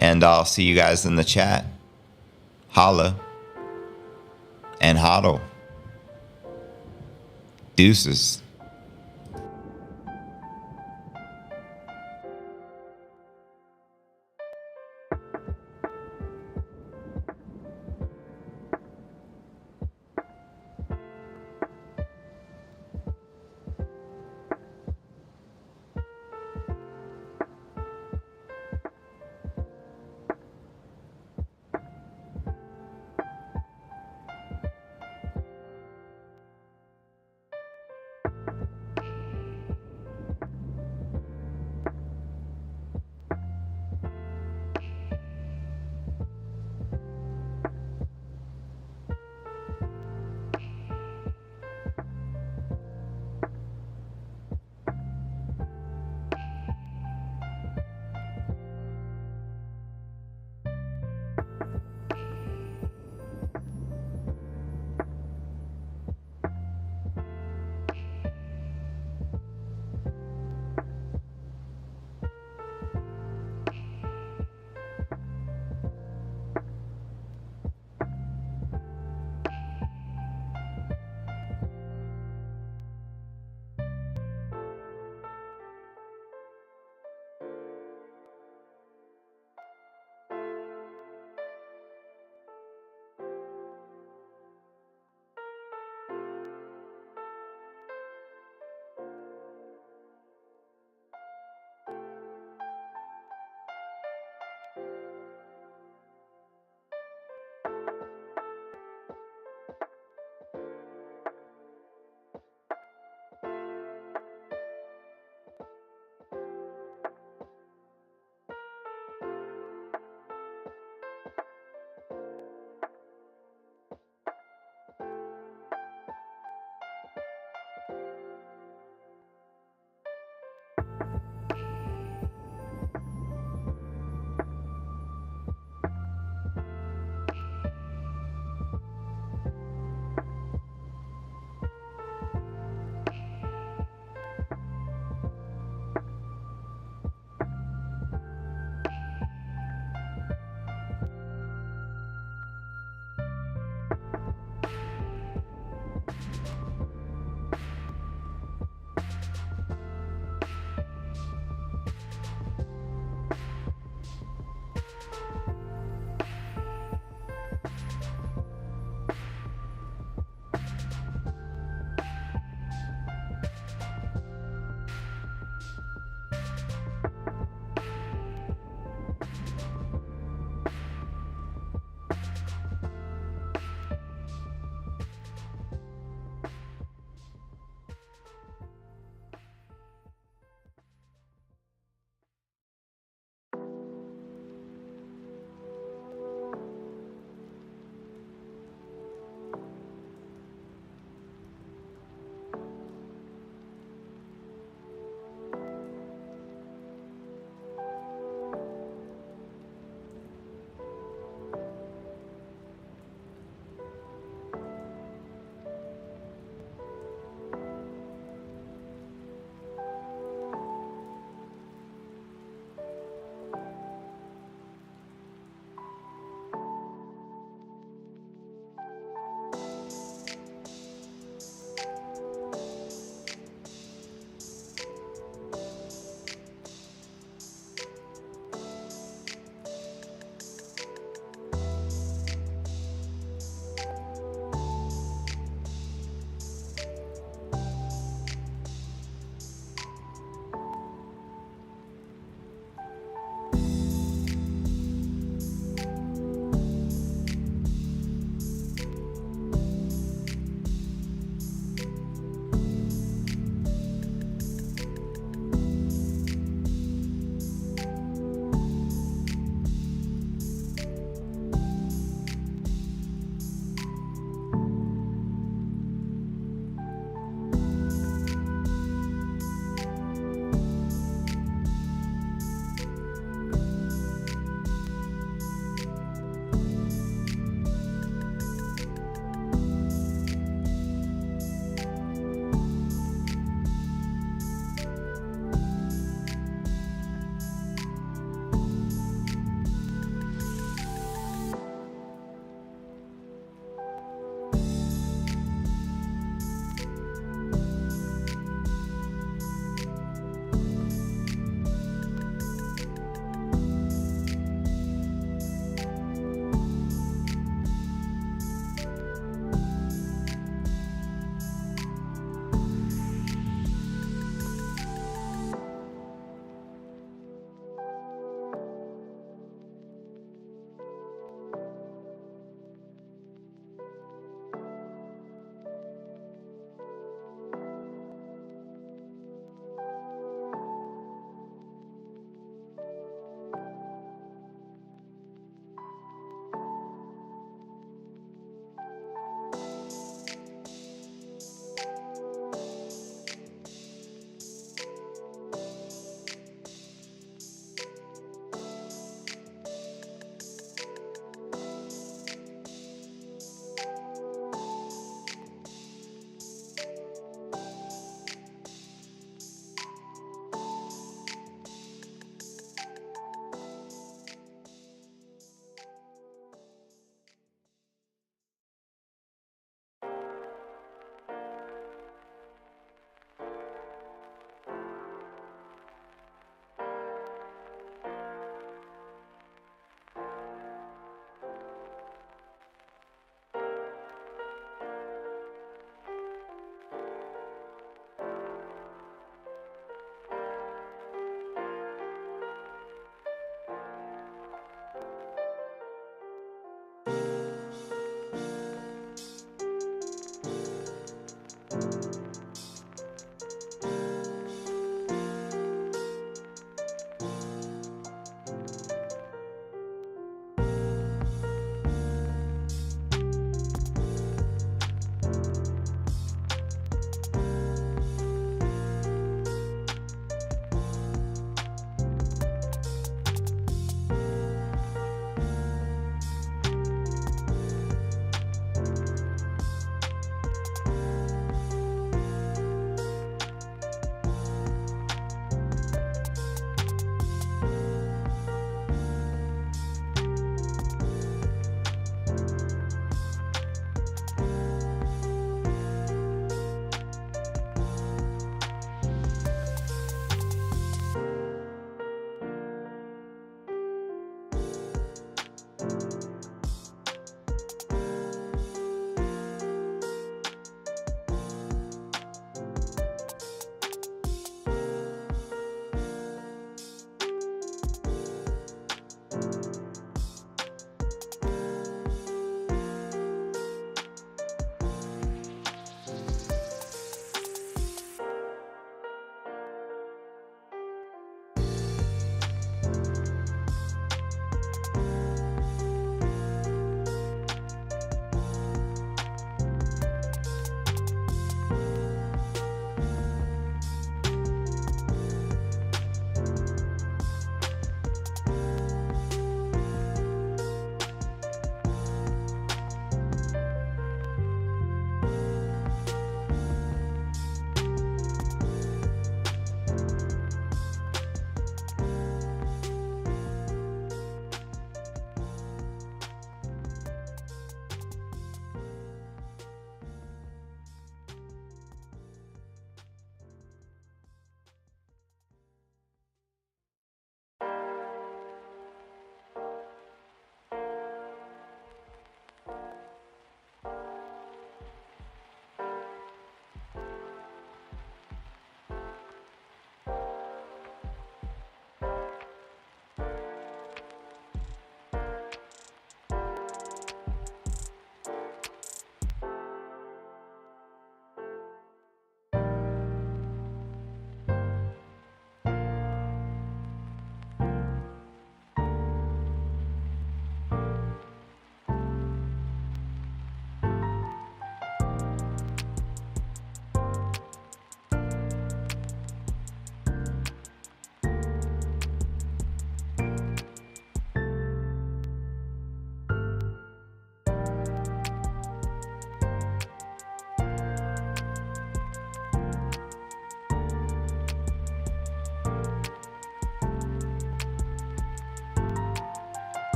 And I'll see you guys in the chat. Holla. And hodl. Deuces.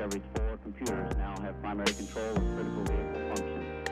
Discovery's 4 computers now have primary control of critical vehicle functions.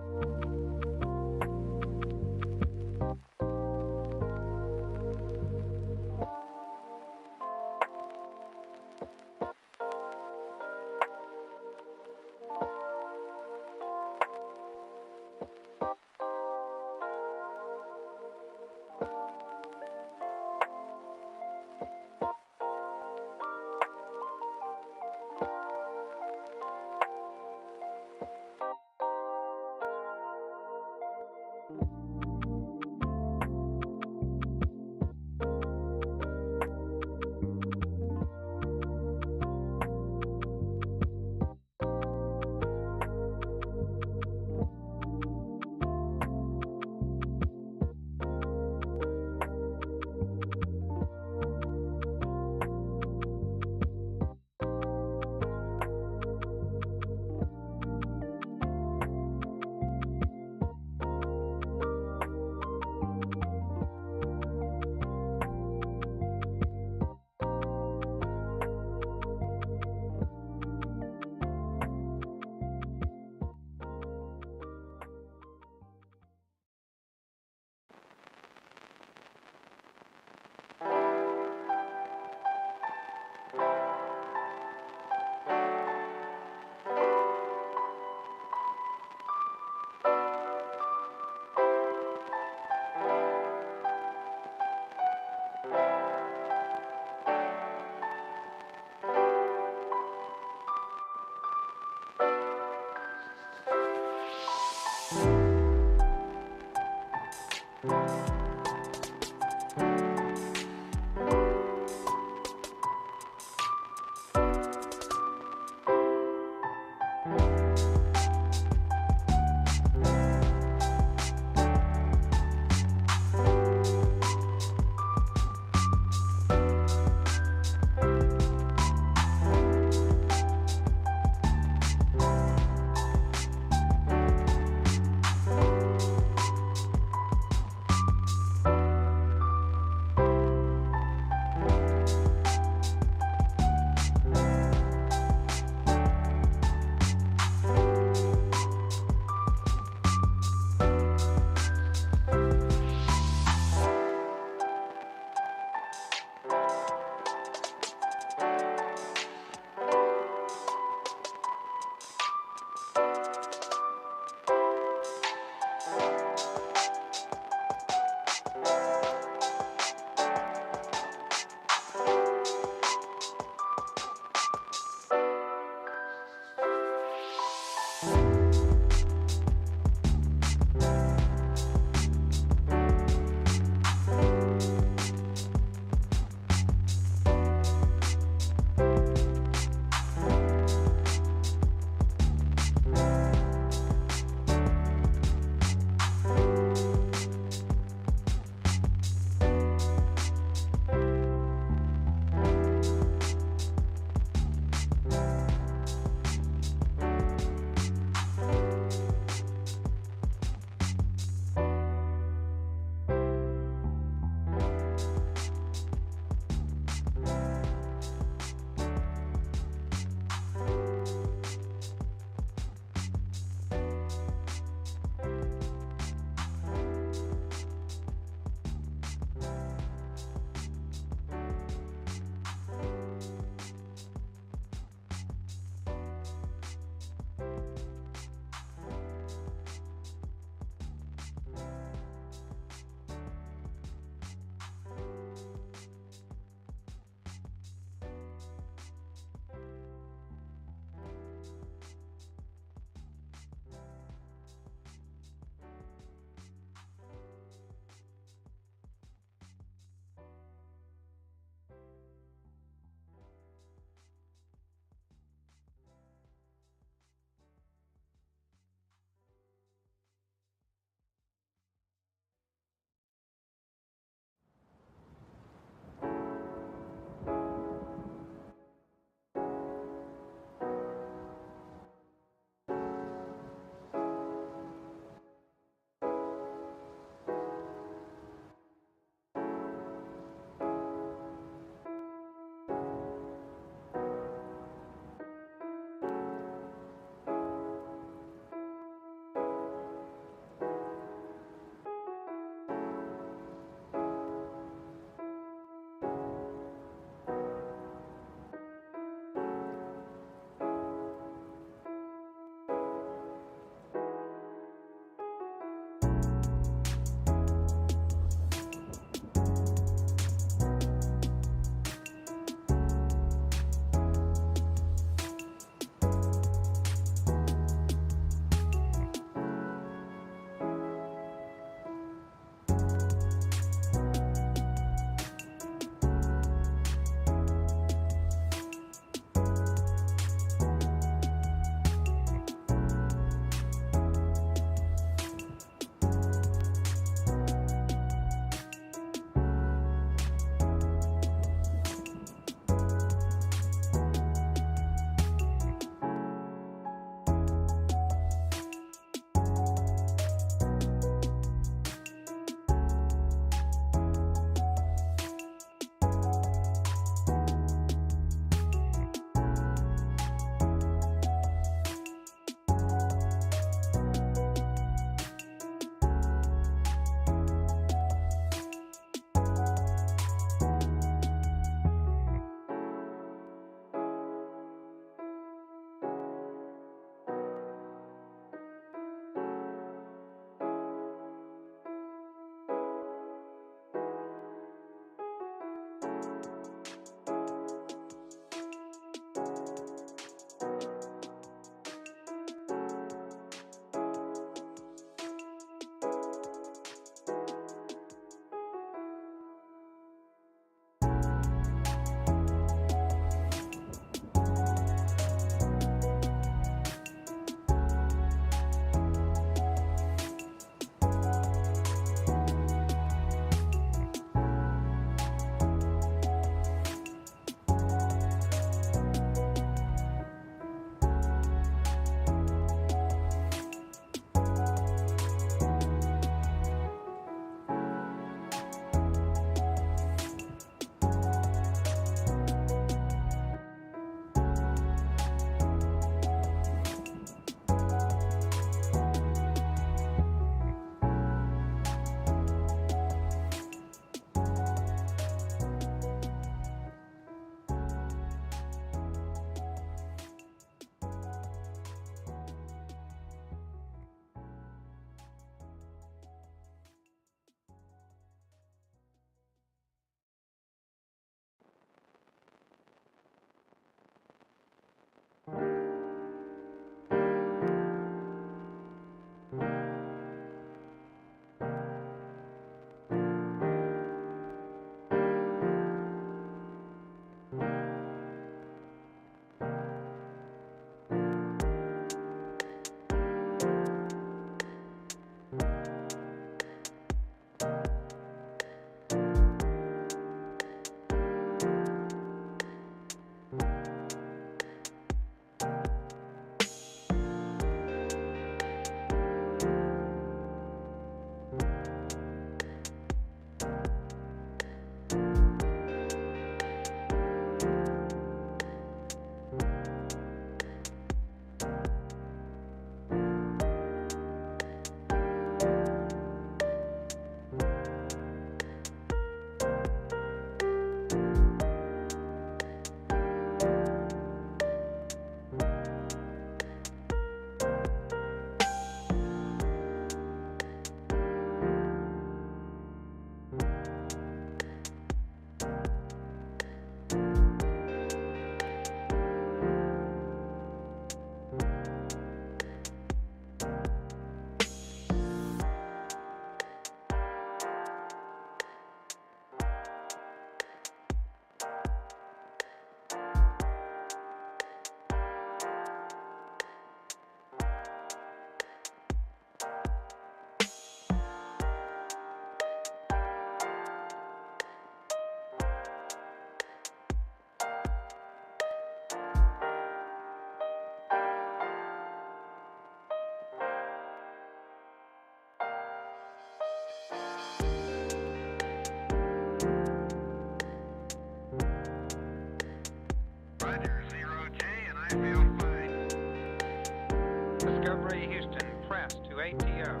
Discovery Houston, press to ATO.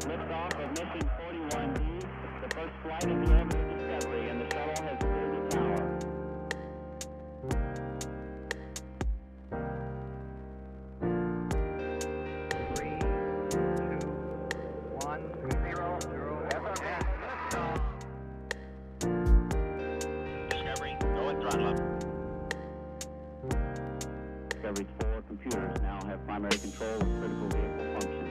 Liftoff of mission 41D, the first flight in the orbit of Discovery, and the shuttle has cleared the tower. Three, two, one, zero, zero. Discovery, go and throttle up. Discovery's 4 computers now have primary control of critical vehicle functions.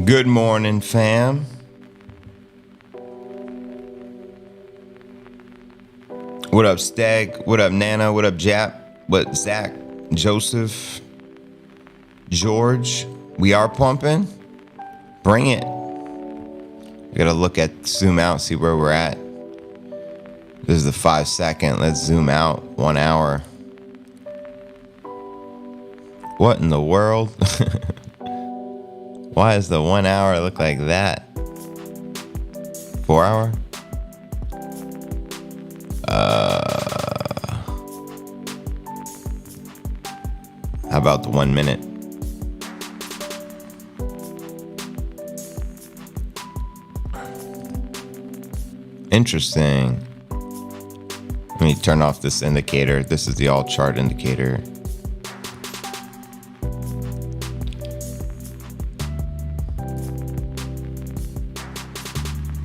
Good morning, fam. What up, Stag? What up, Nana? What up, Jap? What, Zach? Joseph? George? We are pumping? Bring it. We gotta look at, zoom out, see where we're at. This is the 5 second. Let's zoom out. 1 hour. What in the world? Why does the 1 hour look like that? 4 hour? How about the 1 minute? Interesting. Let me turn off this indicator. This is the all chart indicator.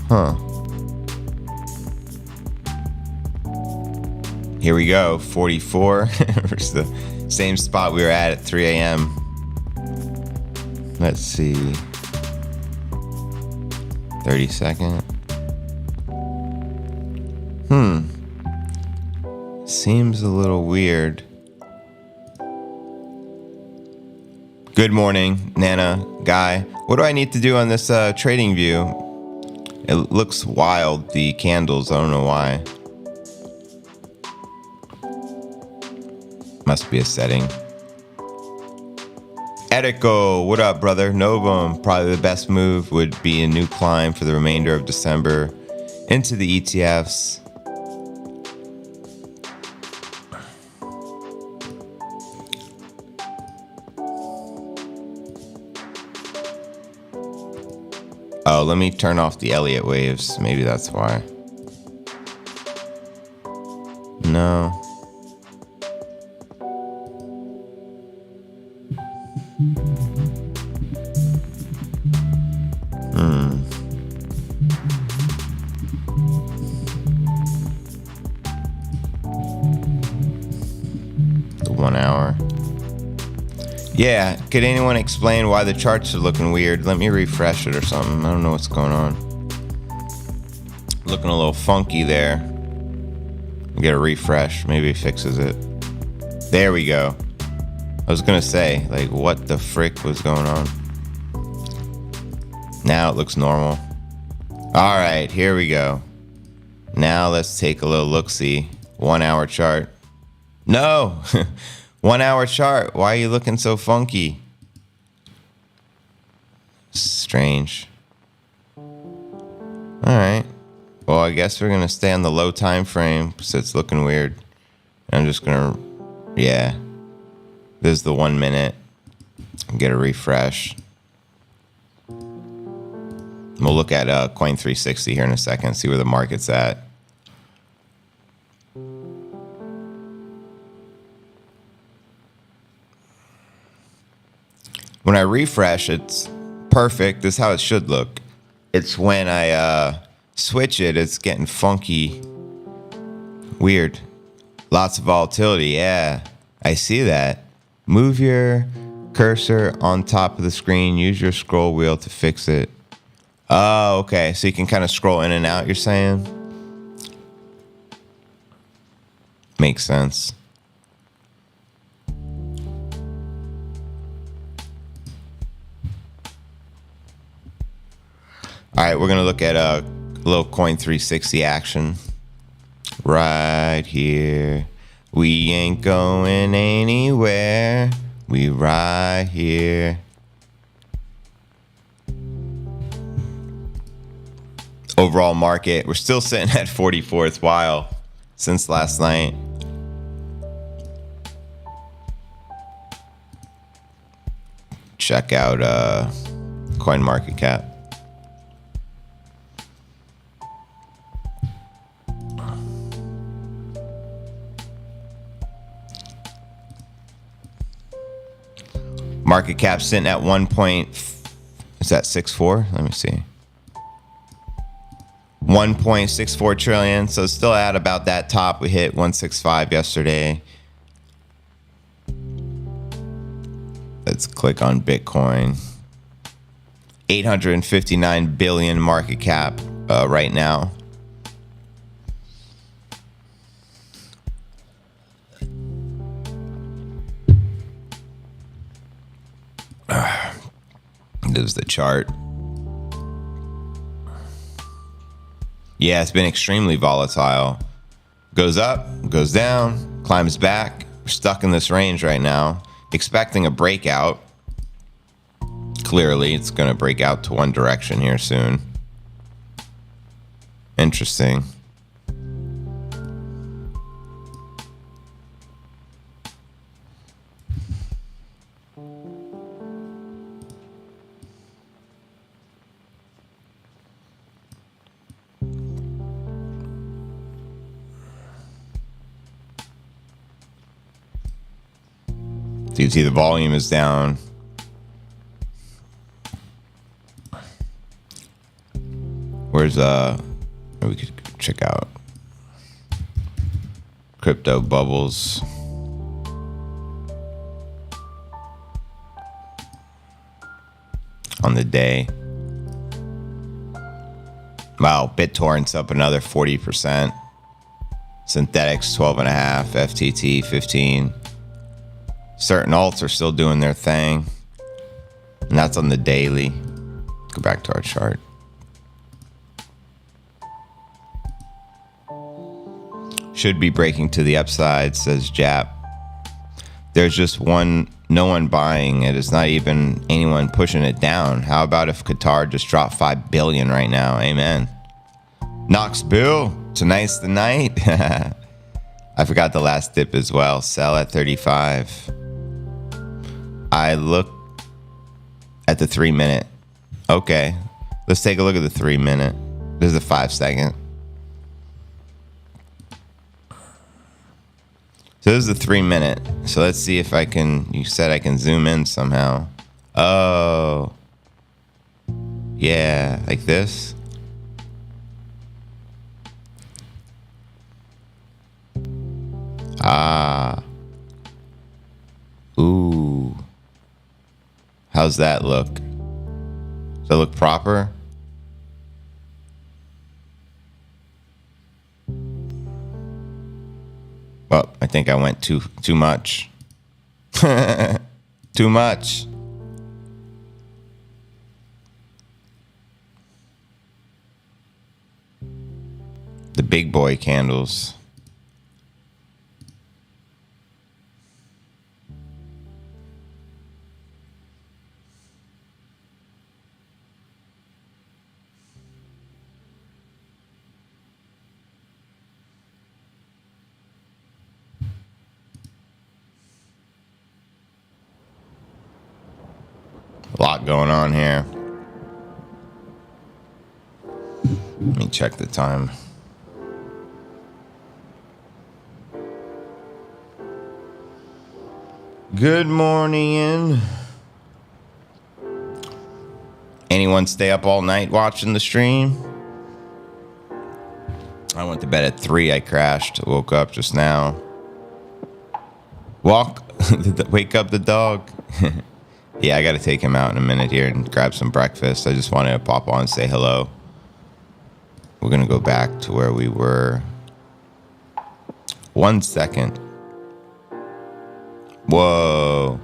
Huh. Here we go. 44. It's the same spot we were at 3 a.m. Let's see. 30-second. Seems a little weird. Good morning, Nana, Guy. What do I need to do on this trading view? It looks wild, the candles. I don't know why. Must be a setting. Edico, what up, brother? Novum, probably the best move would be a new climb for the remainder of December into the ETFs. Oh, let me turn off the Elliott waves. Maybe that's why. No. The 1 hour. Yeah, could anyone explain why the charts are looking weird? Let me refresh it or something. I don't know what's going on. Looking a little funky there. Get a refresh. Maybe it fixes it. There we go. I was gonna say, like, what the frick was going on? Now it looks normal. All right, here we go. Now let's take a little look-see. 1 hour chart. No! 1 hour chart. Why are you looking so funky? Strange. All right. Well, I guess we're gonna stay on the low time frame because it's looking weird. I'm just gonna, yeah. This is the 1 minute. Get a refresh. We'll look at Coin360 here in a second. See where the market's at. When I refresh, it's perfect. This is how it should look. It's when I switch it, it's getting funky. Weird. Lots of volatility. Yeah, I see that. Move your cursor on top of the screen. Use your scroll wheel to fix it. Oh, okay. So you can kind of scroll in and out, you're saying? Makes sense. All right, we're going to look at a little Coin360 action right here. We ain't going anywhere. We right here. Overall market, we're still sitting at 44th while since last night. Check out CoinMarketCap. Market cap sitting at 1.64? Let me see. 1.64 trillion. So still at about that top. We hit 165 yesterday. Let's click on Bitcoin. 859 billion market cap right now. There's the chart. Yeah, it's been extremely volatile. Goes up, goes down, climbs back. We're stuck in this range right now. expecting a breakout. Clearly, it's going to break out to one direction here soon. Interesting. So you can see the volume is down. Where's we could check out crypto bubbles. On the day. Wow, BitTorrent's up another 40%. Synthetics 12.5, FTT 15. Certain alts are still doing their thing. And that's on the daily. Let's go back to our chart. Should be breaking to the upside, says Jap. There's just no one buying it. It's not even anyone pushing it down. How about if Qatar just dropped 5 billion right now? Amen. Knox Bill, tonight's the night. I forgot the last dip as well. Sell at 35. I look at the 3 minute. Okay, let's take a look at the 3 minute. This is a 5 second. So this is the 3 minute. So let's see if I can, you said I can zoom in somehow. Oh. Yeah, like this. Ah. Ooh. How's that look? Does that look proper? Well, I think I went too much. Too much. The big boy candles. A lot going on here. Let me check the time. Good morning. Anyone stay up all night watching the stream? I went to bed at 3. I crashed. Woke up just now. Wake up the dog. Yeah, I got to take him out in a minute here and grab some breakfast. I just wanted to pop on and say hello. We're going to go back to where we were. 1 second. Whoa.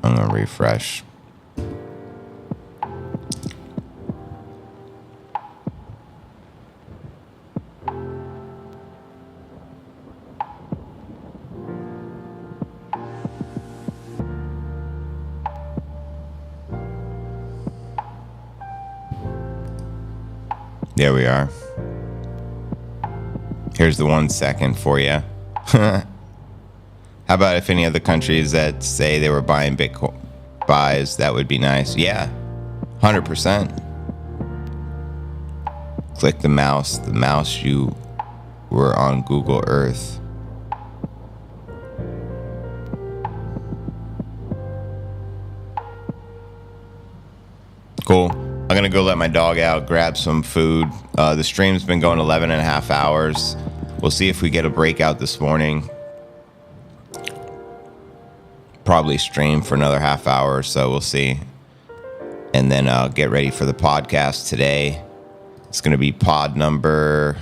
I'm going to refresh. There we are. Here's the 1 second for you. How about if any other countries that say they were buying Bitcoin buys, that would be nice. Yeah, 100%. Click the mouse. You were on Google Earth. Cool. I'm going to go let my dog out, grab some food. The stream's been going 11 and a half hours. We'll see if we get a breakout this morning. Probably stream for another half hour or so. We'll see. And then get ready for the podcast today. It's going to be pod number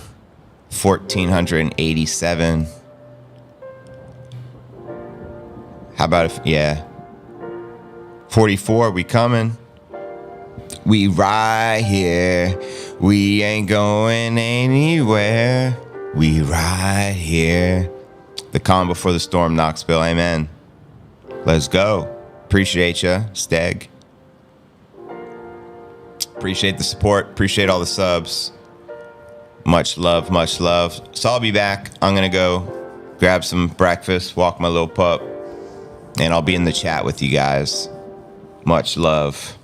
1487. How about if, yeah. 44, we coming. We right here. We ain't going anywhere. We ride here. The calm before the storm, Knoxville. Amen. Let's go. Appreciate you, Steg. Appreciate the support. Appreciate all the subs. Much love, much love. So I'll be back. I'm going to go grab some breakfast, walk my little pup, and I'll be in the chat with you guys. Much love.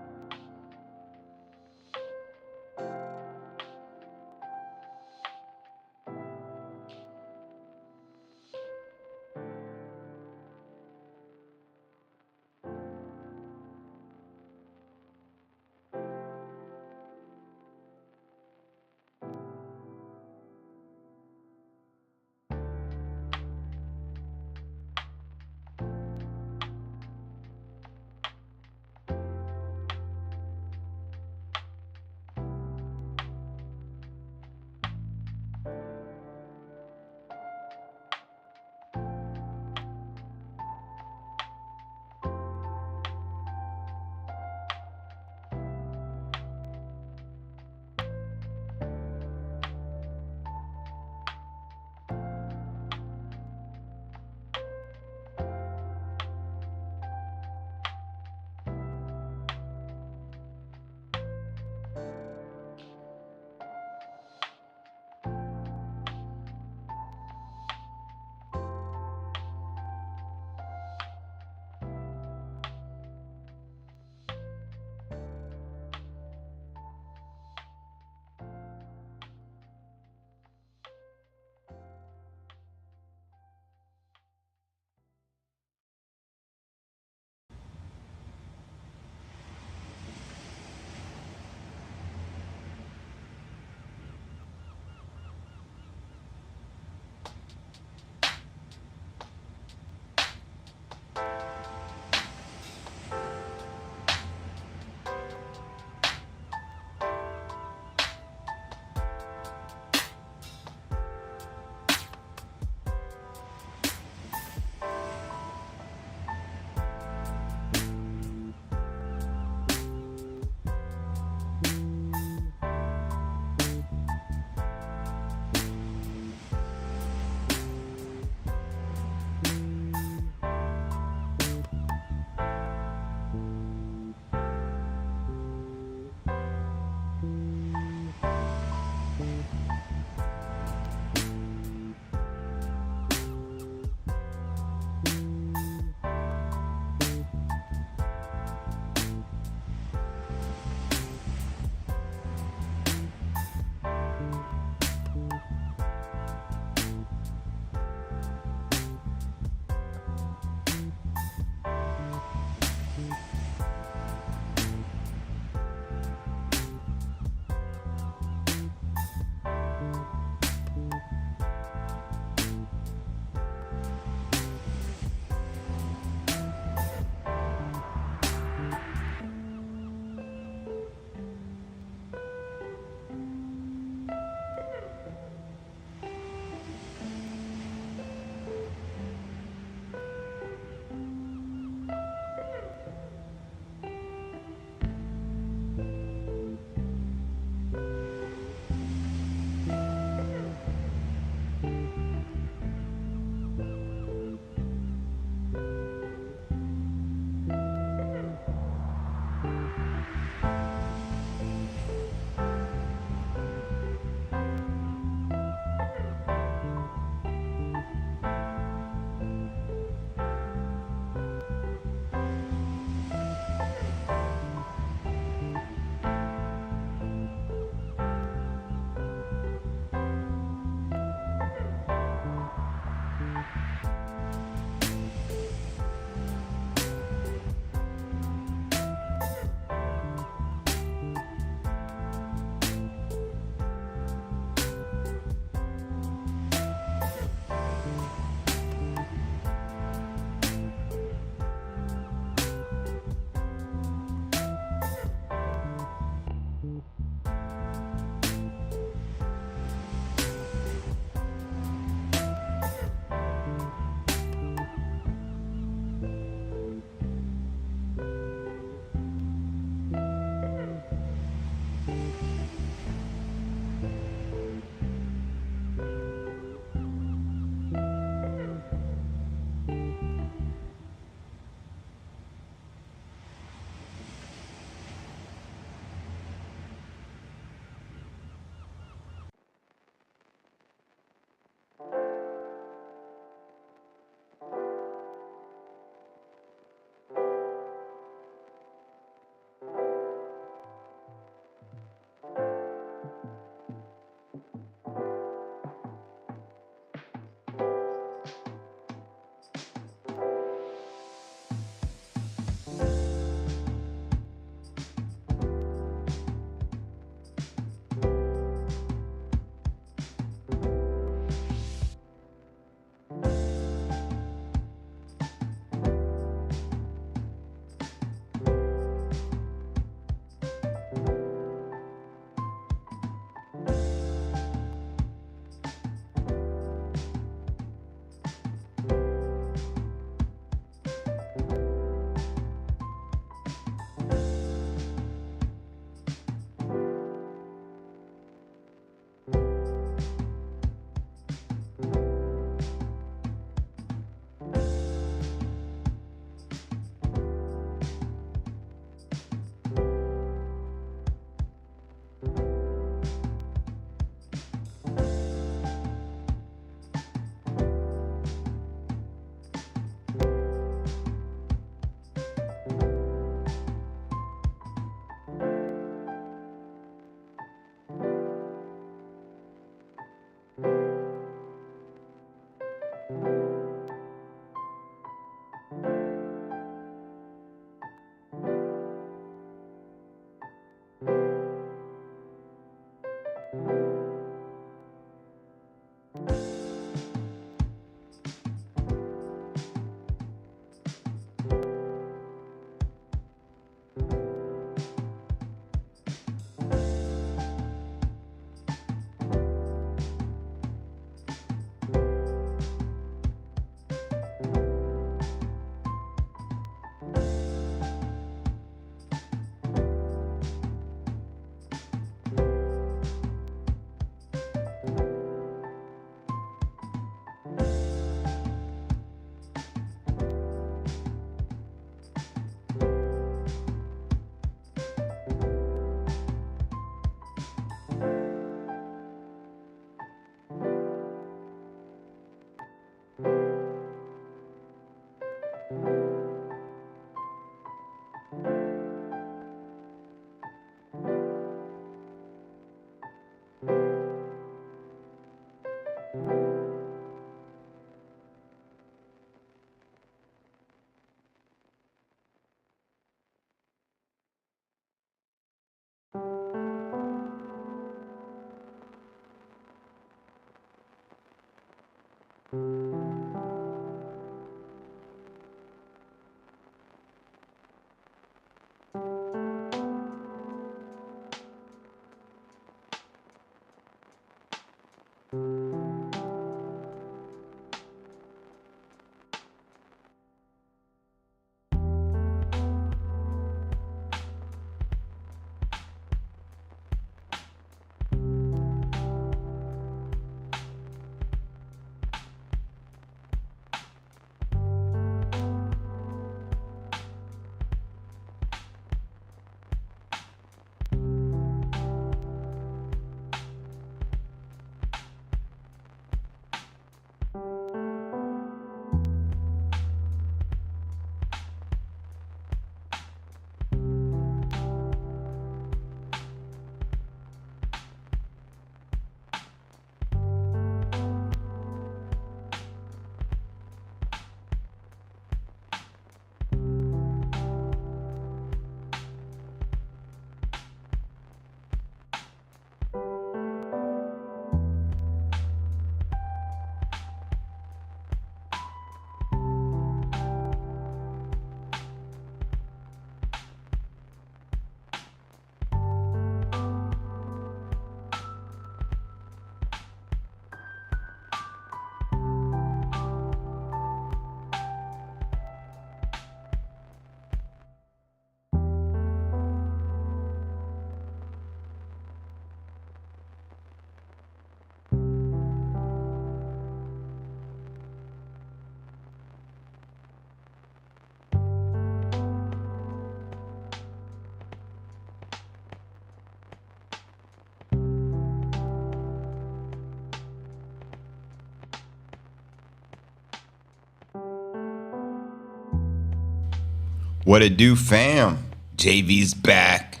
What it do, fam? JV's back.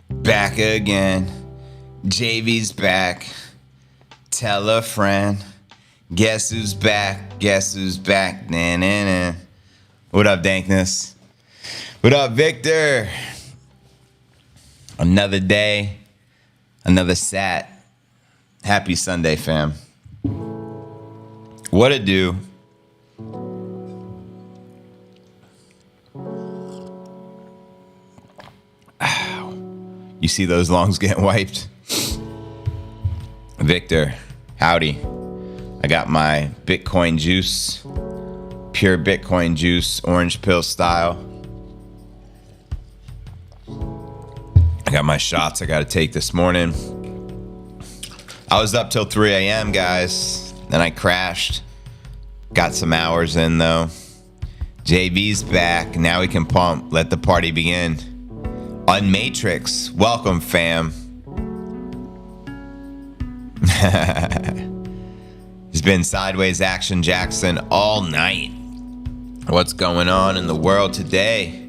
Back again. JV's back. Tell a friend. Guess who's back? Guess who's back? Nah, nah, nah. What up, Dankness? What up, Victor? Another day. Another sat. Happy Sunday, fam. What it do? You see those lungs getting wiped? Victor, howdy. I got my Bitcoin juice, pure Bitcoin juice, orange pill style. I got my shots I got to take this morning. I was up till 3 a.m., guys. Then I crashed. Got some hours in, though. JV's back. Now we can pump. Let the party begin. Unmatrix, welcome, fam. It's been Sideways Action Jackson all night. What's going on in the world today?